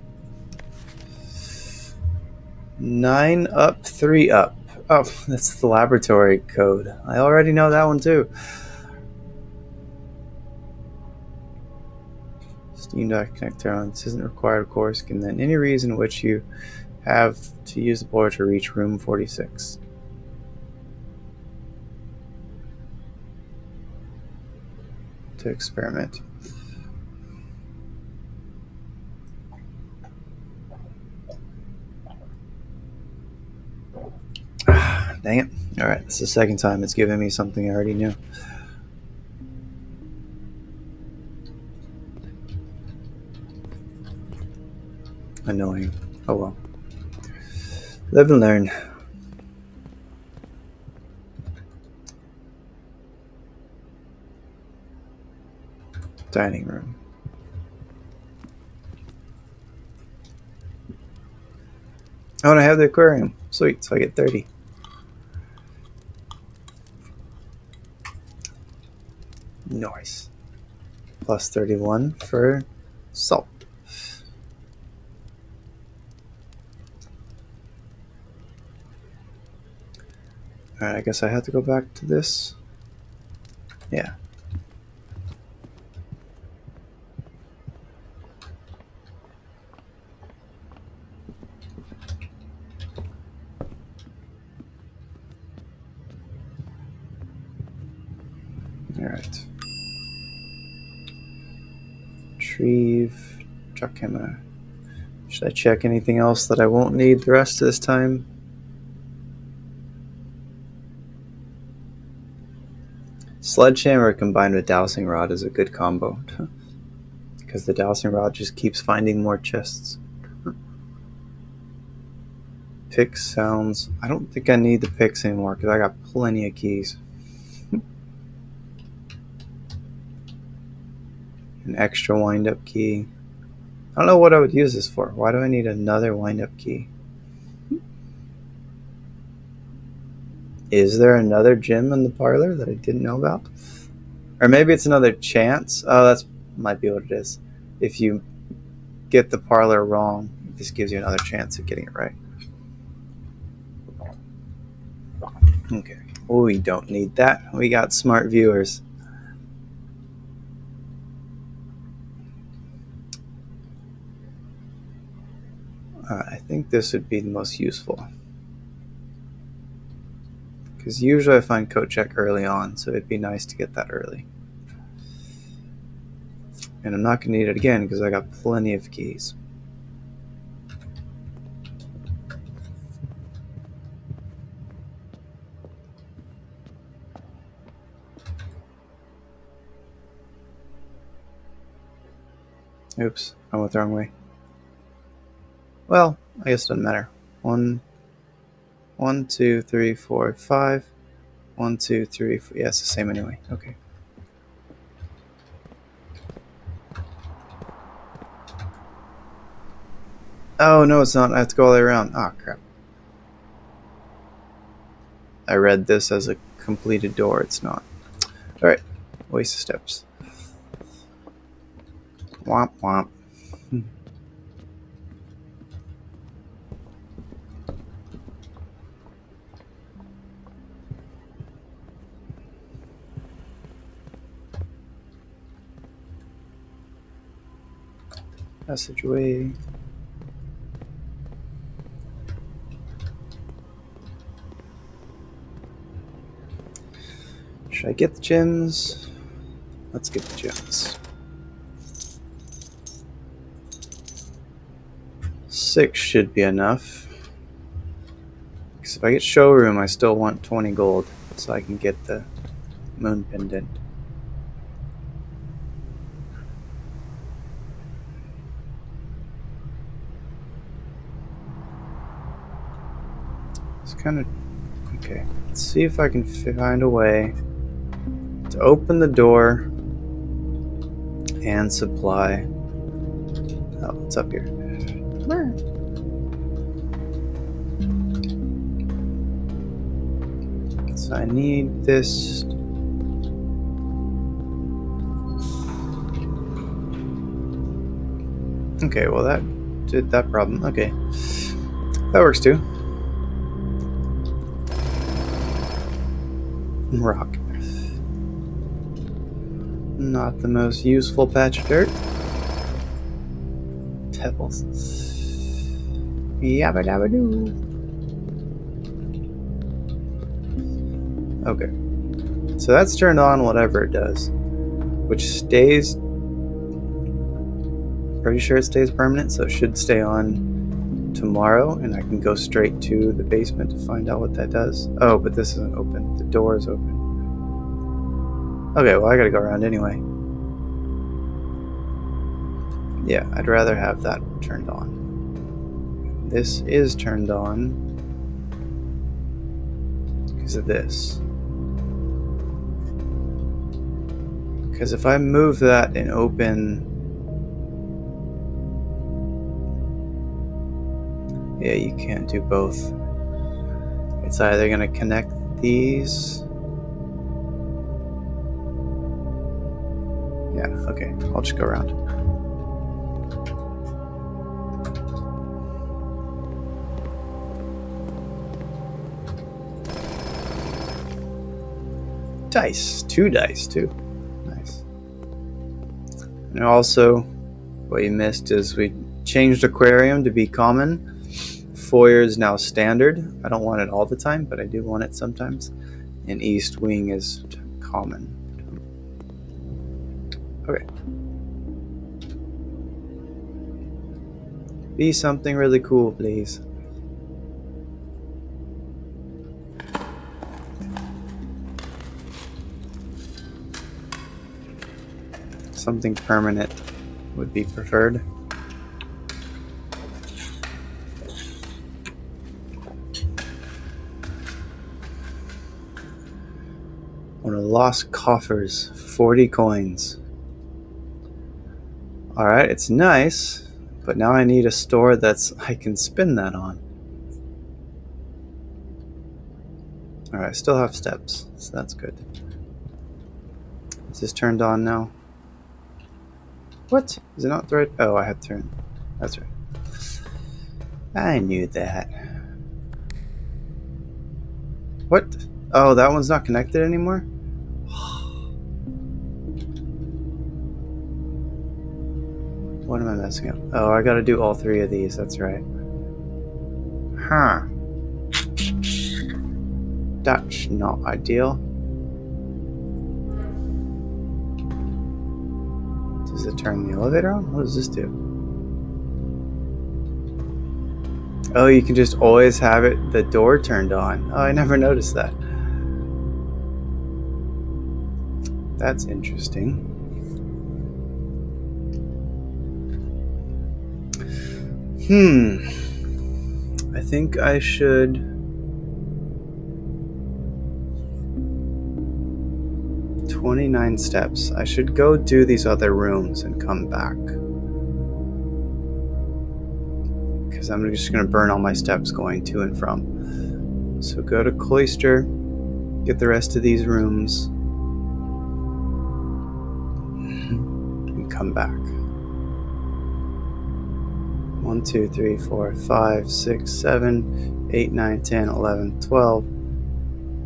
9 up, 3 up. Oh, that's the laboratory code. I already know that one too. Steam Dock connector on. This isn't required, of course. Can then any reason which you have to use the board to reach room 46. To experiment. Dang it. Alright, this is the second time it's given me something I already knew. Annoying. Oh well. Live and learn. Dining room. Oh, and I have the aquarium. Sweet, so I get 30. Nice. Plus 31 for salt. Alright, I guess I have to go back to this. Yeah. Alright. Retrieve. Chuck hammer. Should I check anything else that I won't need the rest of this time? Sledgehammer combined with dowsing rod is a good combo. Because the dowsing rod just keeps finding more chests. Picks sounds. I don't think I need the picks anymore because I got plenty of keys. An extra wind-up key. I don't know what I would use this for. Why do I need another wind-up key? Is there another gym in the parlor that I didn't know about? Or maybe it's another chance. Oh, that might be what it is. If you get the parlor wrong, this gives you another chance at getting it right. Okay. We don't need that. We got smart viewers. I think this would be the most useful. Because usually I find coat check early on, so it'd be nice to get that early. And I'm not going to need it again because I got plenty of keys. Oops, I went the wrong way. Well, I guess it doesn't matter. 1, 2, 3, 4, 5. 1, 2, 3, 4. Yeah, it's the same anyway. Okay. Oh, no, it's not. I have to go all the way around. Oh, crap. I read this as a completed door. It's not. Alright. Waste of steps. Womp womp. Passageway. Should I get the gems? Let's get the gems. 6 should be enough. Because if I get showroom, I still want 20 gold so I can get the moon pendant. It's kind of... Okay, let's see if I can find a way to open the door and supply... Oh, it's up here. So I need this... Okay, well that did that problem. Okay. That works too. Rock. Not the most useful patch of dirt. Pebbles. Yabba dabba doo. Okay. So that's turned on whatever it does. Which stays... Pretty sure it stays permanent, so it should stay on tomorrow, and I can go straight to the basement to find out what that does. Oh, but this isn't open. The door is open. Okay, well I gotta go around anyway. Yeah, I'd rather have that turned on. This is turned on because of this. Because if I move that and open... Yeah, you can't do both. It's either going to connect these. Yeah, okay. I'll just go around. Dice. 2 dice, too. Nice. And also, what you missed is we changed aquarium to be common. Foyer is now standard. I don't want it all the time, but I do want it sometimes. And east wing is common. Okay. Be something really cool, please. Something permanent would be preferred. One of the lost coffers, 40 coins. Alright, it's nice, but now I need a store I can spin that on. Alright, I still have steps, so that's good. Is this turned on now? What? Is it not the right? Oh, I had to turn. That's right. I knew that. What? Oh, that one's not connected anymore? What am I messing up? Oh, I gotta do all 3 of these, that's right. Huh. That's not ideal. Does it turn the elevator on? What does this do? Oh, you can just always have the door turned on. Oh, I never noticed that. That's interesting. I think I should... 29 steps. I should go do these other rooms and come back. Because I'm just going to burn all my steps going to and from. So go to Cloister, get the rest of these rooms, and come back. 1, 2, 3, 4, 5, 6, 7, 8, 9, 10, 11, 12,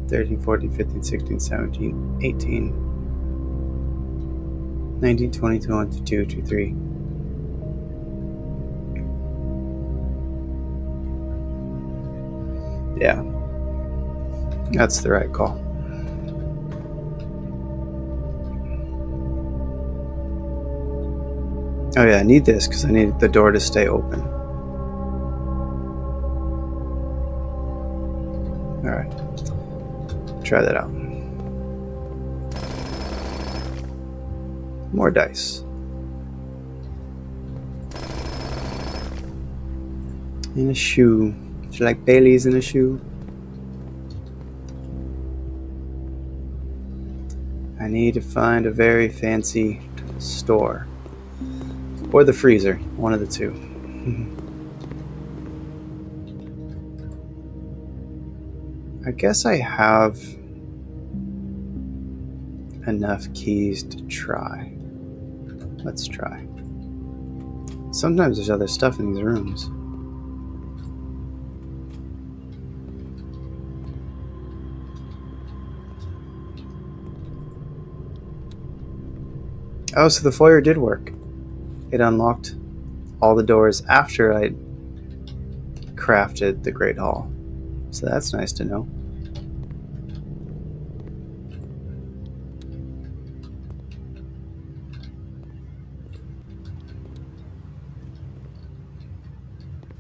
13, 14, 15, 16, 17, 18, 19, 20, 21, 22, 23. Yeah, that's the right call. Oh yeah, I need this because I need the door to stay open. Alright, try that out. More dice. In a shoe. Do you like Bailey's in a shoe? I need to find a very fancy store. Or the freezer. One of the two. I guess I have enough keys to try. Let's try. Sometimes there's other stuff in these rooms. Oh, so the foyer did work. It unlocked all the doors after I crafted the Great Hall. So that's nice to know.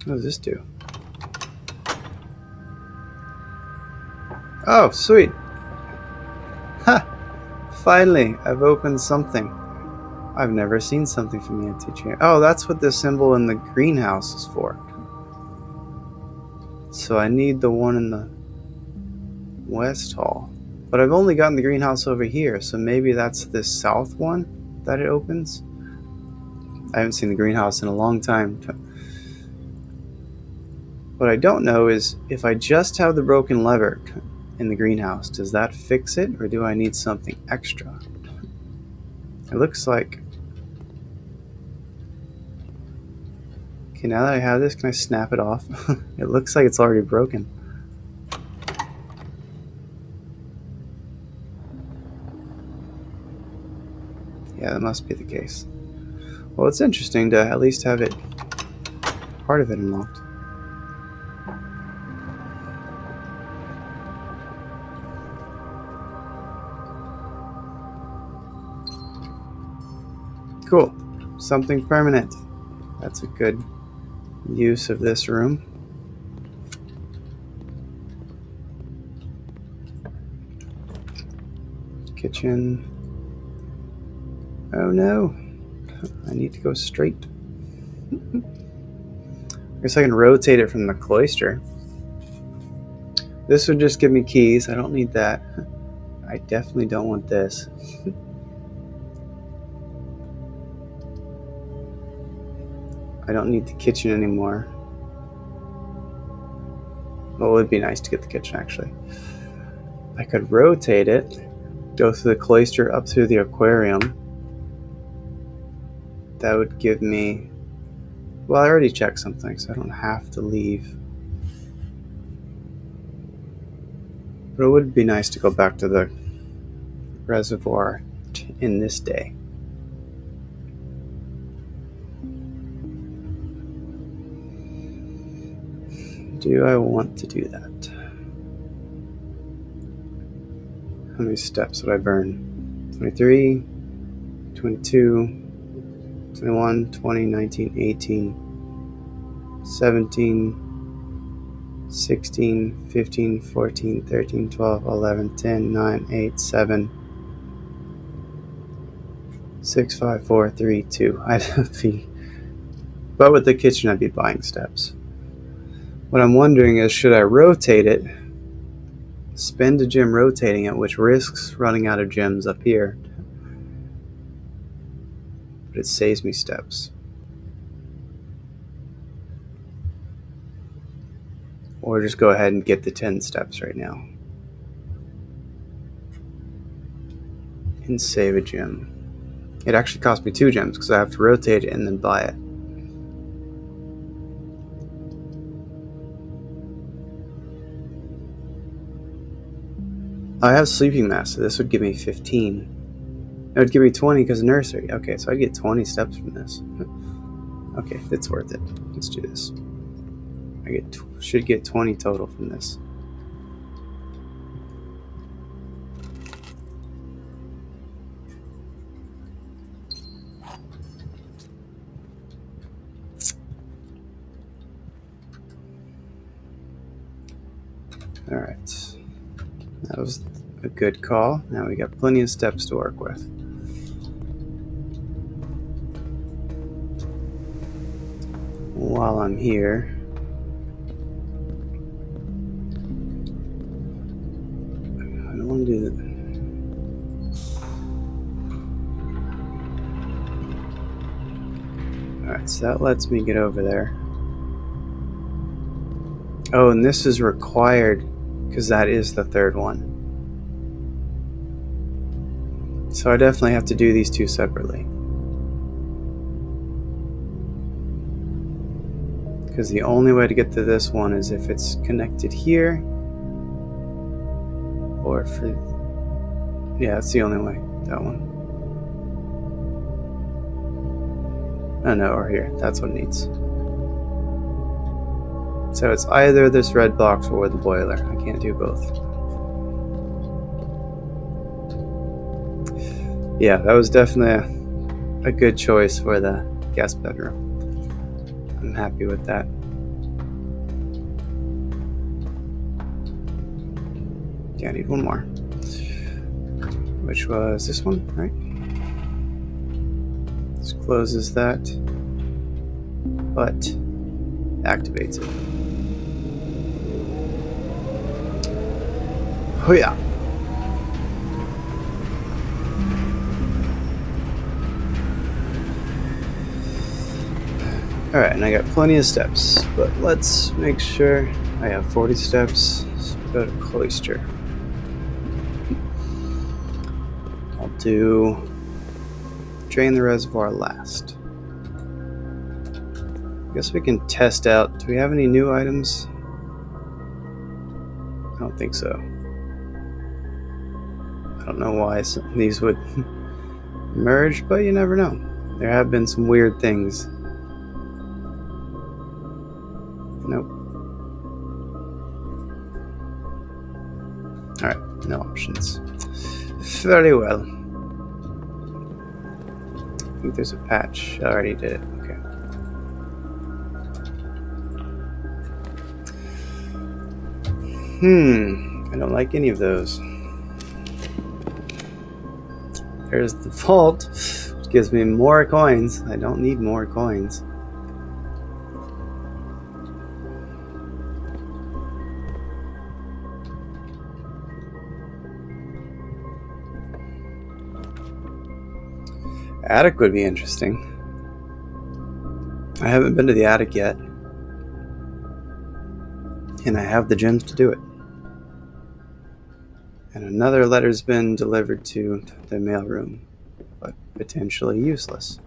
What does this do? Oh, sweet. Ha! Finally, I've opened something. I've never seen something from the antique chamber. Oh, that's what the symbol in the greenhouse is for. So I need the one in the West Hall. But I've only gotten the greenhouse over here, so maybe that's the south one that it opens? I haven't seen the greenhouse in a long time. What I don't know is if I just have the broken lever in the greenhouse, does that fix it, or do I need something extra? It looks like... Okay, now that I have this, can I snap it off? It looks like it's already broken. Yeah, that must be the case. Well, it's interesting to at least have it, part of it unlocked. Cool. Something permanent. That's a good use of this room. Kitchen. Oh no. I need to go straight. I guess I can rotate it from the cloister. This would just give me keys. I don't need that. I definitely don't want this. I don't need the kitchen anymore. Well, it would be nice to get the kitchen, actually. I could rotate it, go through the cloister up through the aquarium. That would give me... Well, I already checked something, so I don't have to leave. But it would be nice to go back to the reservoir in this day. Do I want to do that? How many steps would I burn? 23, 22, 21, 20, 19, 18, 17, 16, 15, 14, 13, 12, 11, 10, 9, 8, 7, 6, 5, 4, 3, 2. I'd be... But with the kitchen, I'd be buying steps. What I'm wondering is, should I rotate it, spend a gem rotating it, which risks running out of gems up here, but it saves me steps. Or just go ahead and get the 10 steps right now. And save a gem. It actually cost me 2 gems because I have to rotate it and then buy it. I have sleeping mask, so this would give me 15. It would give me 20 because of nursery. Okay, so I'd get 20 steps from this. Okay, it's worth it. Let's do this. I should get 20 total from this. Alright. That was a good call. Now we got plenty of steps to work with. While I'm here, I don't want to do that. Alright, so that lets me get over there. Oh, and this is required because that is the third one. So I definitely have to do these two separately. Because the only way to get to this one is if it's connected here. Or for... Yeah, that's the only way. That one. Oh no, or here. That's what it needs. So it's either this red box or the boiler. I can't do both. Yeah, that was definitely a good choice for the guest bedroom. I'm happy with that. Yeah, I need one more. Which was this one, right? This closes that, but activates it. Oh yeah. Alright, and I got plenty of steps, but let's make sure I have 40 steps. So go to cloister. I'll do drain the reservoir last. I guess we can test out. Do we have any new items? I don't think so. I don't know why these would merge, but you never know. There have been some weird things. Nope. Alright, no options. Very well. I think there's a patch. I already did it. Okay. I don't like any of those. There's the vault, which gives me more coins. I don't need more coins. Attic would be interesting. I haven't been to the attic yet. And I have the gems to do it. And another letter's been delivered to the mailroom, but potentially useless.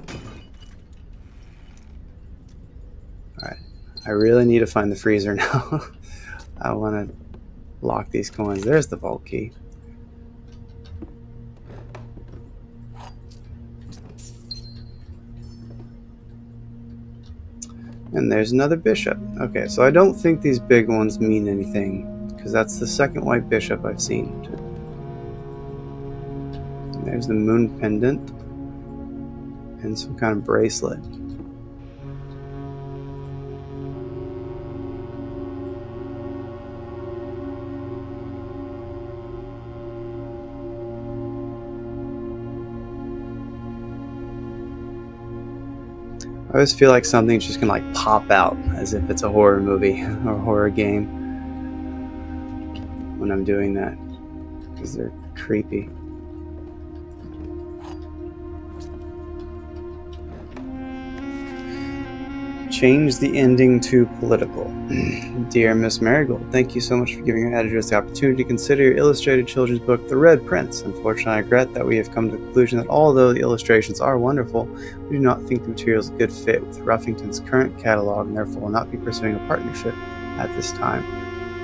Alright, I really need to find the freezer now. I want to lock these coins. There's the vault key. And there's another bishop. Okay, so I don't think these big ones mean anything, because that's the second white bishop I've seen. And there's the moon pendant and some kind of bracelet. I always feel like something's just gonna like pop out as if it's a horror movie or a horror game when I'm doing that, because they're creepy. Change the ending to political. Dear Miss Marigold, thank you so much for giving your editors the opportunity to consider your illustrated children's book, The Red Prince. Unfortunately, I regret that we have come to the conclusion that although the illustrations are wonderful, we do not think the material is a good fit with Ruffington's current catalog and therefore will not be pursuing a partnership at this time.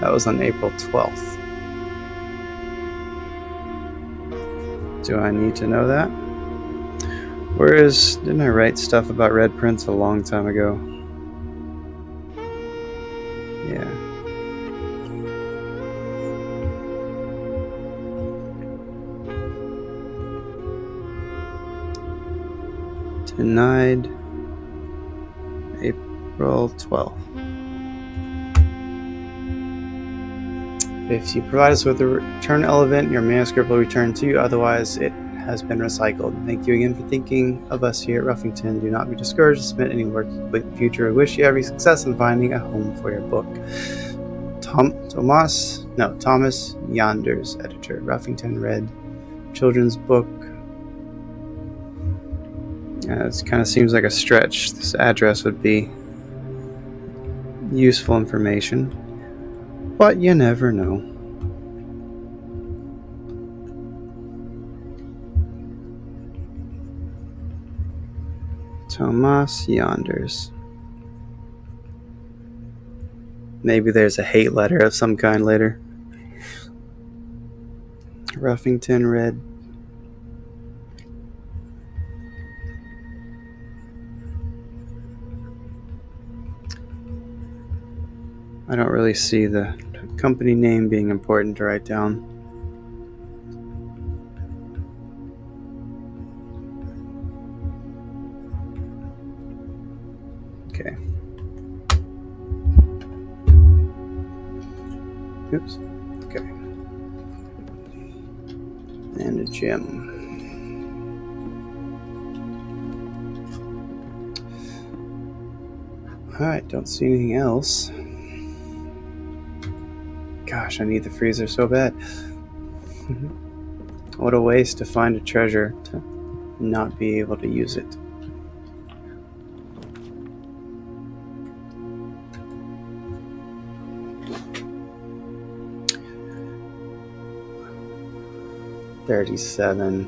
That was on April 12th. Do I need to know that? Didn't I write stuff about Red Prince a long time ago? Yeah. Denied April 12th. If you provide us with a return element, your manuscript will return to you. Otherwise, it has been recycled. Thank you again for thinking of us here at Ruffington. Do not be discouraged to submit any work you complete in the future. I wish you every success in finding a home for your book. Thomas Yonders, editor, Ruffington Red Children's Book. Yeah, it kind of seems like a stretch. This address would be useful information, but you never know. Thomas Yonders. Maybe there's a hate letter of some kind later. Ruffington Red. I don't really see the company name being important to write down. Okay. Oops. Okay. And a gem. Alright, don't see anything else. Gosh, I need the freezer so bad. What a waste to find a treasure to not be able to use it. 37.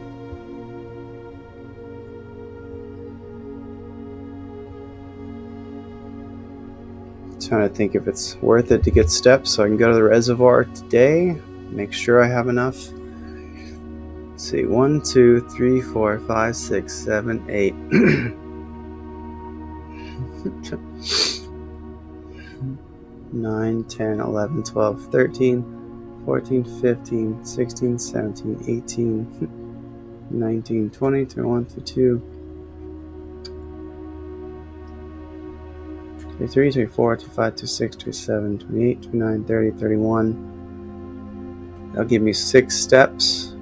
Trying to think if it's worth it to get steps so I can go to the reservoir today. Make sure I have enough. Let's see, 1, 2, 3, 4, 5, 6, 7, 8. 9, 10, 11, 12, 13, 14, 15, 16, 17, 18, 19, 20, 21, 22, 23, 24, 25, 26, 27, 28, 29, 30, 31. That'll give me 6 steps.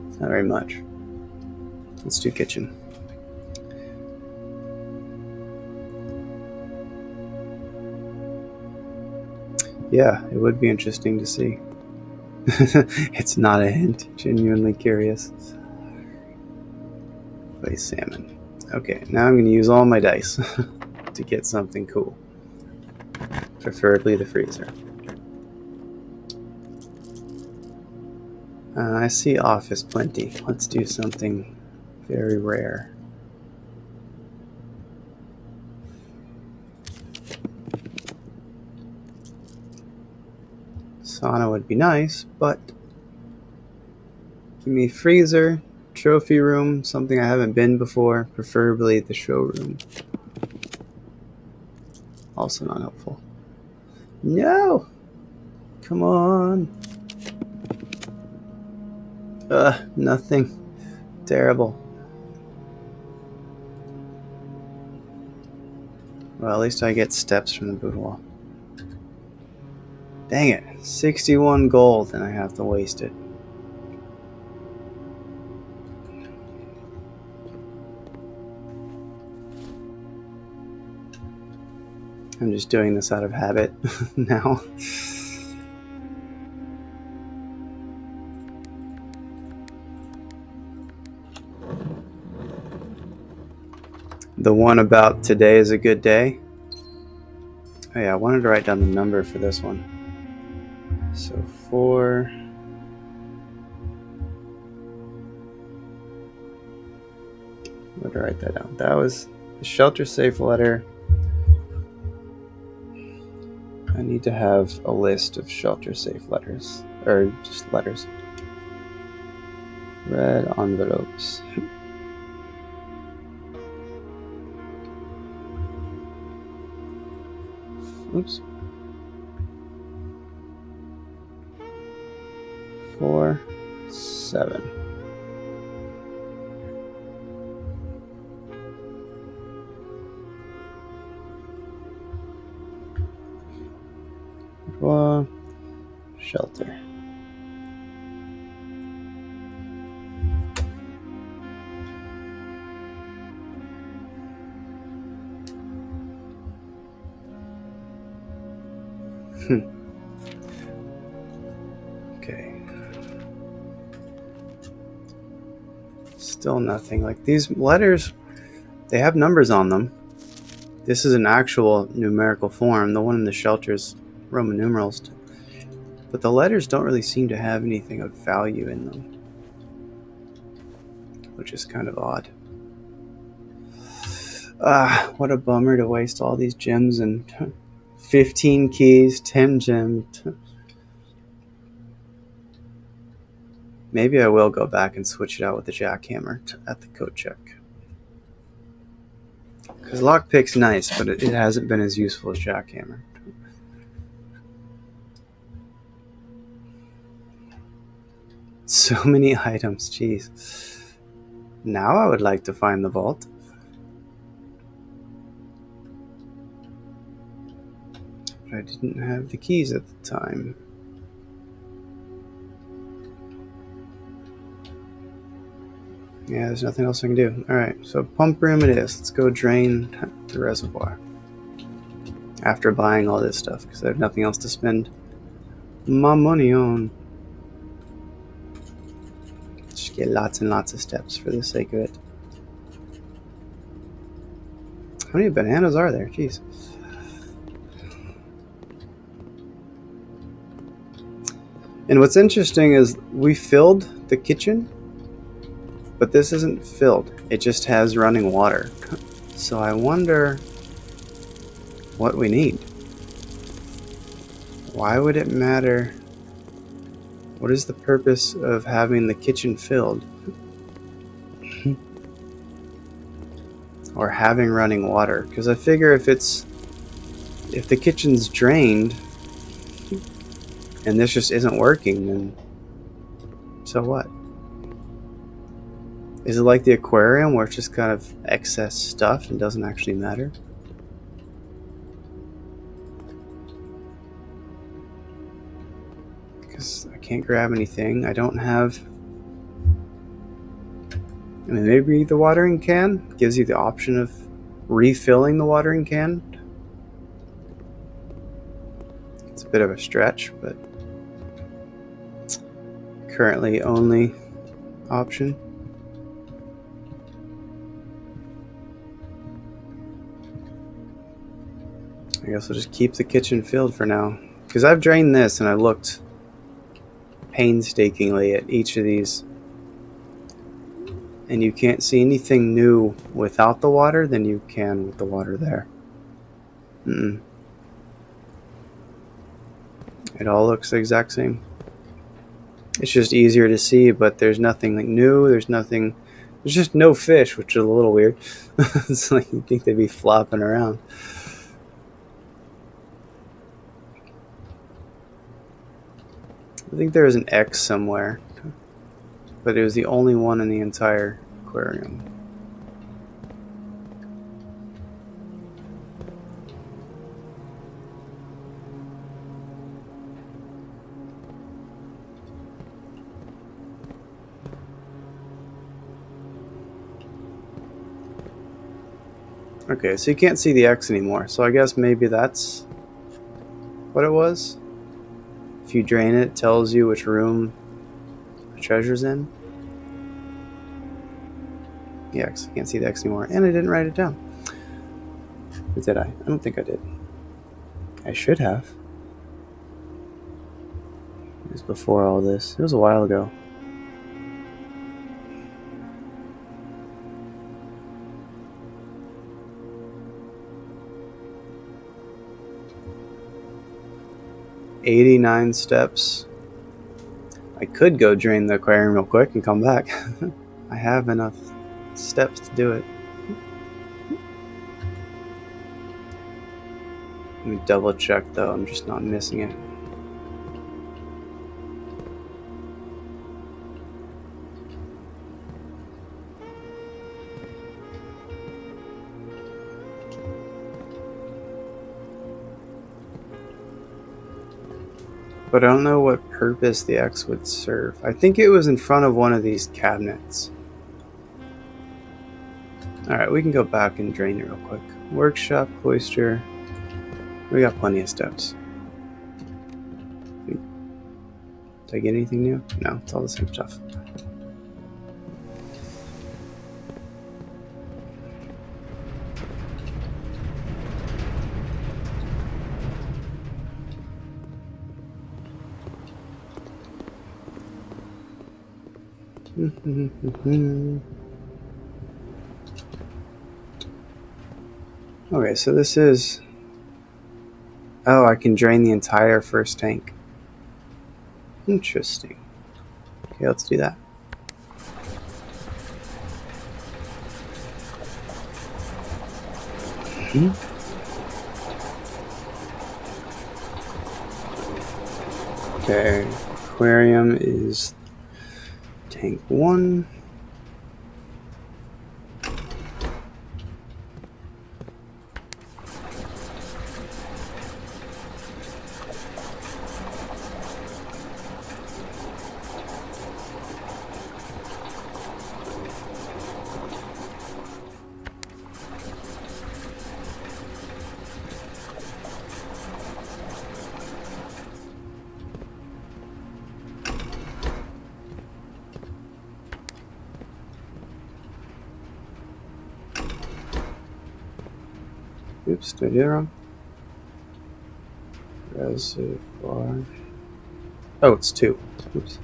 It's not very much. Let's do kitchen. Yeah, it would be interesting to see. It's not a hint. Genuinely curious. Play salmon. Okay, now I'm going to use all my dice to get something cool. Preferably the freezer. I see office plenty. Let's do something very rare. Sauna would be nice, but give me freezer, trophy room, something I haven't been before, preferably the showroom. Also not helpful. No! Come on! Nothing. Terrible. Well, at least I get steps from the boudoir. Dang it. 61 gold and I have to waste it. I'm just doing this out of habit now. The one about today is a good day. Oh yeah, I wanted to write down the number for this one. So 4. Where did I write that down? That was the shelter safe letter. I need to have a list of shelter safe letters. Or just letters. Red envelopes. Oops. 4, 7. Shelter. Okay. Still nothing. Like these letters, they have numbers on them. This is an actual numerical form. The one in the shelter's Roman numerals. But the letters don't really seem to have anything of value in them, which is kind of odd. What a bummer to waste all these gems and 15 keys, 10 gems. Maybe I will go back and switch it out with the jackhammer at the coat check. Because lockpick's nice, but it hasn't been as useful as jackhammer. So many items, jeez. Now I would like to find the vault. But I didn't have the keys at the time. Yeah, there's nothing else I can do. Alright, so pump room it is. Let's go drain the reservoir. After buying all this stuff, because I have nothing else to spend my money on. Just get lots and lots of steps for the sake of it. How many bananas are there? Jeez. And what's interesting is we filled the kitchen, but this isn't filled. It just has running water. So I wonder what we need. Why would it matter? What is the purpose of having the kitchen filled? Or having running water? Because I figure if the kitchen's drained and this just isn't working, then so what? Is it like the aquarium where it's just kind of excess stuff and doesn't actually matter? Because I can't grab anything. I don't have... I mean, maybe the watering can gives you the option of refilling the watering can. It's a bit of a stretch, but currently only option. I guess I'll just keep the kitchen filled for now. Because I've drained this and I looked painstakingly at each of these. And you can't see anything new without the water than you can with the water there. It all looks the exact same. It's just easier to see, but there's nothing like new. There's just no fish, which is a little weird. It's like you'd think they'd be flopping around. I think there was an X somewhere, but it was the only one in the entire aquarium. Okay, so you can't see the X anymore, so I guess maybe that's what it was. If you drain it, it tells you which room the treasure's in. Yeah, because I can't see the X anymore, and I didn't write it down. Or did I? I don't think I did. I should have. It was before all this. It was a while ago. "89 steps. I could go drain the aquarium real quick and come back. I have enough steps to do it. Let me double check though, I'm just not missing it. But I don't know what purpose the X would serve. I think it was in front of one of these cabinets. Alright, we can go back and drain it real quick. Workshop, cloister. We got plenty of steps. Did I get anything new? No, it's all the same stuff. Okay, so this is... Oh, I can drain the entire first tank. Interesting. Okay, let's do that. Okay, aquarium is tank 1. Oops, did I do it wrong? Reservoir. Oh, it's 2. Oops.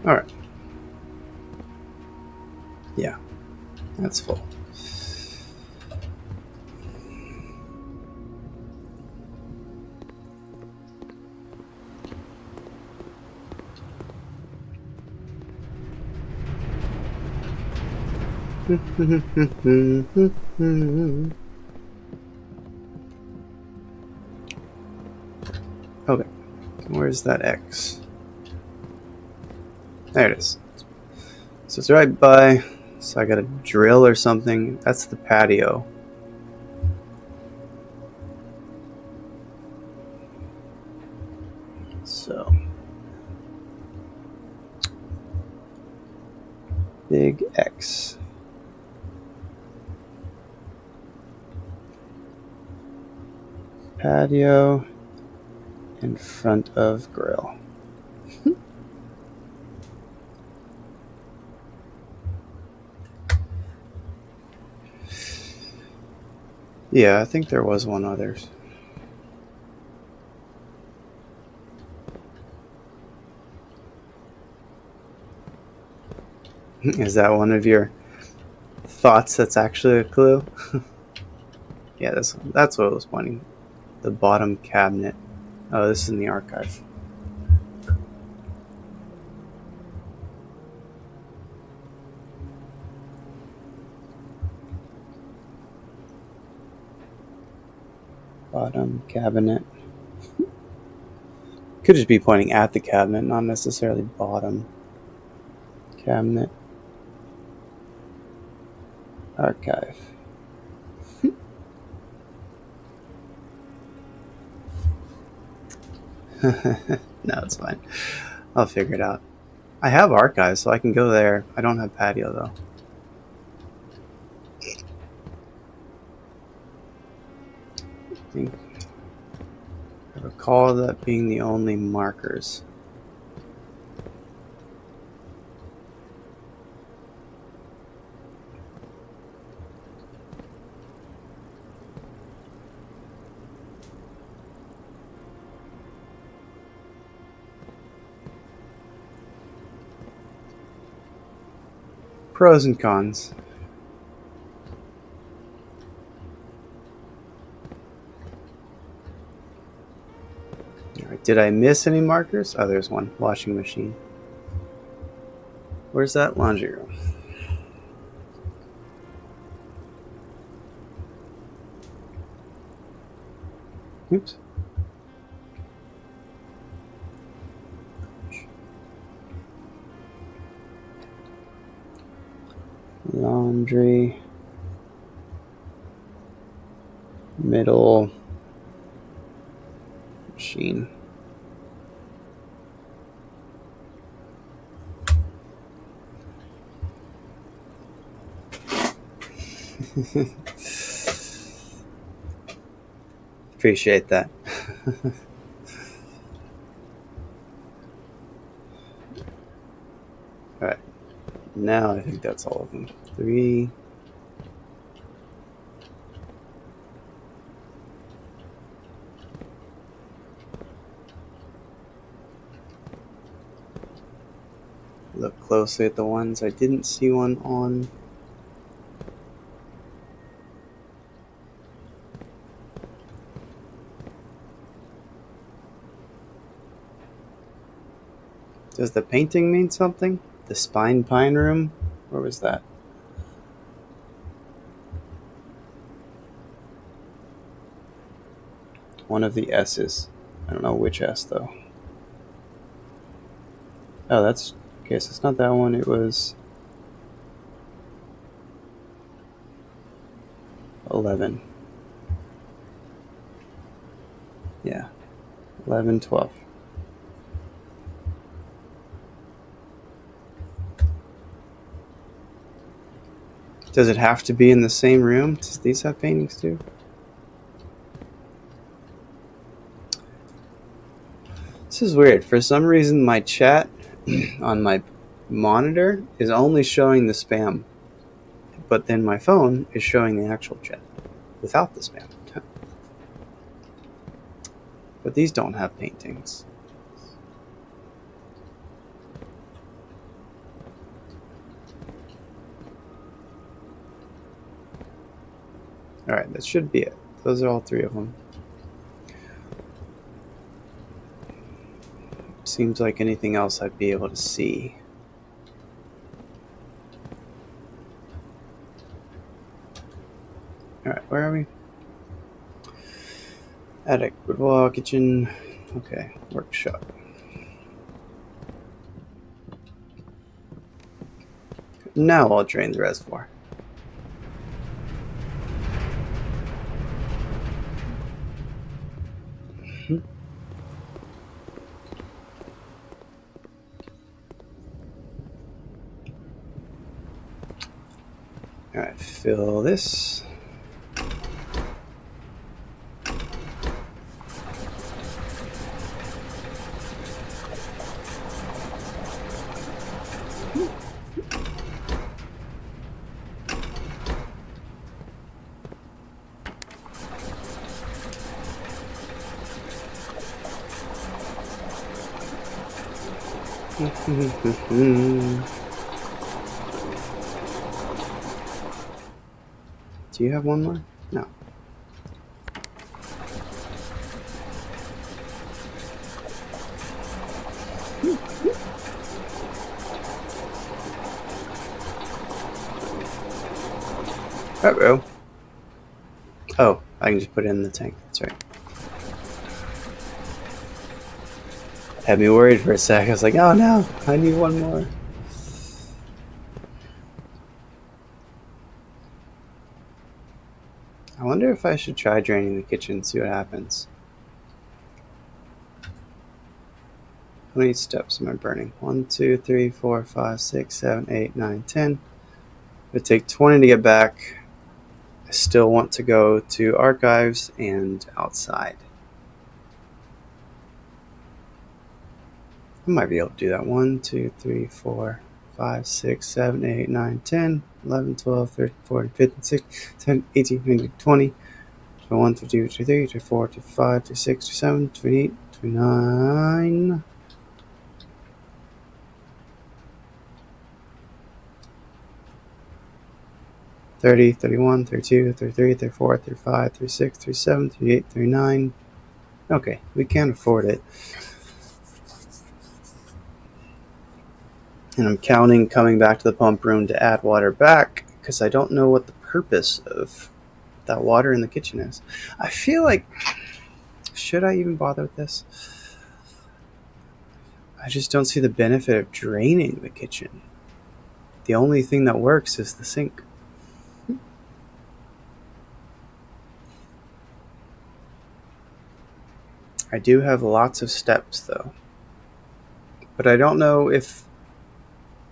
All right. Yeah, that's full. Okay, where's that X? There it is. So it's right by. So I got a drill or something. That's the patio. So big X. Patio in front of grill. Yeah, I think there was one others. Is that one of your thoughts that's actually a clue? Yeah, that's what I was pointing. The bottom cabinet. Oh, this is in the archive. Bottom cabinet. Could just be pointing at the cabinet, not necessarily bottom cabinet. Archive. No, it's fine. I'll figure it out. I have archives, so I can go there. I don't have patio, though. I recall that being the only markers. Pros and cons. Alright, did I miss any markers? Oh, there's one. Washing machine. Where's that laundry room? Oops. Laundry. Middle. Machine. Appreciate that. Alright. Now I think that's all of them. 3. Look closely at the ones I didn't see one on. Does the painting mean something? The Spine Pine Room? Where was that? One of the S's. I don't know which S, though. Oh, that's... Okay, so it's not that one. It was... 11. Yeah. 11, 12. Does it have to be in the same room? Does these have paintings too? This is weird. For some reason, my chat on my monitor is only showing the spam, but then my phone is showing the actual chat without the spam. But these don't have paintings. Alright, that should be it. Those are all three of them. Seems like anything else I'd be able to see. Alright, where are we? Attic, boudoir, kitchen. Okay, workshop. Now I'll drain the reservoir. Alright, fill this. Do you have one more? No. Uh-oh. Oh, I can just put it in the tank. That's right. Had me worried for a sec. I was like, oh no, I need one more. I wonder if I should try draining the kitchen and see what happens. How many steps am I burning? 1, 2, 3, 4, 5, 6, 7, 8, 9, 10. It would take 20 to get back. I still want to go to archives and outside. I might be able to do that. 1, 2, 3, 4, 5, 6, 7, 8, 9, 10, 11, 12, 13, 14, 15, 16, 17, 18, 19, 20, 21, 22, 23, 24, 25, 26, 27, 28, 29. 30, 31, 32, 33, 34, 35, 36, 37, 38, 39. Okay, we can't afford it. And I'm counting coming back to the pump room to add water back because I don't know what the purpose of that water in the kitchen is. I feel like, should I even bother with this? I just don't see the benefit of draining the kitchen. The only thing that works is the sink. I do have lots of steps though, but I don't know if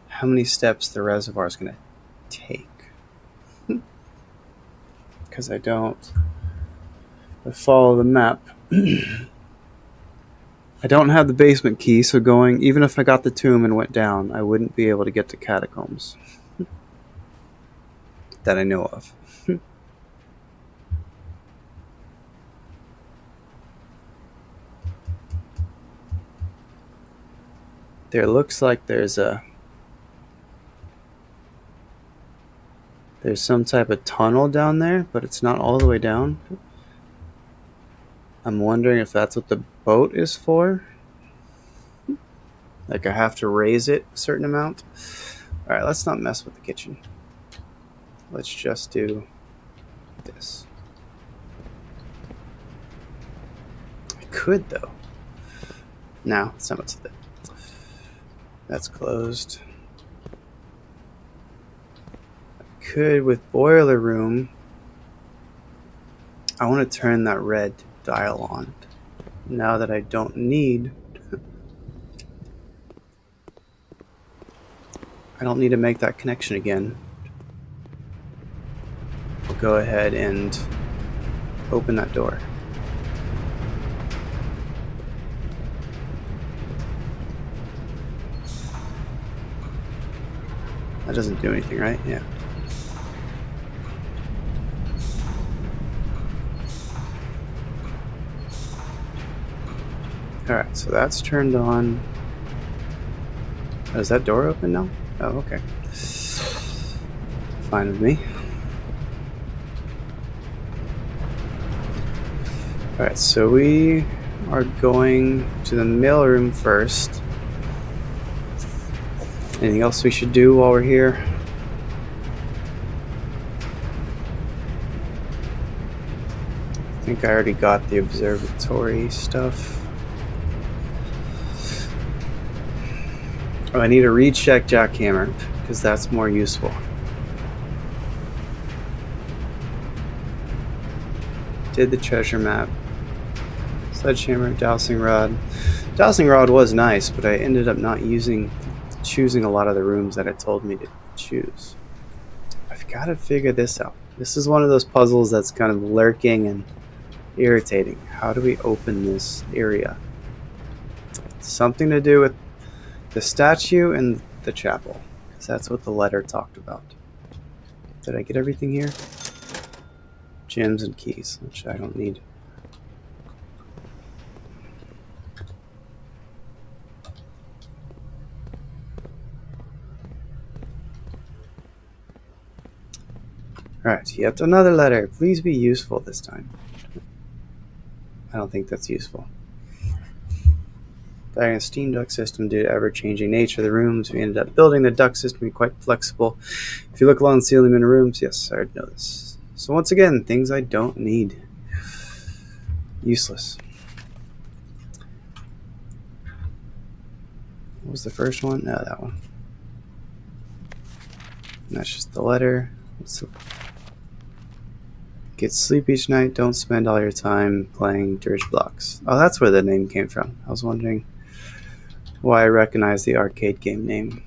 how many steps the reservoir is going to take because I don't follow the map. I don't have the basement key, so going, even if I got the tomb and went down, I wouldn't be able to get to catacombs that I know of. There looks like there's some type of tunnel down there, but it's not all the way down. I'm wondering if that's what the boat is for. Like I have to raise it a certain amount. Alright, let's not mess with the kitchen. Let's just do this. I could though. No, it's not what's that. That's closed. I could with boiler room. I want to turn that red dial on. Now that I don't need to make that connection again. go ahead and open that door. That doesn't do anything, right? Yeah. Alright, so that's turned on. Oh, is that door open now? Oh, okay. Fine with me. Alright, so we are going to the mailroom first. Anything else we should do while we're here? I think I already got the observatory stuff. Oh, I need a recheck jackhammer because that's more useful. Did the treasure map. Sledgehammer, dowsing rod. Dowsing rod was nice, but I ended up not choosing a lot of the rooms that it told me to choose. I've got to figure this out. This is one of those puzzles that's kind of lurking and irritating. How do we open this area? Something to do with the statue and the chapel, because that's what the letter talked about. Did I get everything here? Gems and keys, which I don't need. Alright, yet another letter. Please be useful this time. I don't think that's useful. Back in a steam duct system due to ever-changing nature of the rooms, we ended up building the duct system to be quite flexible. If you look along the ceiling in the rooms, yes, I already know this. So once again, things I don't need. Useless. What was the first one? No, that one. And that's just the letter. Get sleep each night. Don't spend all your time playing dirge blocks. Oh, that's where the name came from. I was wondering why I recognize the arcade game name.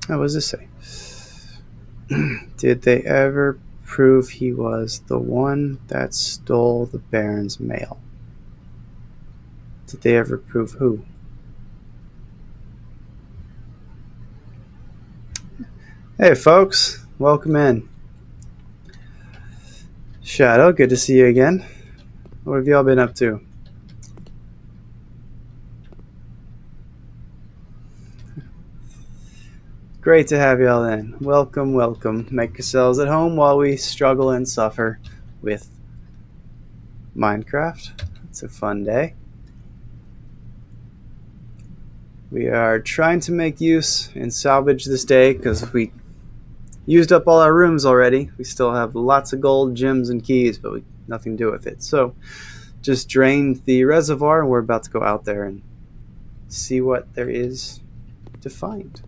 Oh, what does this say? Did they ever prove he was the one that stole the Baron's mail? Did they ever prove who? Hey folks, welcome in. Shadow, good to see you again. What have y'all been up to? Great to have y'all in. Welcome, welcome. Make yourselves at home while we struggle and suffer with Minecraft. It's a fun day. We are trying to make use and salvage this day because we used up all our rooms already. We still have lots of gold, gems, and keys, but we nothing to do with it. So just drained the reservoir, and we're about to go out there and see what there is to find.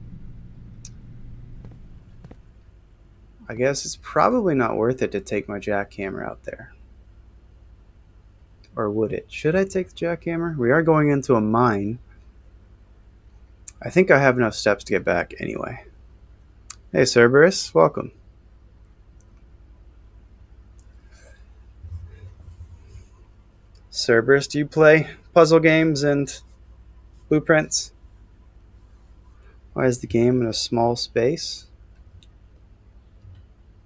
I guess it's probably not worth it to take my jackhammer out there. Or would it? Should I take the jackhammer? We are going into a mine. I think I have enough steps to get back anyway. Hey Cerberus, welcome. Cerberus, do you play puzzle games and blueprints? Why is the game in a small space?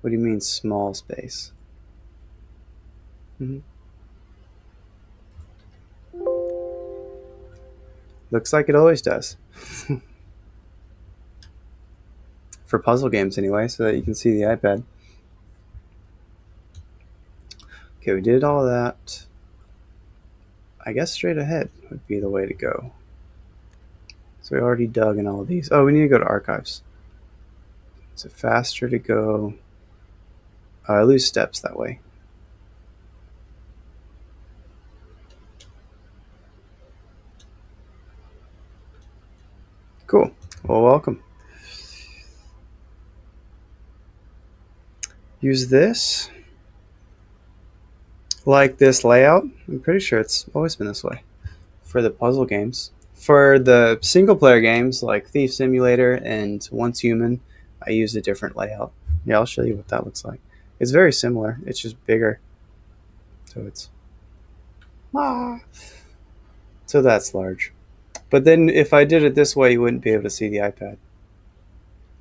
What do you mean small space? Mm-hmm. Looks like it always does. For puzzle games anyway, so that you can see the iPad. Okay, we did all that. I guess straight ahead would be the way to go. So we already dug in all of these. Oh, we need to go to archives. Is it faster to go? I lose steps that way. Cool. Well, welcome. Use this. Like this layout. I'm pretty sure it's always been this way for the puzzle games. For the single player games like Thief Simulator and Once Human, I used a different layout. Yeah, I'll show you what that looks like. It's very similar. It's just bigger. So it's so that's large. But then if I did it this way, you wouldn't be able to see the iPad.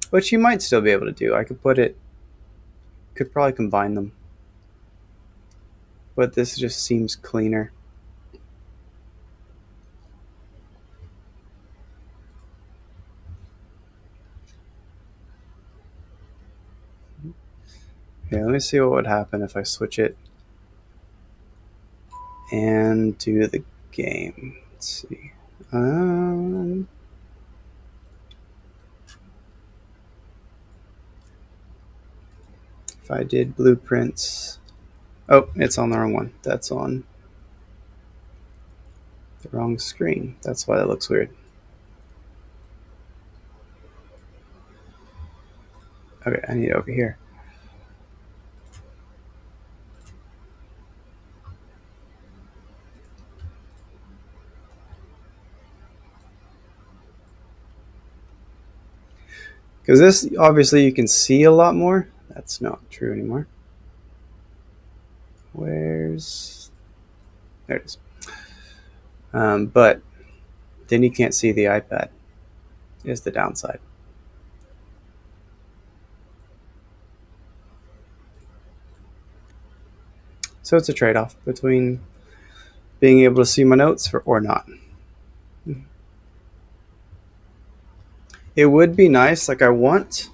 Which you might still be able to do. I could probably combine them. But this just seems cleaner. Okay, let me see what would happen if I switch it and do the game. Let's see. If I did blueprints. Oh, it's on the wrong one. That's on the wrong screen. That's why that looks weird. Okay, I need it over here. Because this, obviously, you can see a lot more. That's not true anymore. Where's... There it is. But then you can't see the iPad, is the downside. So it's a trade-off between being able to see my notes or not. It would be nice, like I want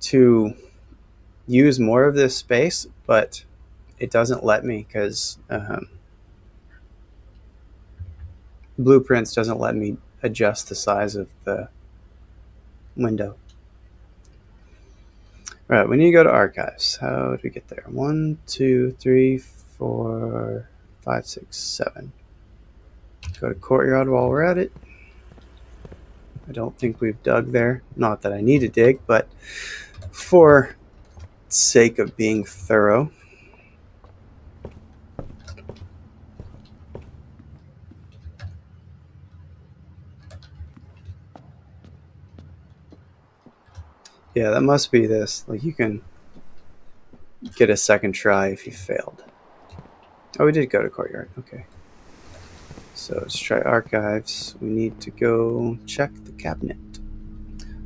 to use more of this space, but it doesn't let me because Blueprints doesn't let me adjust the size of the window. All right, we need to go to archives. How do we get there? 1, 2, 3, 4, 5, 6, 7. Go to courtyard while we're at it. I don't think we've dug there. Not that I need to dig, but for sake of being thorough. Yeah, that must be this. Like, you can get a second try if you failed. Oh, we did go to courtyard. Okay. So let's try archives. We need to go check the cabinet.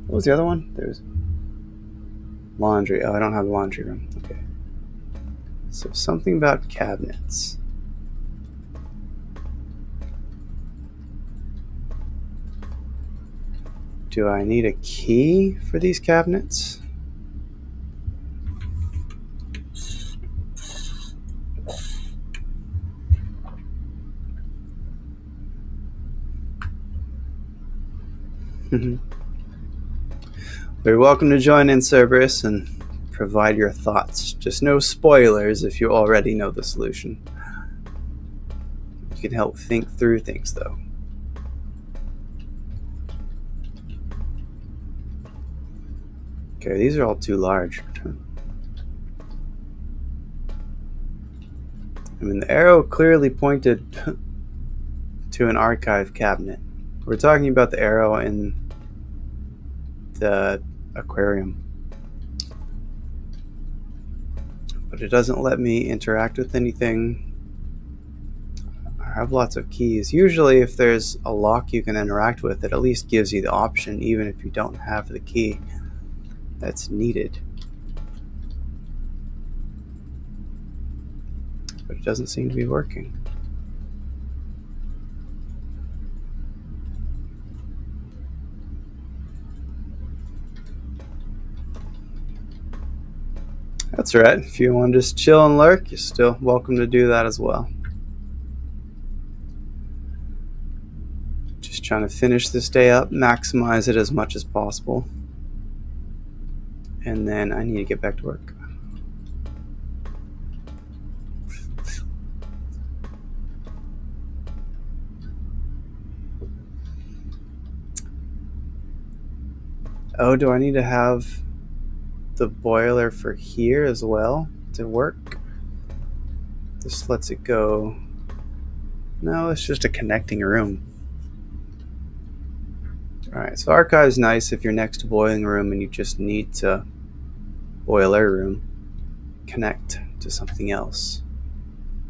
What was the other one? There's laundry. Oh, I don't have a laundry room. Okay. So something about cabinets. Do I need a key for these cabinets? You're welcome to join in, Cerberus, and provide your thoughts. Just no spoilers if you already know the solution. You can help think through things, though. Okay, these are all too large. I mean, the arrow clearly pointed to an archive cabinet. We're talking about the arrow in the aquarium. But it doesn't let me interact with anything. I have lots of keys. Usually if there's a lock you can interact with, it at least gives you the option, even if you don't have the key that's needed. But it doesn't seem to be working. That's right. If you want to just chill and lurk, you're still welcome to do that as well. Just trying to finish this day up, maximize it as much as possible. And then I need to get back to work. Oh, do I need to have the boiler for here as well to work? This lets it go. No, it's just a connecting room. Alright, so archive's nice if you're next to boiling room and you just need to boiler room connect to something else.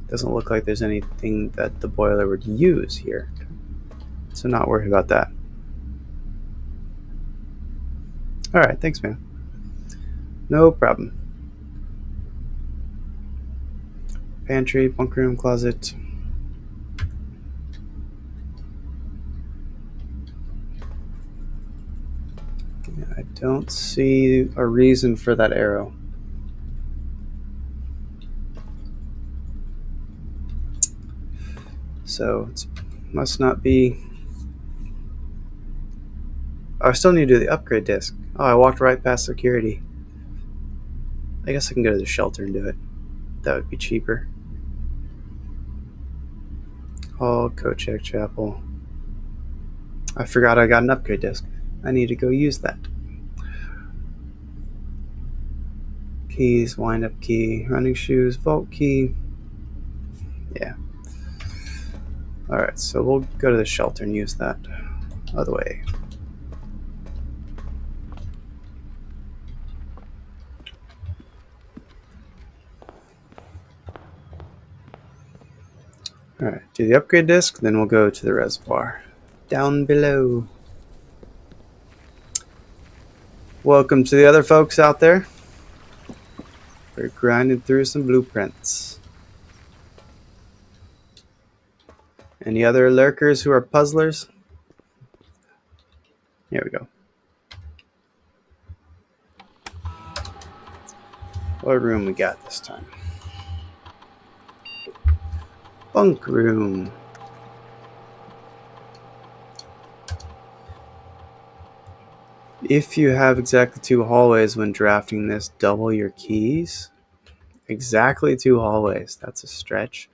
Doesn't look like there's anything that the boiler would use here, so not worried about that. Alright, thanks, man. No problem. Pantry, bunk room, closet. I don't see a reason for that arrow. So it must not be. Oh, I still need to do the upgrade disc. Oh, I walked right past security. I guess I can go to the shelter and do it. That would be cheaper. Hall, Kochek Chapel. I forgot I got an upgrade disc. I need to go use that. Keys, wind up key, running shoes, vault key. Yeah. Alright, so we'll go to the shelter and use that. Other way. Alright, do the upgrade disc, then we'll go to the reservoir. Down below. Welcome to the other folks out there. We're grinding through some blueprints. Any other lurkers who are puzzlers? Here we go. What room we got this time? Bunk room. If you have exactly 2 hallways when drafting this, double your keys. Exactly 2 hallways. That's a stretch.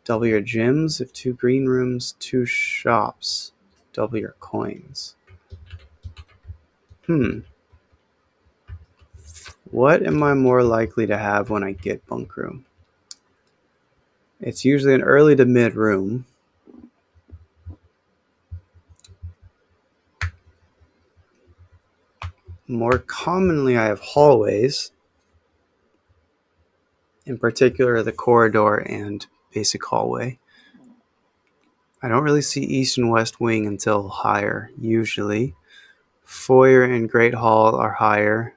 Double your gyms. If 2 green rooms, 2 shops. Double your coins. What am I more likely to have when I get bunk room? It's usually an early to mid room. More commonly, I have hallways. In particular, the corridor and basic hallway. I don't really see east and west wing until higher, usually. Foyer and great hall are higher.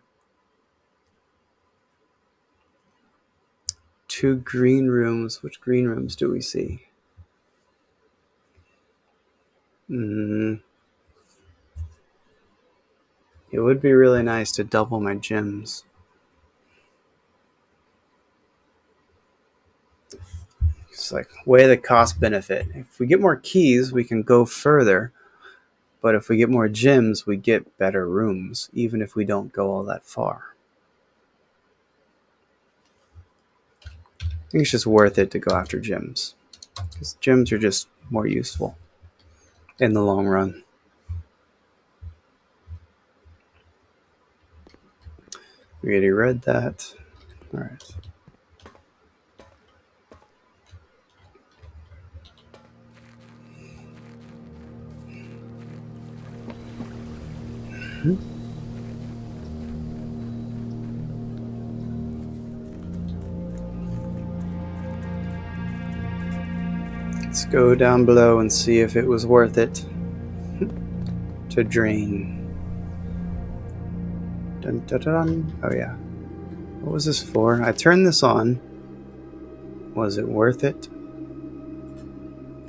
2 green rooms. Which green rooms do we see? It would be really nice to double my gyms. It's like weigh the cost benefit. If we get more keys, we can go further. But if we get more gyms, we get better rooms, even if we don't go all that far. I think it's just worth it to go after gyms. Because gyms are just more useful in the long run. We already read that. All right. Let's go down below and see if it was worth it to drain. Dun, dun, dun. Oh yeah. What was this for? I turned this on. Was it worth it?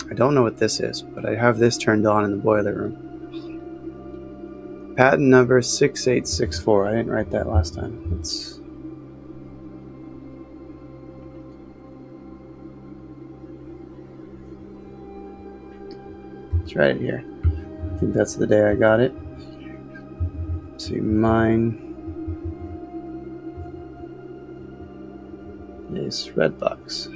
I don't know what this is, but I have this turned on in the boiler room. Patent number 6864. I didn't write that last time. Let's write it here. I think that's the day I got it. Let's see, mine is Redbox.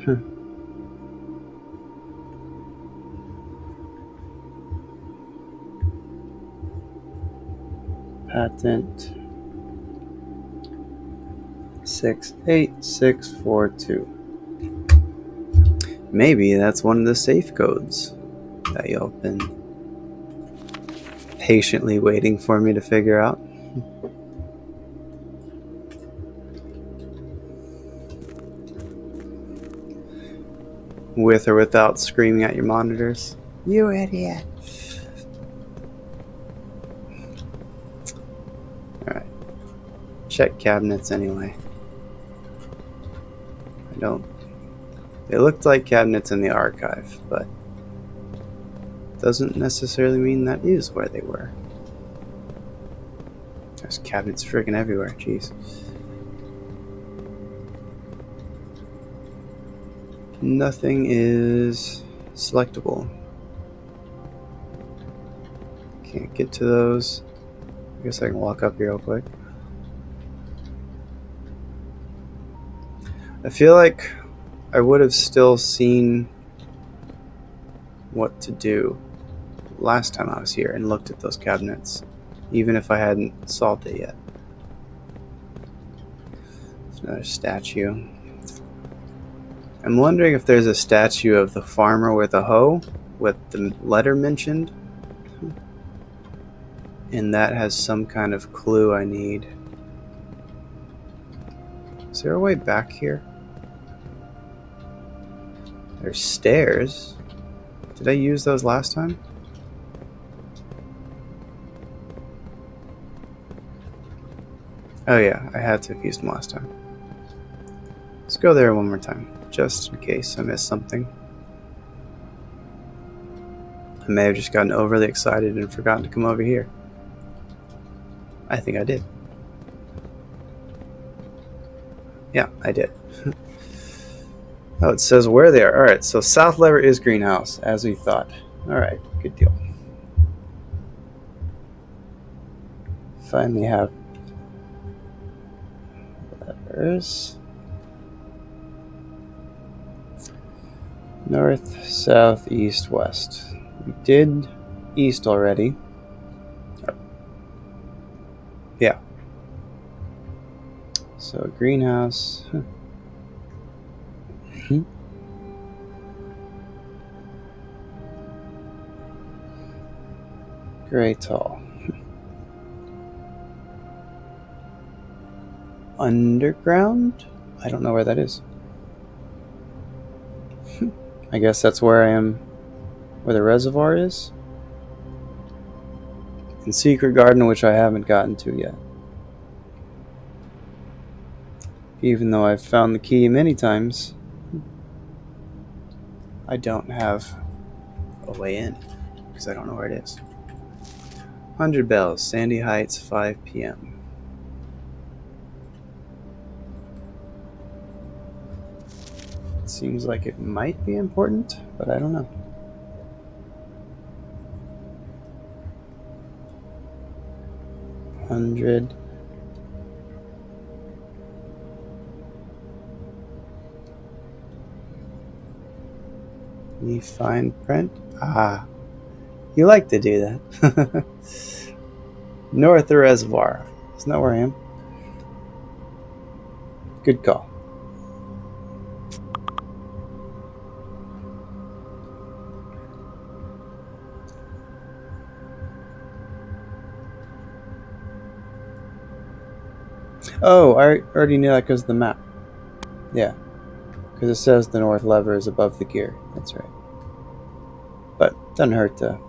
Patent 68642. Maybe that's one of the safe codes that you open. patiently waiting for me to figure out. With or without screaming at your monitors. You idiot. Alright. Check cabinets anyway. I don't. They looked like cabinets in the archive, but doesn't necessarily mean that is where they were. There's cabinets friggin' everywhere, jeez. Nothing is selectable. Can't get to those. I guess I can walk up here real quick. I feel like I would have still seen what to do last time I was here and looked at those cabinets, even if I hadn't solved it yet. There's another statue. I'm wondering if there's a statue of the farmer with a hoe with the letter mentioned, and that has some kind of clue I need. Is there a way back here? There's stairs. Did I use those last time? Oh yeah, I had to have used them last time. Let's go there one more time, just in case I missed something. I may have just gotten overly excited and forgotten to come over here. I think I did. Yeah, I did. Oh, it says where they are. Alright, so south lever is greenhouse, as we thought. Alright, good deal. Finally have levers. North, south, east, west. We did east already. Yeah. So greenhouse. Great tall. Underground? I don't know where that is. I guess that's where I am, where the reservoir is. And secret garden, which I haven't gotten to yet. Even though I've found the key many times, I don't have a way in because I don't know where it is. 100 bells, Sandy Heights, 5 p.m. It seems like it might be important, but I don't know. $100. Any fine print? Ah, you like to do that. North of the reservoir. Isn't that where I am? Good call. Oh, I already knew that because of the map. Yeah, because it says the north lever is above the gear. That's right. But doesn't hurt to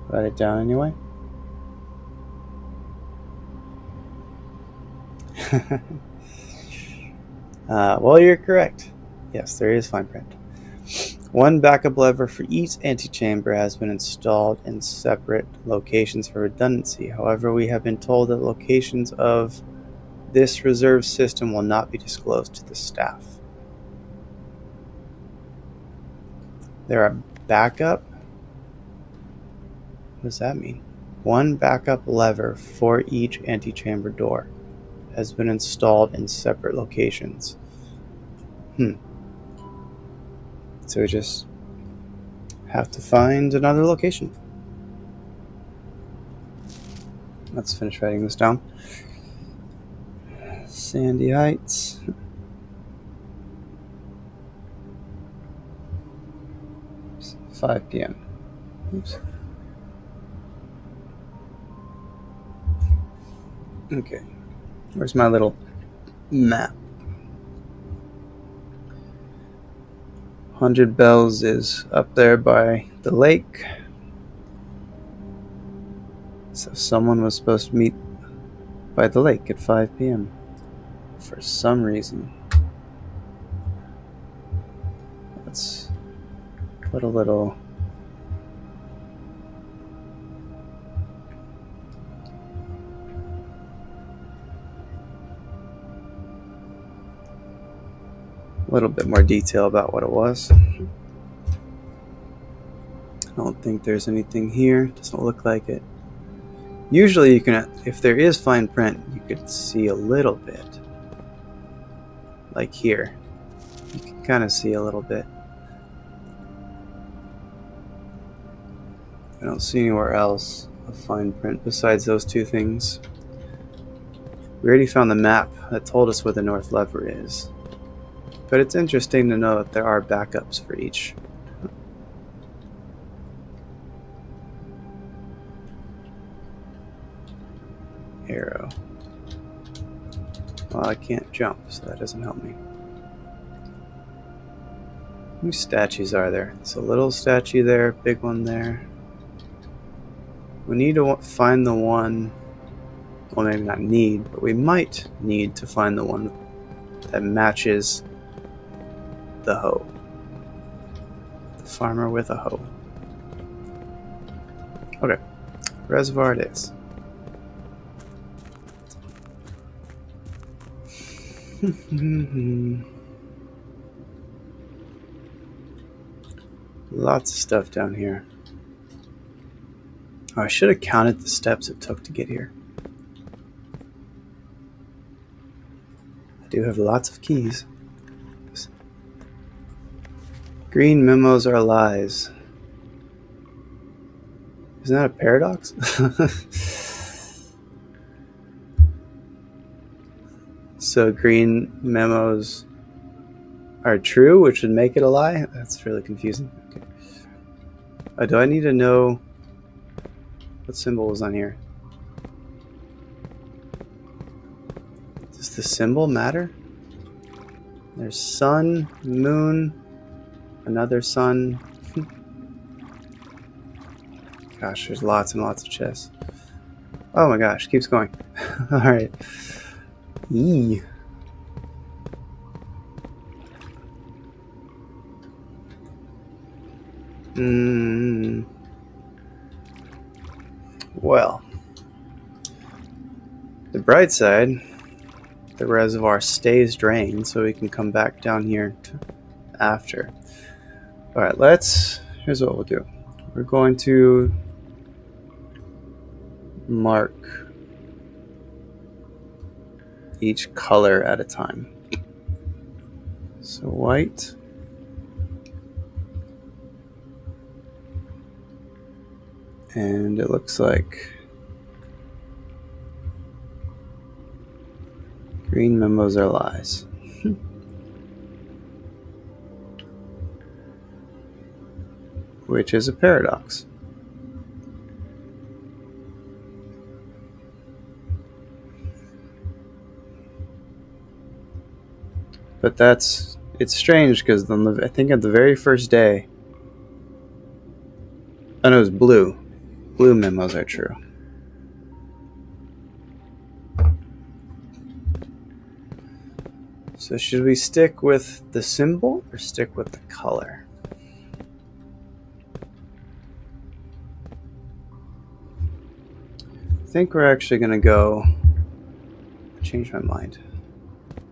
write it down anyway. Well, you're correct. Yes, there is fine print. One backup lever for each antechamber has been installed in separate locations for redundancy. However, we have been told that locations of this reserve system will not be disclosed to the staff. There are backup? What does that mean? One backup lever for each antechamber door has been installed in separate locations. So we just have to find another location. Let's finish writing this down. Sandy Heights. Oops. 5 p.m. Oops. Okay, where's my little map? 100 Bells is up there by the lake. So someone was supposed to meet by the lake at 5 p.m. for some reason. Let's put a little bit more detail about what it was. I don't think there's anything here. Doesn't look like it. Usually you can, if there is fine print, you could see a little bit. Like here. You can kind of see a little bit. I don't see anywhere else of fine print besides those two things. We already found the map that told us where the north lever is. But it's interesting to know that there are backups for each. Arrow. Well, I can't jump, so that doesn't help me. How many statues are there? There's a little statue there, big one there. We need to find the one, well, maybe not need, but we might need to find the one that matches the hoe. The farmer with a hoe. Okay, reservoir it is. Lots of stuff down here. Oh, I should have counted the steps it took to get here. I do have lots of keys. Green memos are lies. Isn't that a paradox? So green memos are true, which would make it a lie? That's really confusing. Okay. Do I need to know what symbol was on here? Does the symbol matter? There's sun, moon, another sun. Gosh, there's lots and lots of chests. Oh my gosh, keeps going. Alright. Eee. Well, the bright side, the reservoir stays drained, so we can come back down here after. Alright, here's what we'll do. We're going to mark each color at a time. So white. And it looks like green memos are lies. Which is a paradox. But it's strange because I think at the very first day, oh no, it was blue. Blue memos are true. So should we stick with the symbol or stick with the color? I think we're actually going to go change my mind.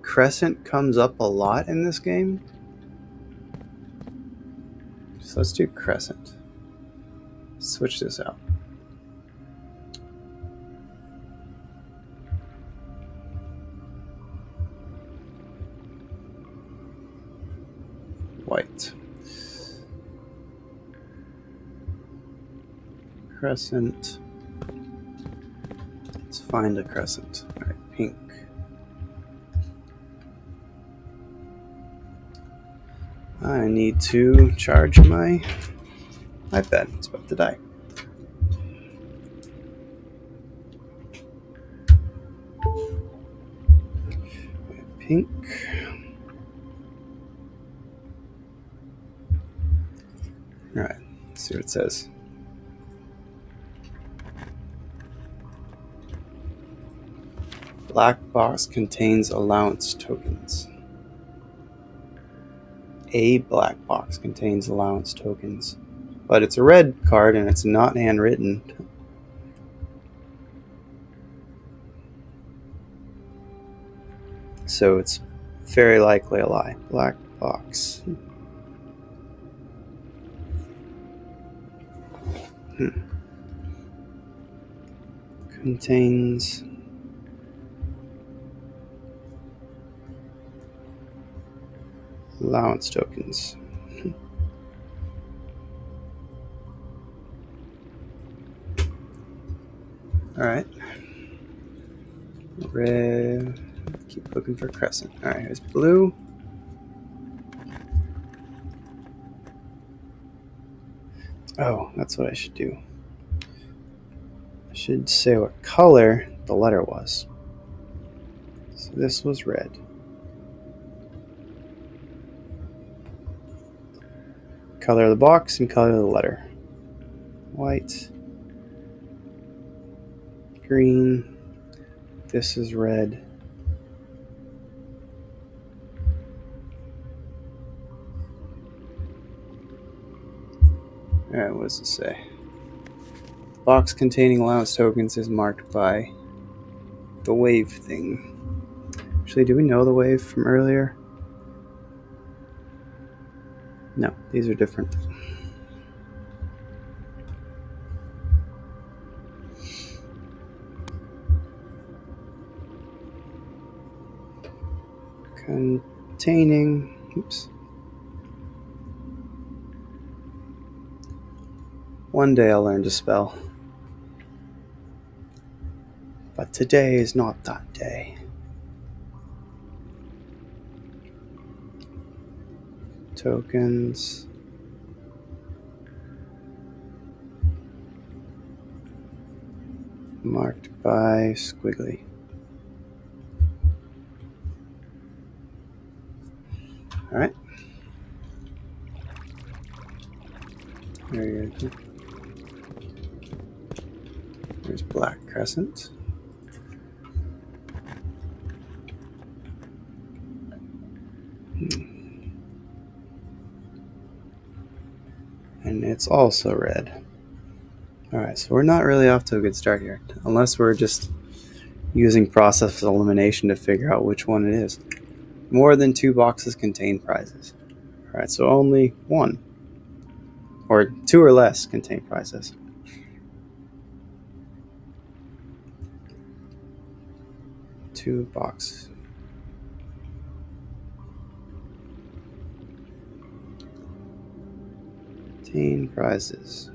Crescent comes up a lot in this game. So let's do crescent. Switch this out. White. Crescent. Let's find a crescent. All right, pink. I need to charge my iPad. It's about to die. Pink. All right, let's see what it says. Black box contains allowance tokens. A black box contains allowance tokens. But it's a red card and it's not handwritten. So it's very likely a lie. Black box. Contains allowance tokens. Alright. Red. Keep looking for crescent. Alright, here's blue. Oh, that's what I should do. I should say what color the letter was. So this was red. Color of the box and color of the letter. White. Green. This is red. Alright, what does it say? The box containing allowance tokens is marked by the wave thing. Actually, do we know the wave from earlier? No, these are different. Containing, oops. One day I'll learn to spell. But today is not that day. Tokens. Marked by squiggly. Alright. There you go. There's black crescent. And it's also red. Alright, so we're not really off to a good start here. Unless we're just using process elimination to figure out which one it is. More than 2 boxes contain prizes. Alright, so only 1. Or 2 or less contain prizes. Two boxes. Contain prizes.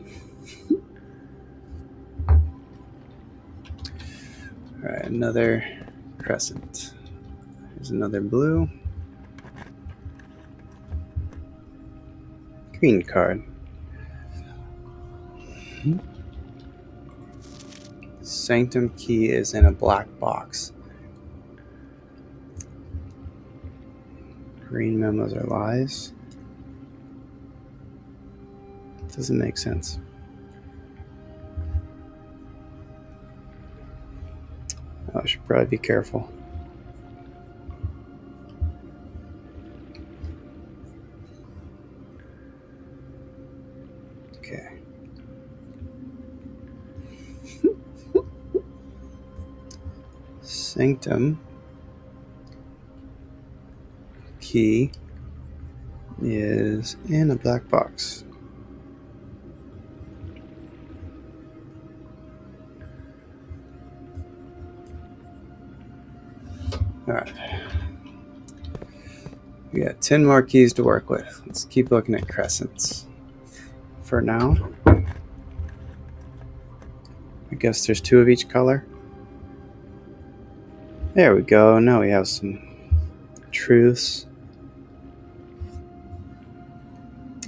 Alright, another crescent. Here's another blue. Green card. Sanctum key is in a black box. Green memos are lies. Doesn't make sense. I should probably be careful. Okay. Sanctum key is in a black box. Alright. We got 10 more keys to work with. Let's keep looking at crescents. For now, I guess there's 2 of each color. There we go. Now we have some truths.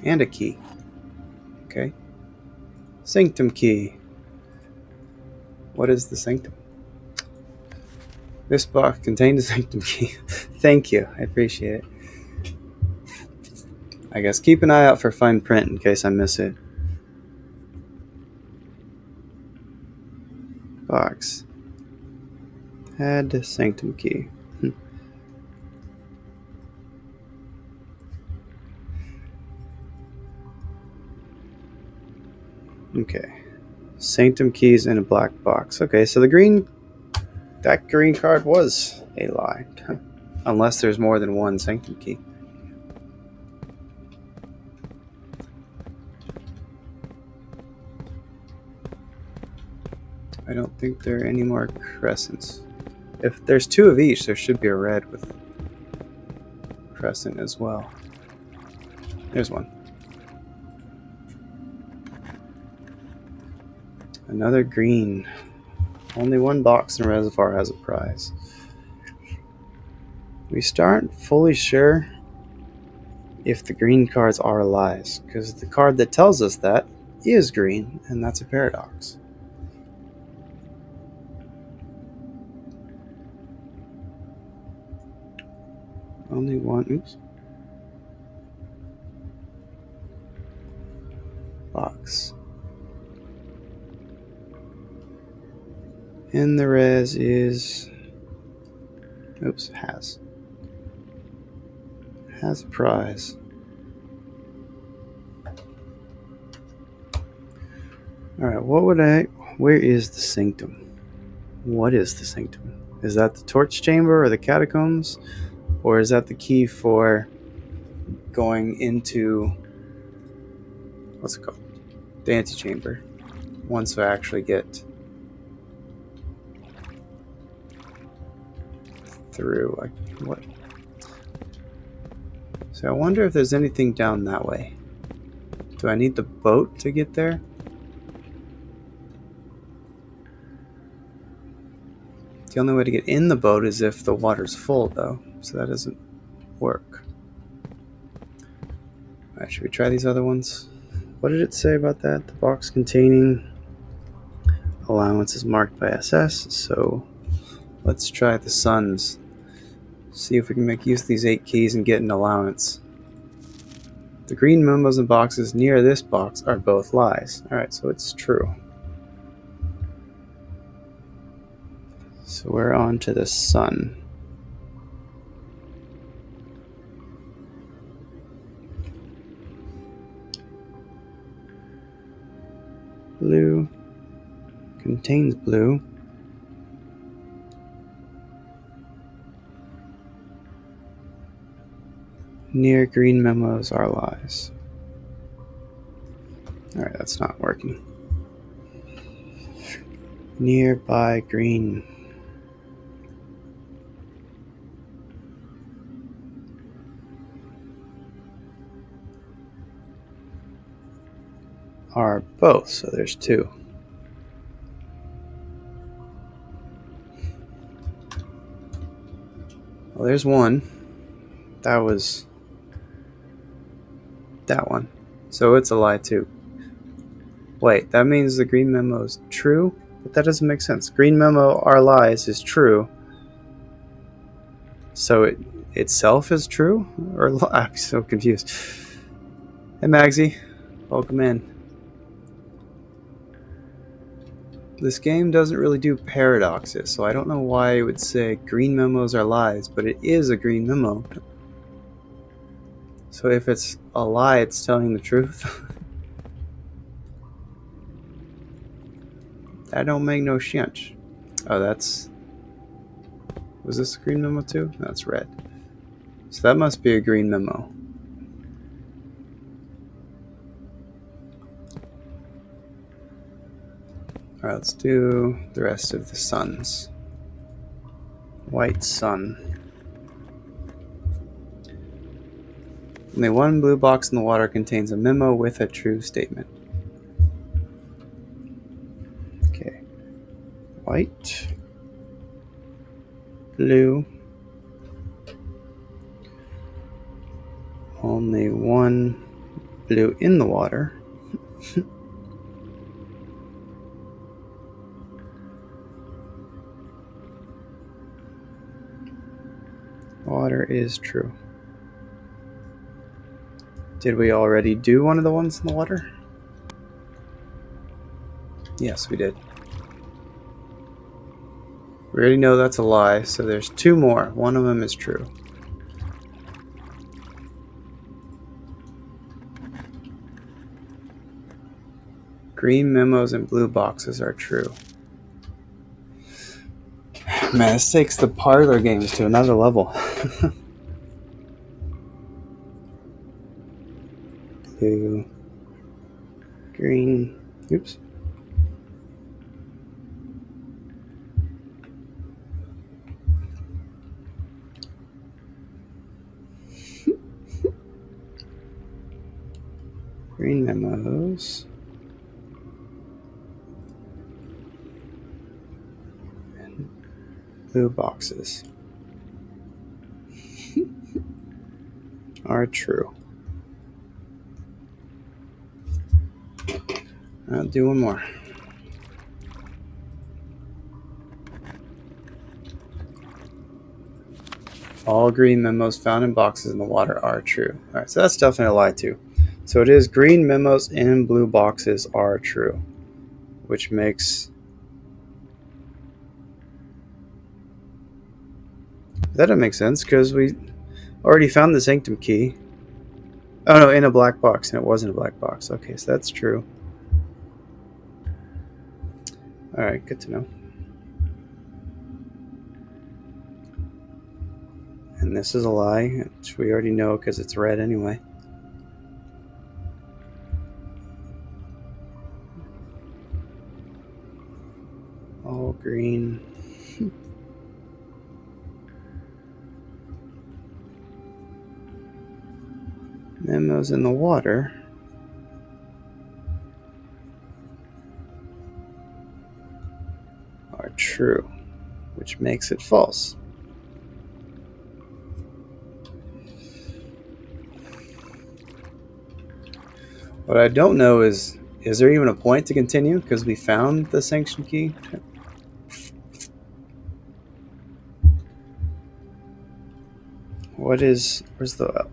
And a key. Okay. Sanctum key. What is the sanctum? This box contained a sanctum key. Thank you. I appreciate it. I guess keep an eye out for fine print in case I miss it. Box. Had sanctum key. Okay. Sanctum keys in a black box. Okay, so that green card was a lie. Unless there's more than one sanctum key. I don't think there are any more crescents. If there's two of each, there should be a red with crescent as well. There's one. Another green. Only one box in reservoir has a prize. We still aren't fully sure if the green cards are lies, because the card that tells us that is green, and that's a paradox. Only one. Oops. Box. And the res is. Oops, has a prize. Alright, where is the sanctum? What is the sanctum? Is that the torch chamber or the catacombs? Or is that the key for going into, what's it called? The antechamber. Once I actually get through, what? So I wonder if there's anything down that way. Do I need the boat to get there? The only way to get in the boat is if the water's full, though. So that doesn't work. Alright, should we try these other ones? What did it say about that? The box containing allowance is marked by SS, so let's try the suns. See if we can make use of these 8 keys and get an allowance. The green memos and boxes near this box are both lies. Alright, so it's true. So we're on to the sun. Blue contains blue. Near green memos are lies. Alright, that's not working. Nearby green. Are both, so there's 2. Well, there's one. That was that one. So it's a lie too. Wait, that means the green memo is true? But that doesn't make sense. Green memo are lies is true. So it itself is true? Or I'm so confused. Hey Magsy, welcome in. This game doesn't really do paradoxes, so I don't know why it would say green memos are lies, but it is a green memo. So if it's a lie, it's telling the truth. That don't make no sense. Oh, that's... Was this a green memo too? No, it's red. So that must be a green memo. Alright, let's do the rest of the suns. White sun. Only one blue box in the water contains a memo with a true statement. Okay. White. Blue. Only one blue in the water. Water is true. Did we already do one of the ones in the water? Yes, we did. We already know that's a lie, so there's two more. One of them is true. Green memos and blue boxes are true. Man, this takes the parlor games to another level. Blue, green, oops. Green memos. And blue boxes are true. I'll do one more. All green memos found in boxes in the water are true. All right, so that's definitely a lie too. So it is green memos and blue boxes are true, which makes that doesn't make sense because we already found the sanctum key. Oh no, in a black box, and it wasn't a black box. Okay, so that's true. All right, good to know. And this is a lie, which we already know because it's red anyway. All green. Memos in the water are true, which makes it false. What I don't know is there even a point to continue because we found the sanction key? Where's the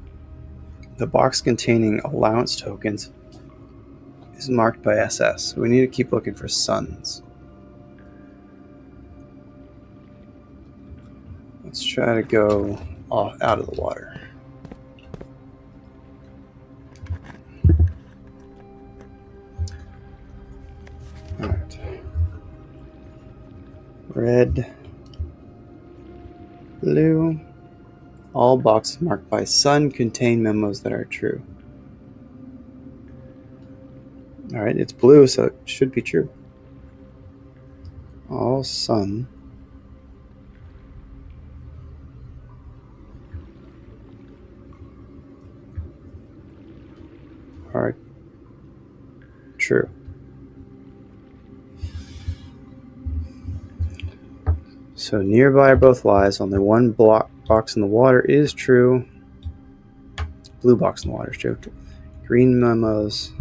box containing allowance tokens is marked by SS. We need to keep looking for suns. Let's try to go out of the water. All right. Red, blue. All boxes marked by sun contain memos that are true. All right, it's blue, so it should be true. All sun are true. So nearby are both lies. Only one box in the water is true. Blue box in the water is true. Green memos.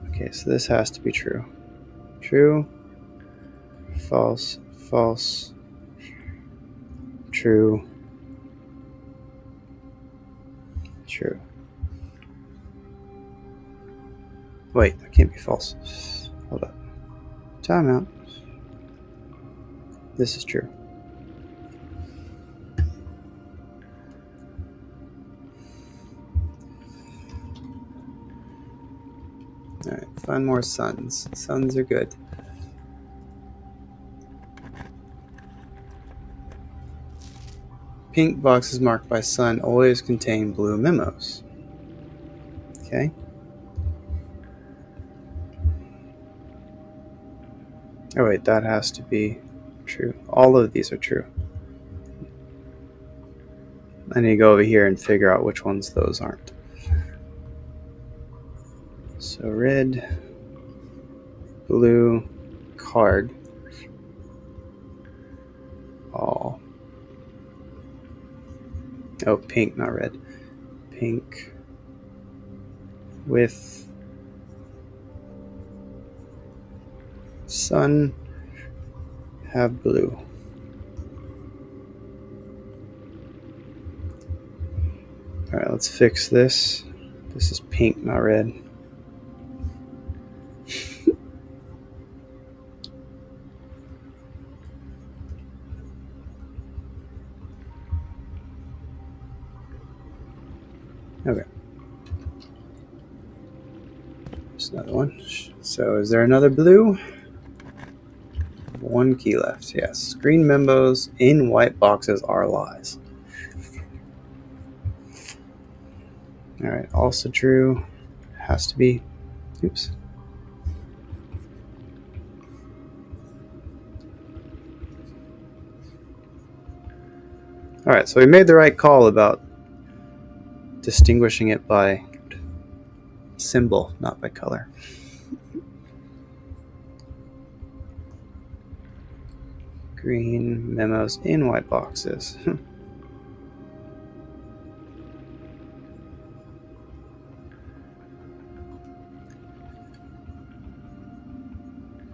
Okay, so this has to be true. True. False. False. True. True. Wait, that can't be false. Hold up. Timeout. This is true. Alright, find more suns. Suns are good. Pink boxes marked by sun always contain blue memos. Okay. Oh wait, that has to be true. All of these are true. I need to go over here and figure out which ones those aren't. So red, blue, card, all. Oh, pink, not red. Pink with sun have blue. Alright, let's fix this. This is pink, not red. Okay. There's another one. So is there another blue? One key left. Yes. Green memos in white boxes are lies. Alright, also true. Has to be. Oops. Alright, so we made the right call about distinguishing it by symbol, not by color. Green memos in white boxes.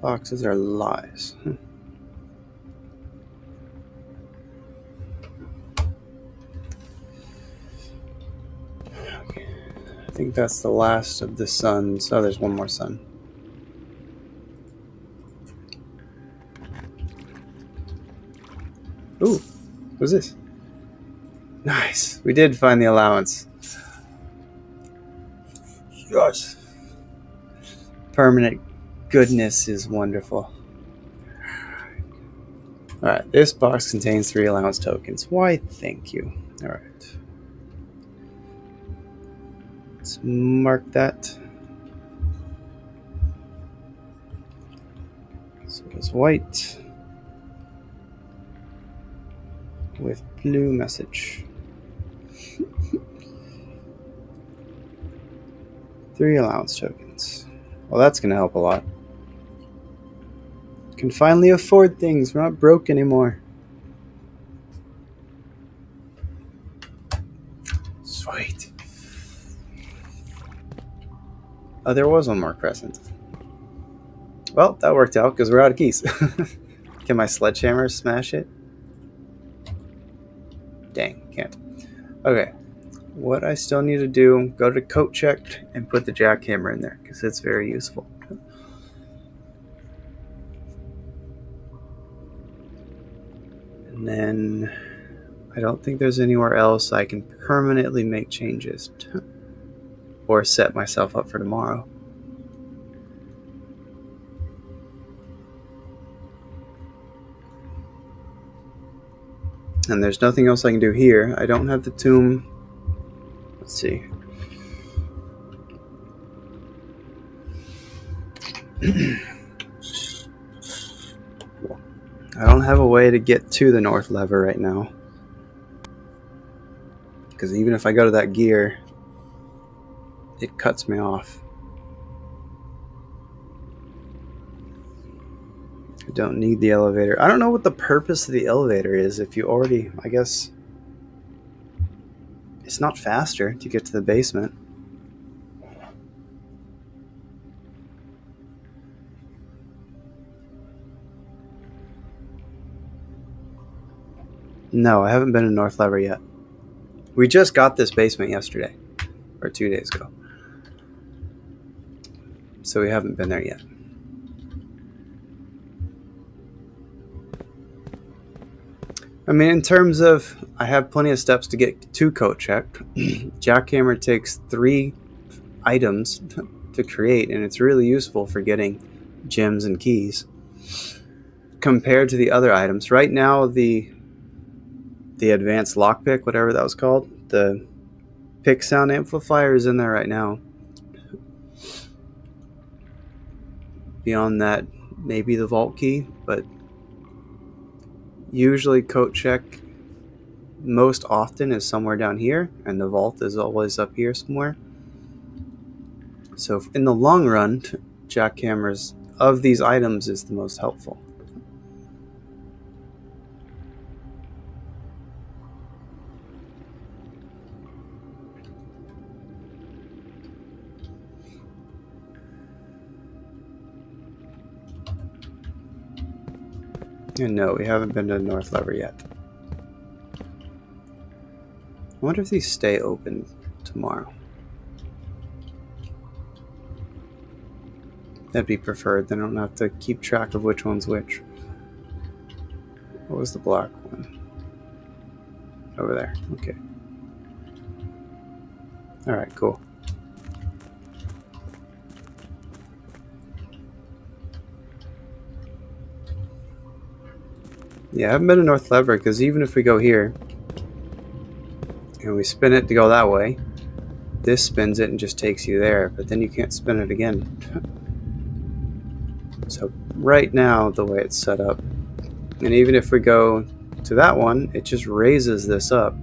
Boxes are lies. Okay. I think that's the last of the suns. Oh, there's one more sun. Ooh, what's this? Nice. We did find the allowance. Yes. Permanent goodness is wonderful. Alright, this box contains 3 allowance tokens. Why, thank you. Alright. Let's mark that. So it's white with blue message. 3 allowance tokens. Well, that's going to help a lot. Can finally afford things. We're not broke anymore. Sweet. Oh, there was one more crescent. Well, that worked out because we're out of keys. Can my sledgehammer smash it? Dang, can't. Okay. What I still need to do, go to coat check and put the jackhammer in there because it's very useful. And then I don't think there's anywhere else I can permanently make changes to, or set myself up for tomorrow. And there's nothing else I can do here. I don't have the tomb. Let's see. I don't have a way to get to the north lever right now. Because even if I go to that gear, it cuts me off. I don't need the elevator. I don't know what the purpose of the elevator is. If you already, I guess, it's not faster to get to the basement. No, I haven't been in North Lever yet. We just got this basement yesterday, or 2 days ago. So we haven't been there yet. I mean, in terms of, I have plenty of steps to get to coat check. Jackhammer takes 3 items to create, and it's really useful for getting gems and keys compared to the other items. Right now, the advanced lockpick, whatever that was called, the pick sound amplifier is in there right now. Beyond that, maybe the vault key, but usually coat check most often is somewhere down here, and the vault is always up here somewhere. So in the long run, jackhammers of these items is the most helpful. And no, we haven't been to North Lever yet. I wonder if these stay open tomorrow. That'd be preferred. Then I don't have to keep track of which one's which. What was the black one? Over there. Okay. Alright, cool. Yeah, I haven't been to North Lever because even if we go here and we spin it to go that way, this spins it and just takes you there, but then you can't spin it again. So right now, the way it's set up, and even if we go to that one, it just raises this up.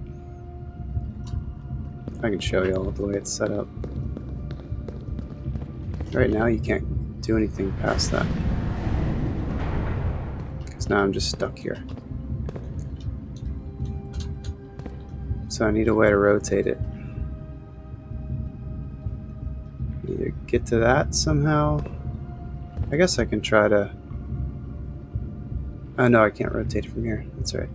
I can show you all the way it's set up. Right now, you can't do anything past that. Because now I'm just stuck here. So I need a way to rotate it. Either get to that somehow. I guess I can try to... Oh no, I can't rotate it from here. That's right.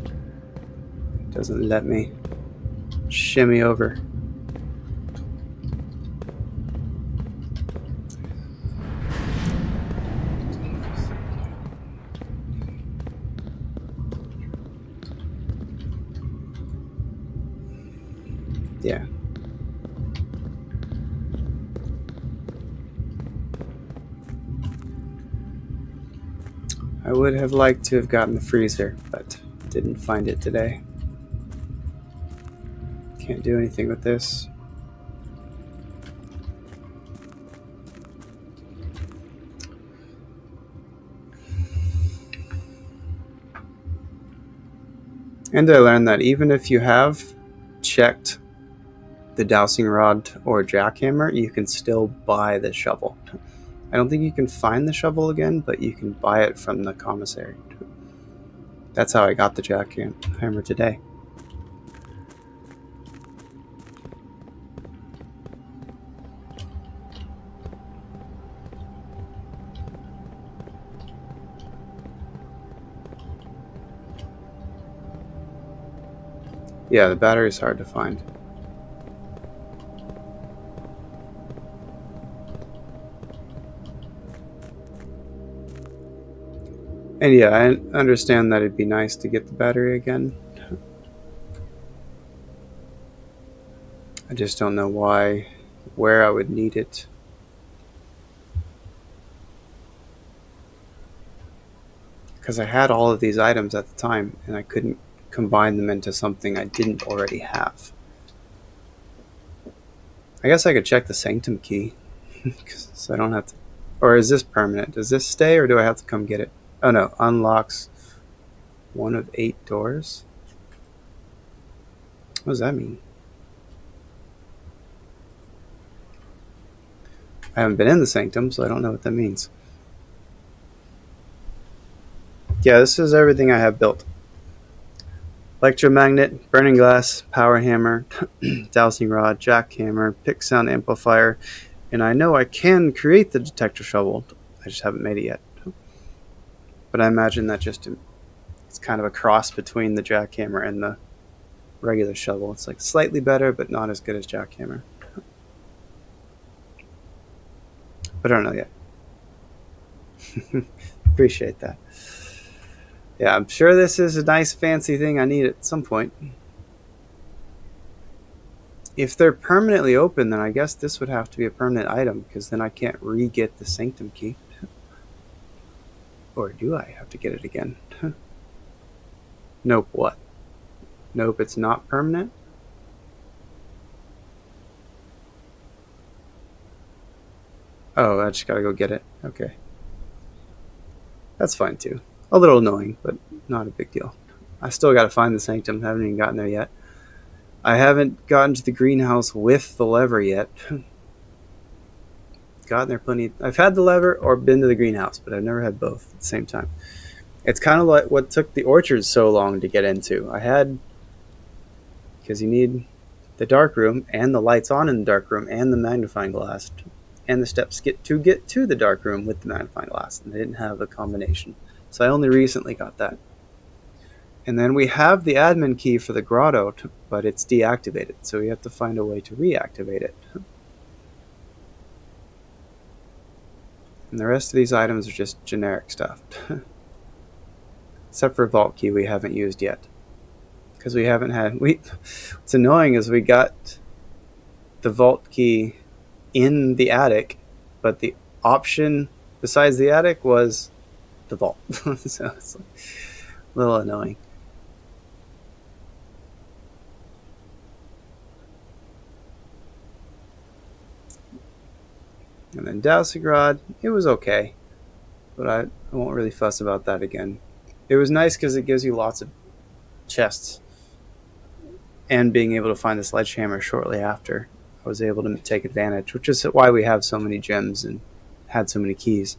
It doesn't let me shimmy over. Yeah. I would have liked to have gotten the freezer, but didn't find it today. Can't do anything with this. And I learned that even if you have checked the dowsing rod or jackhammer, you can still buy the shovel. I don't think you can find the shovel again, but you can buy it from the commissary. That's how I got the jackhammer today. Yeah, the battery is hard to find. And yeah, I understand that it'd be nice to get the battery again. I just don't know where I would need it. Because I had all of these items at the time, and I couldn't combine them into something I didn't already have. I guess I could check the sanctum key, so I don't have to... Or is this permanent? Does this stay, or do I have to come get it? Oh no, unlocks 1 of 8 doors? What does that mean? I haven't been in the sanctum, so I don't know what that means. Yeah, this is everything I have built. Electromagnet, burning glass, power hammer, dowsing rod, jackhammer, pick sound amplifier, and I know I can create the detector shovel. I just haven't made it yet. But I imagine that it's kind of a cross between the jackhammer and the regular shovel. It's like slightly better, but not as good as jackhammer. But I don't know yet. Appreciate that. Yeah, I'm sure this is a nice fancy thing I need at some point. If they're permanently open, then I guess this would have to be a permanent item, because then I can't re-get the sanctum key. Or do I have to get it again? Nope, what? Nope, it's not permanent? Oh, I just gotta go get it. Okay. That's fine too. A little annoying, but not a big deal. I still gotta find the sanctum. Haven't even gotten there yet. I haven't gotten to the greenhouse with the lever yet. Gotten there plenty. I've had the lever or been to the greenhouse, but I've never had both at the same time. It's kind of like what took the orchard so long to get into. Because you need the dark room and the lights on in the dark room and the magnifying glass and the steps get to the dark room with the magnifying glass, and they didn't have a combination. So I only recently got that. And then we have the admin key for the grotto, but it's deactivated, so we have to find a way to reactivate it. And the rest of these items are just generic stuff. Except for vault key we haven't used yet. Because we haven't had... What's annoying is we got the vault key in the attic, but the option besides the attic was the vault. So it's a little annoying. And then dowsing rod, it was okay, but I won't really fuss about that again. It was nice because it gives you lots of chests, and being able to find the sledgehammer shortly after, I was able to take advantage, which is why we have so many gems and had so many keys.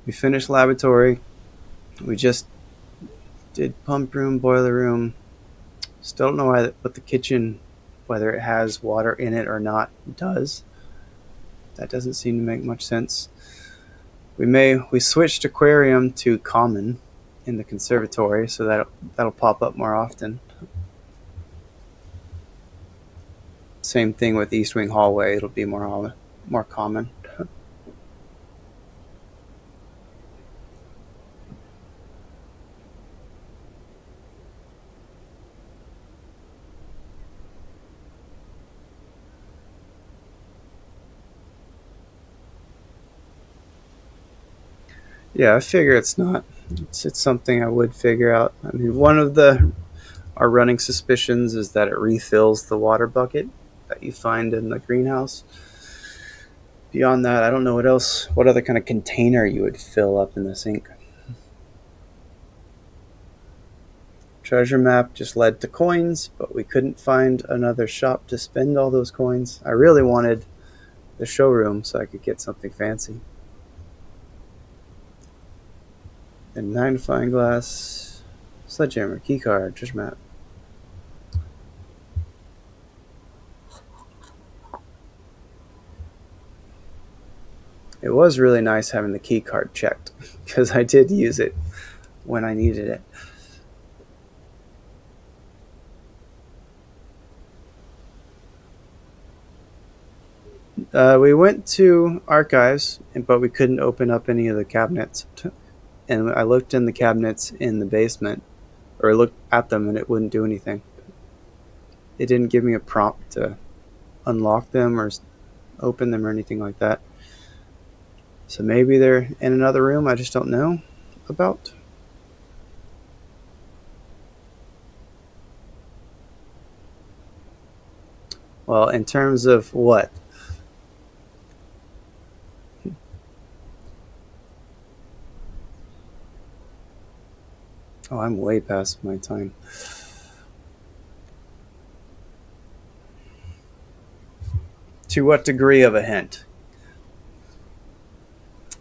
We finished laboratory. We just did pump room, boiler room. Still don't know what the kitchen, whether it has water in it or not, does. That doesn't seem to make much sense. We switched aquarium to common in the conservatory, so that'll pop up more often. Same thing with East Wing hallway; it'll be more common. Yeah, I figure it's not. It's something I would figure out. I mean, one of our running suspicions is that it refills the water bucket that you find in the greenhouse. Beyond that, I don't know what other kind of container you would fill up in the sink. Treasure map just led to coins, but we couldn't find another shop to spend all those coins. I really wanted the showroom so I could get something fancy. And magnifying glass, sledgehammer, keycard, treasure map. It was really nice having the key card checked because I did use it when I needed it. We went to archives, but we couldn't open up any of the cabinets. And I looked in the cabinets in the basement, or looked at them, and it wouldn't do anything. It didn't give me a prompt to unlock them or open them or anything like that. So maybe they're in another room I just don't know about. Well, in terms of what? Oh, I'm way past my time. To what degree of a hint?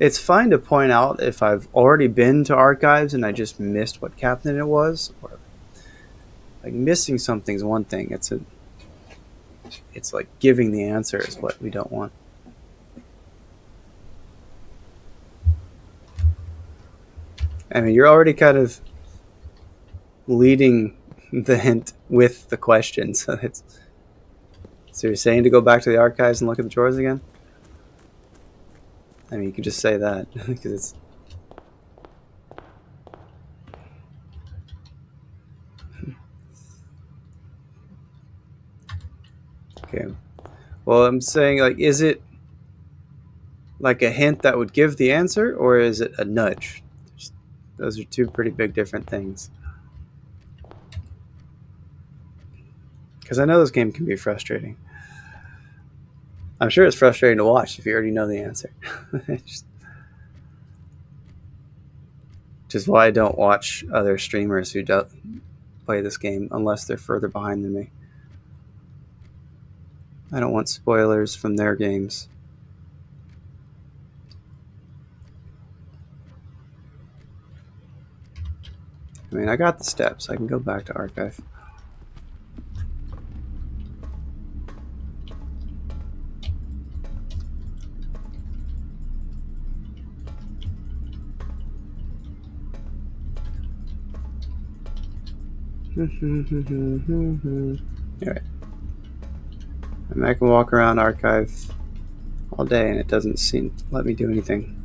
It's fine to point out if I've already been to archives and I just missed what cabinet it was, or like missing something's one thing. It's like giving the answer is what we don't want. I mean, you're already kind of leading the hint with the question, so you're saying to go back to the archives and look at the drawers again? I mean, you could just say that because it's. Okay. Well, I'm saying, like, is it like a hint that would give the answer, or is it a nudge? Those are two pretty big different things. Because I know this game can be frustrating. I'm sure it's frustrating to watch if you already know the answer. Just why I don't watch other streamers who don't play this game unless they're further behind than me. I don't want spoilers from their games. I mean, I got the steps. I can go back to archive. Alright. And I can walk around archive all day and it doesn't seem to let me do anything.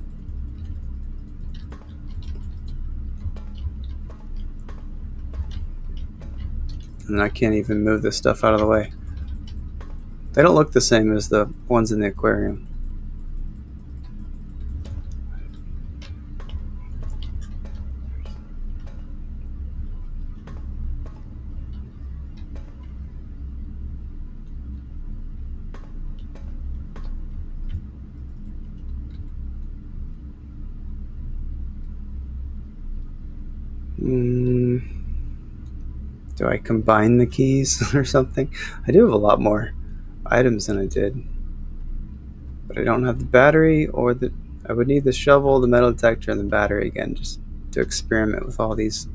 And I can't even move this stuff out of the way. They don't look the same as the ones in the aquarium. Do I combine the keys or something? I do have a lot more items than I did. But I don't have the battery or the... I would need the shovel, the metal detector, and the battery again just to experiment with all these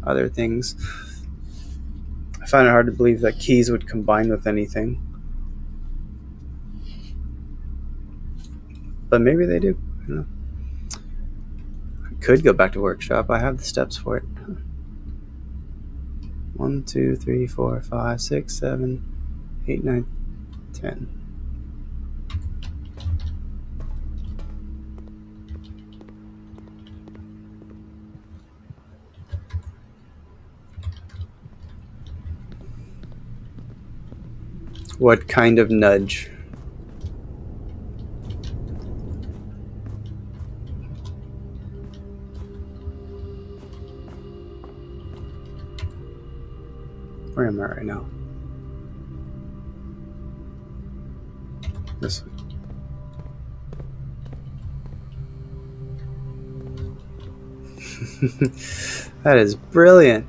other things. I find it hard to believe that keys would combine with anything. But maybe they do. I don't know. I could go back to workshop. I have the steps for it. 1, 2, 3, 4, 5, 6, 7, 8, 9, 10. What kind of nudge? Where am I right now? This way. That is brilliant.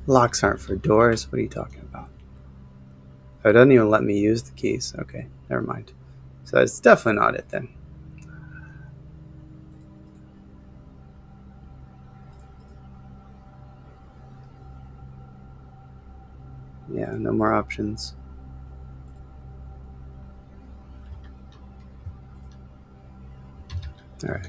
Locks aren't for doors. What are you talking about? Oh, it doesn't even let me use the keys. Okay, never mind. So it's definitely not it then. Yeah, no more options. All right.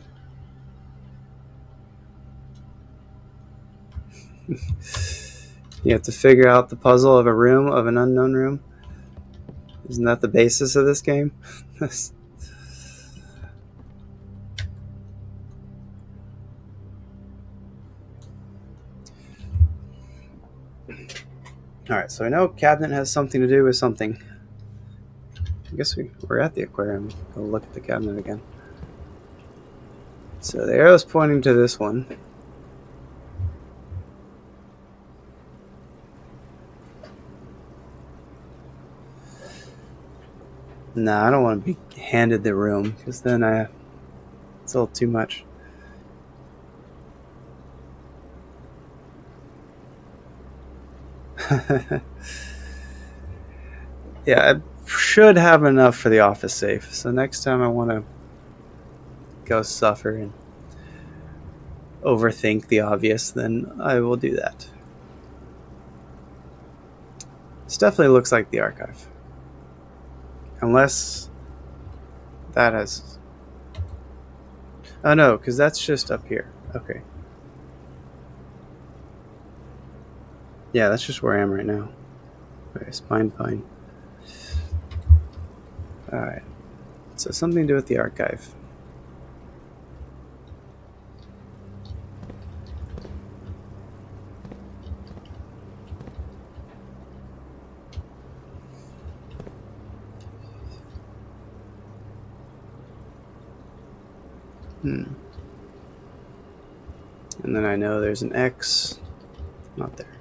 You have to figure out the puzzle of a room, of an unknown room. Isn't that the basis of this game? Alright, so I know cabinet has something to do with something. I guess we're at the aquarium. Go look at the cabinet again. So the arrow's pointing to this one. Nah, I don't want to be handed the room, because then it's a little too much. Yeah, I should have enough for the office safe. So next time I want to go suffer and overthink the obvious, then I will do that. This definitely looks like the archive. Unless that has... Oh no, because that's just up here. Okay. Yeah, that's just where I am right now. Okay, spine pine. Alright. So something to do with the archive. And then I know there's an X. Not there.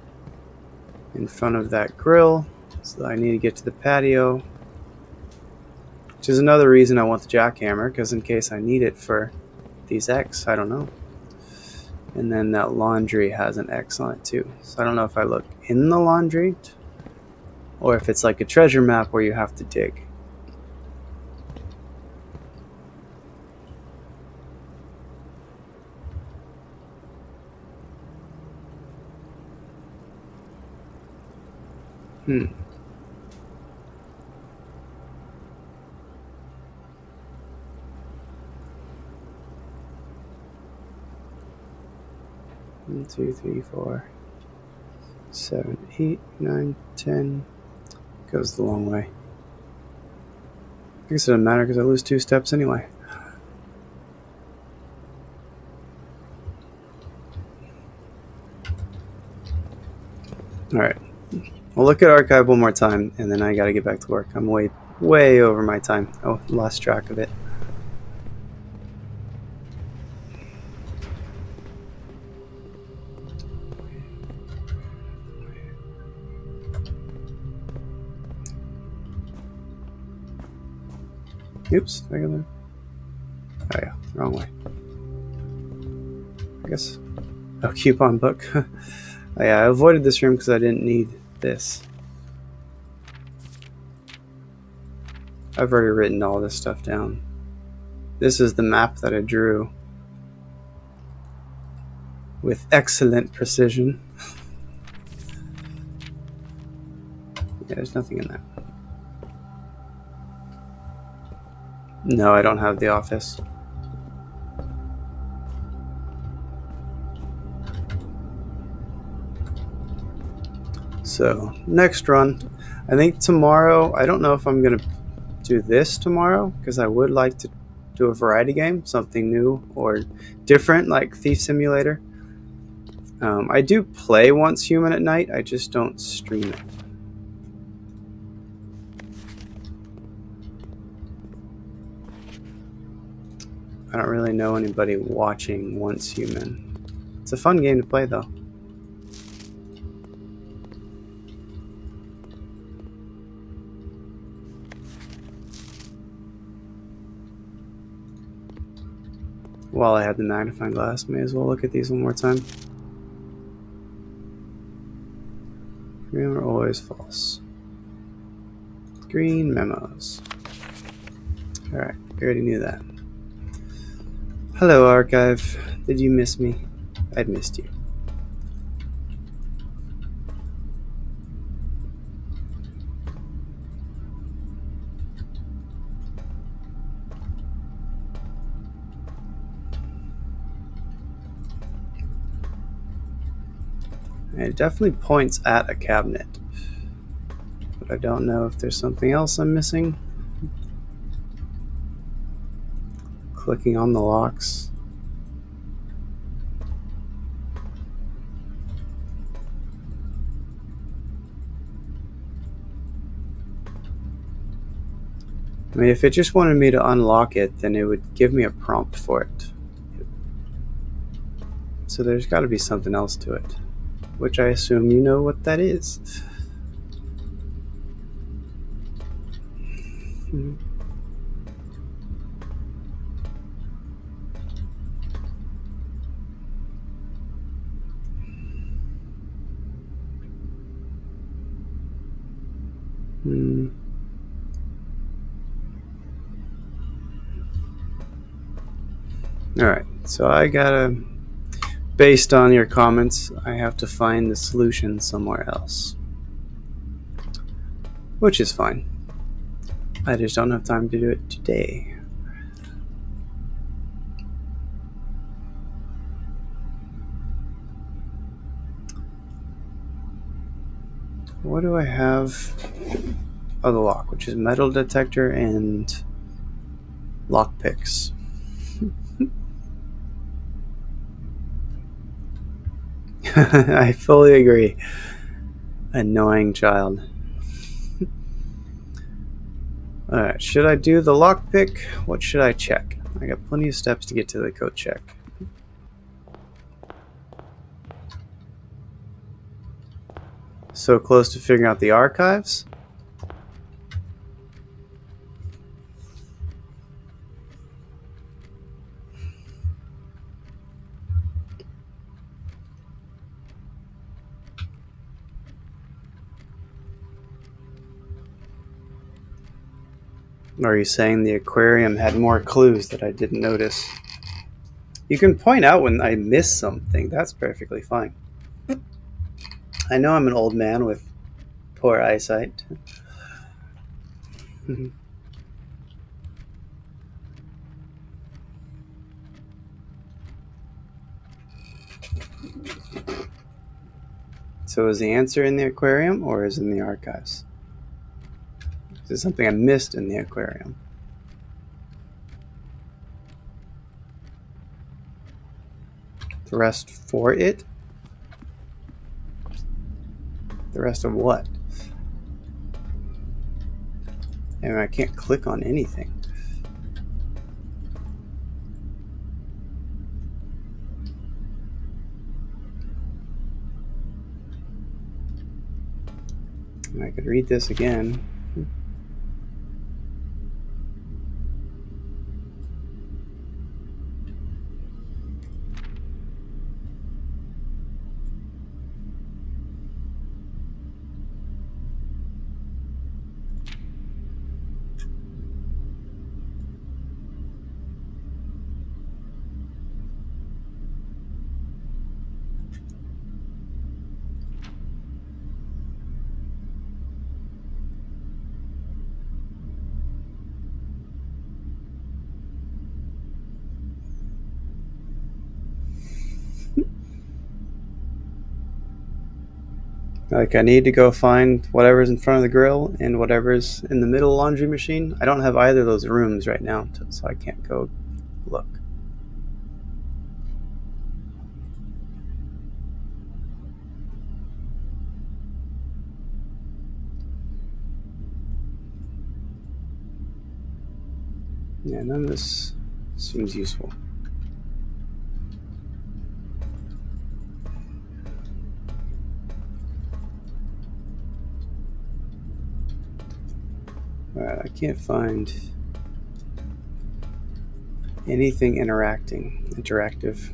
In front of that grill. So I need to get to the patio. Which is another reason I want the jackhammer, because in case I need it for these X, I don't know. And then that laundry has an X on it too. So I don't know if I look in the laundry or if it's like a treasure map where you have to dig. 1, 2, 3, 4, 7, 8, 9, 10. Goes the long way. I guess it doesn't matter because I lose 2 steps anyway. Alright. We'll look at archive one more time, and then I gotta get back to work. I'm way over my time. Oh, lost track of it. Oops, regular. Oh yeah, wrong way. I guess. Oh, coupon book. Oh, yeah, I avoided this room because I didn't need this. I've already written all this stuff down. This is the map that I drew with excellent precision. Yeah, there's nothing in that. No, I don't have the office. So, next run. I think tomorrow, I don't know if I'm going to do this tomorrow, because I would like to do a variety game, something new or different, like Thief Simulator. I do play Once Human at night, I just don't stream it. I don't really know anybody watching Once Human. It's a fun game to play, though. While I had the magnifying glass, may as well look at these one more time. Green are always false. Green memos. Alright, we already knew that. Hello, Archive. Did you miss me? I'd missed you. It definitely points at a cabinet. But I don't know if there's something else I'm missing. Clicking on the locks. I mean, if it just wanted me to unlock it, then it would give me a prompt for it. So there's got to be something else to it, which I assume you know what that is. Alright, so I gotta, based on your comments, I have to find the solution somewhere else. Which is fine. I just don't have time to do it today. What do I have? Oh, the lock, which is metal detector and lockpicks. I fully agree. Annoying child. Alright, should I do the lockpick? What should I check? I got plenty of steps to get to the code check. So close to figuring out the archives? Or are you saying the aquarium had more clues that I didn't notice? You can point out when I miss something. That's perfectly fine. I know I'm an old man with poor eyesight. So is the answer in the aquarium or is it in the archives? Is it something I missed in the aquarium? The rest for it? The rest of what? I mean, I can't click on anything. I could read this again. Like, I need to go find whatever's in front of the grill and whatever's in the middle laundry machine. I don't have either of those rooms right now, so I can't go look. Yeah, none of this seems useful. Alright, I can't find anything interactive.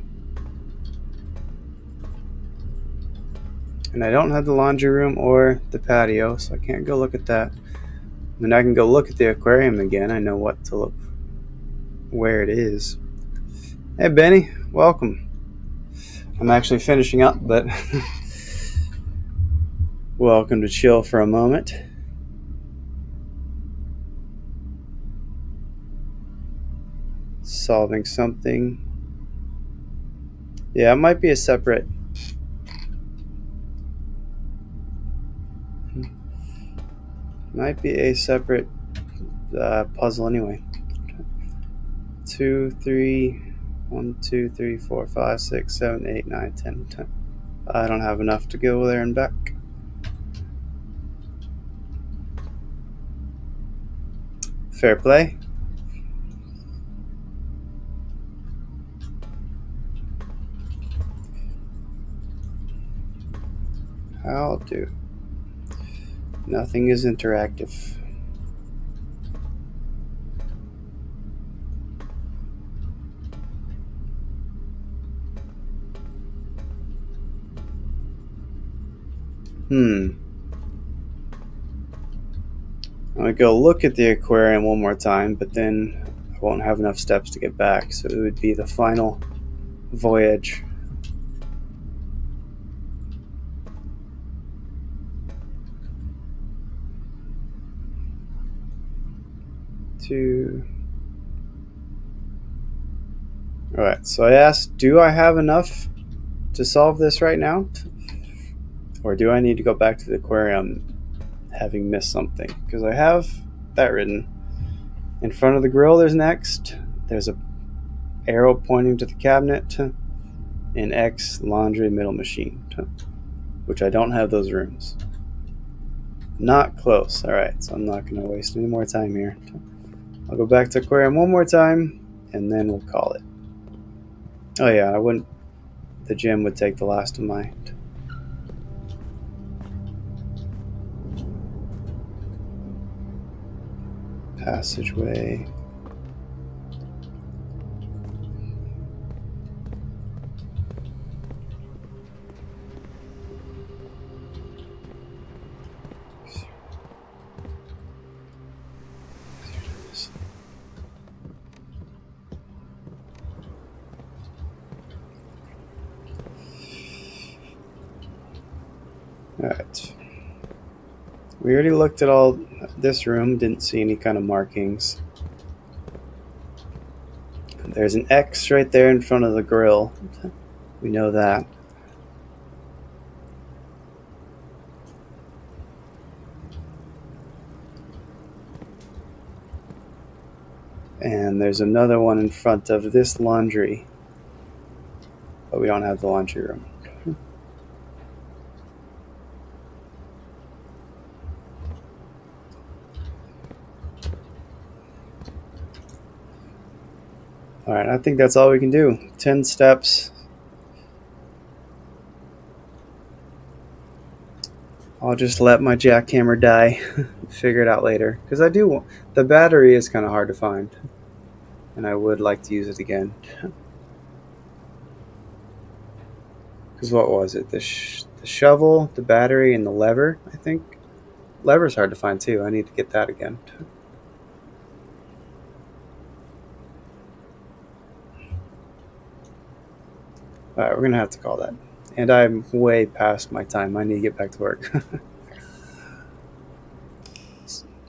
And I don't have the laundry room or the patio, so I can't go look at that. I mean, I can go look at the aquarium again. I know what to look, where it is. Hey, Benny, welcome. I'm actually finishing up, but welcome to chill for a moment. Solving something. Yeah, it might be a separate. Might be a separate puzzle anyway. 2, 3, 1, 2, 3, 4, 5, 6, 7, 8, 9, 10, 10. I don't have enough to go there and back. Fair play. I'll do. Nothing is interactive. I'm gonna go look at the aquarium one more time, but then I won't have enough steps to get back, so it would be the final voyage. Alright, so I asked, do I have enough to solve this right now? Or do I need to go back to the aquarium having missed something? Because I have that written. In front of the grill, there's next. There's a arrow pointing to the cabinet. And X laundry middle machine, which I don't have those rooms. Not close. Alright, so I'm not going to waste any more time here. I'll go back to aquarium one more time, and then we'll call it. Oh yeah, I wouldn't. The gym would take the last of my. Passageway. Alright. We already looked at all this room, didn't see any kind of markings. There's an X right there in front of the grill. We know that. And there's another one in front of this laundry, but we don't have the laundry room. All right, I think that's all we can do. 10 steps. I'll just let my jackhammer die. Figure it out later. Because I do want. The battery is kind of hard to find. And I would like to use it again. Because what was it? The shovel, the battery, and the lever, I think. Lever's hard to find too. I need to get that again. Alright, we're going to have to call that. And I'm way past my time. I need to get back to work.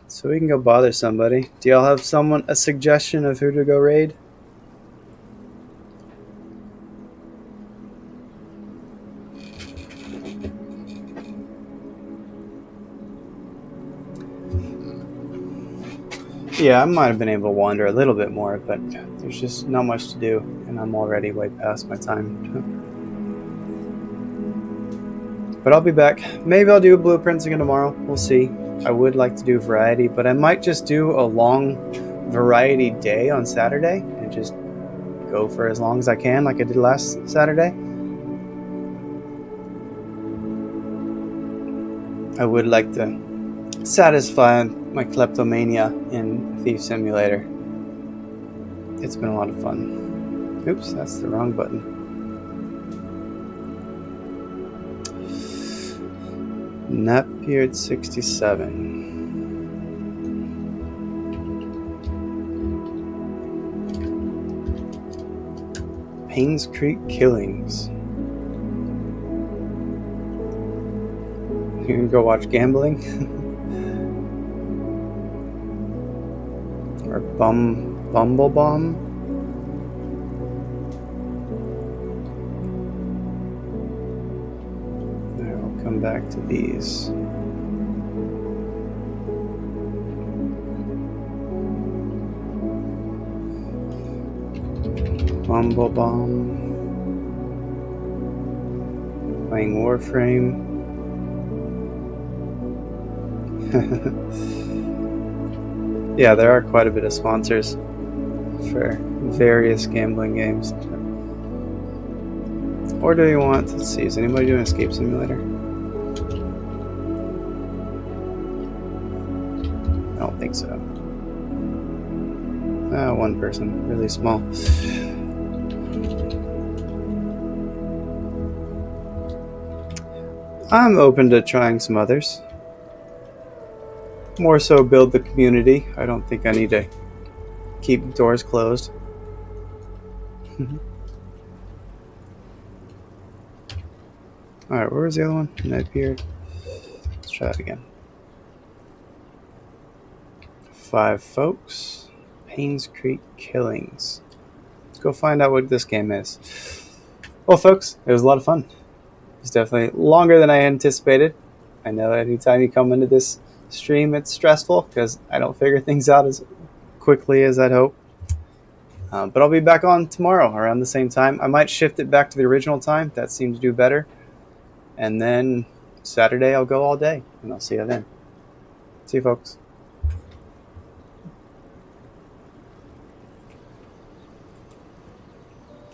So we can go bother somebody. Do y'all have a suggestion of who to go raid? Yeah, I might have been able to wander a little bit more, but there's just not much to do, and I'm already way past my time. But I'll be back. Maybe I'll do blueprints again tomorrow. We'll see. I would like to do variety, but I might just do a long variety day on Saturday and just go for as long as I can, like I did last Saturday. I would like to satisfy my kleptomania in Thief Simulator. It's been a lot of fun. Oops, that's the wrong button. Napier 67. Paynes Creek Killings. You can go watch gambling. Or Bumble Bomb. There, we'll come back to these. Bumble Bomb. Playing Warframe. Yeah, there are quite a bit of sponsors for various gambling games. Or do you want, let's see, is anybody doing Escape Simulator? I don't think so. One person, really small. I'm open to trying some others. More so build the community. I don't think I need to keep doors closed. Alright, where was the other one? Nightbeard. Let's try it again. 5 folks. Paynes Creek Killings. Let's go find out what this game is. Well, folks, it was a lot of fun. It's definitely longer than I anticipated. I know anytime you come into this stream, it's stressful because I don't figure things out as quickly as I'd hope. But I'll be back on tomorrow around the same time. I might shift it back to the original time. That seemed to do better. And then Saturday I'll go all day, and I'll see you then. See you, folks.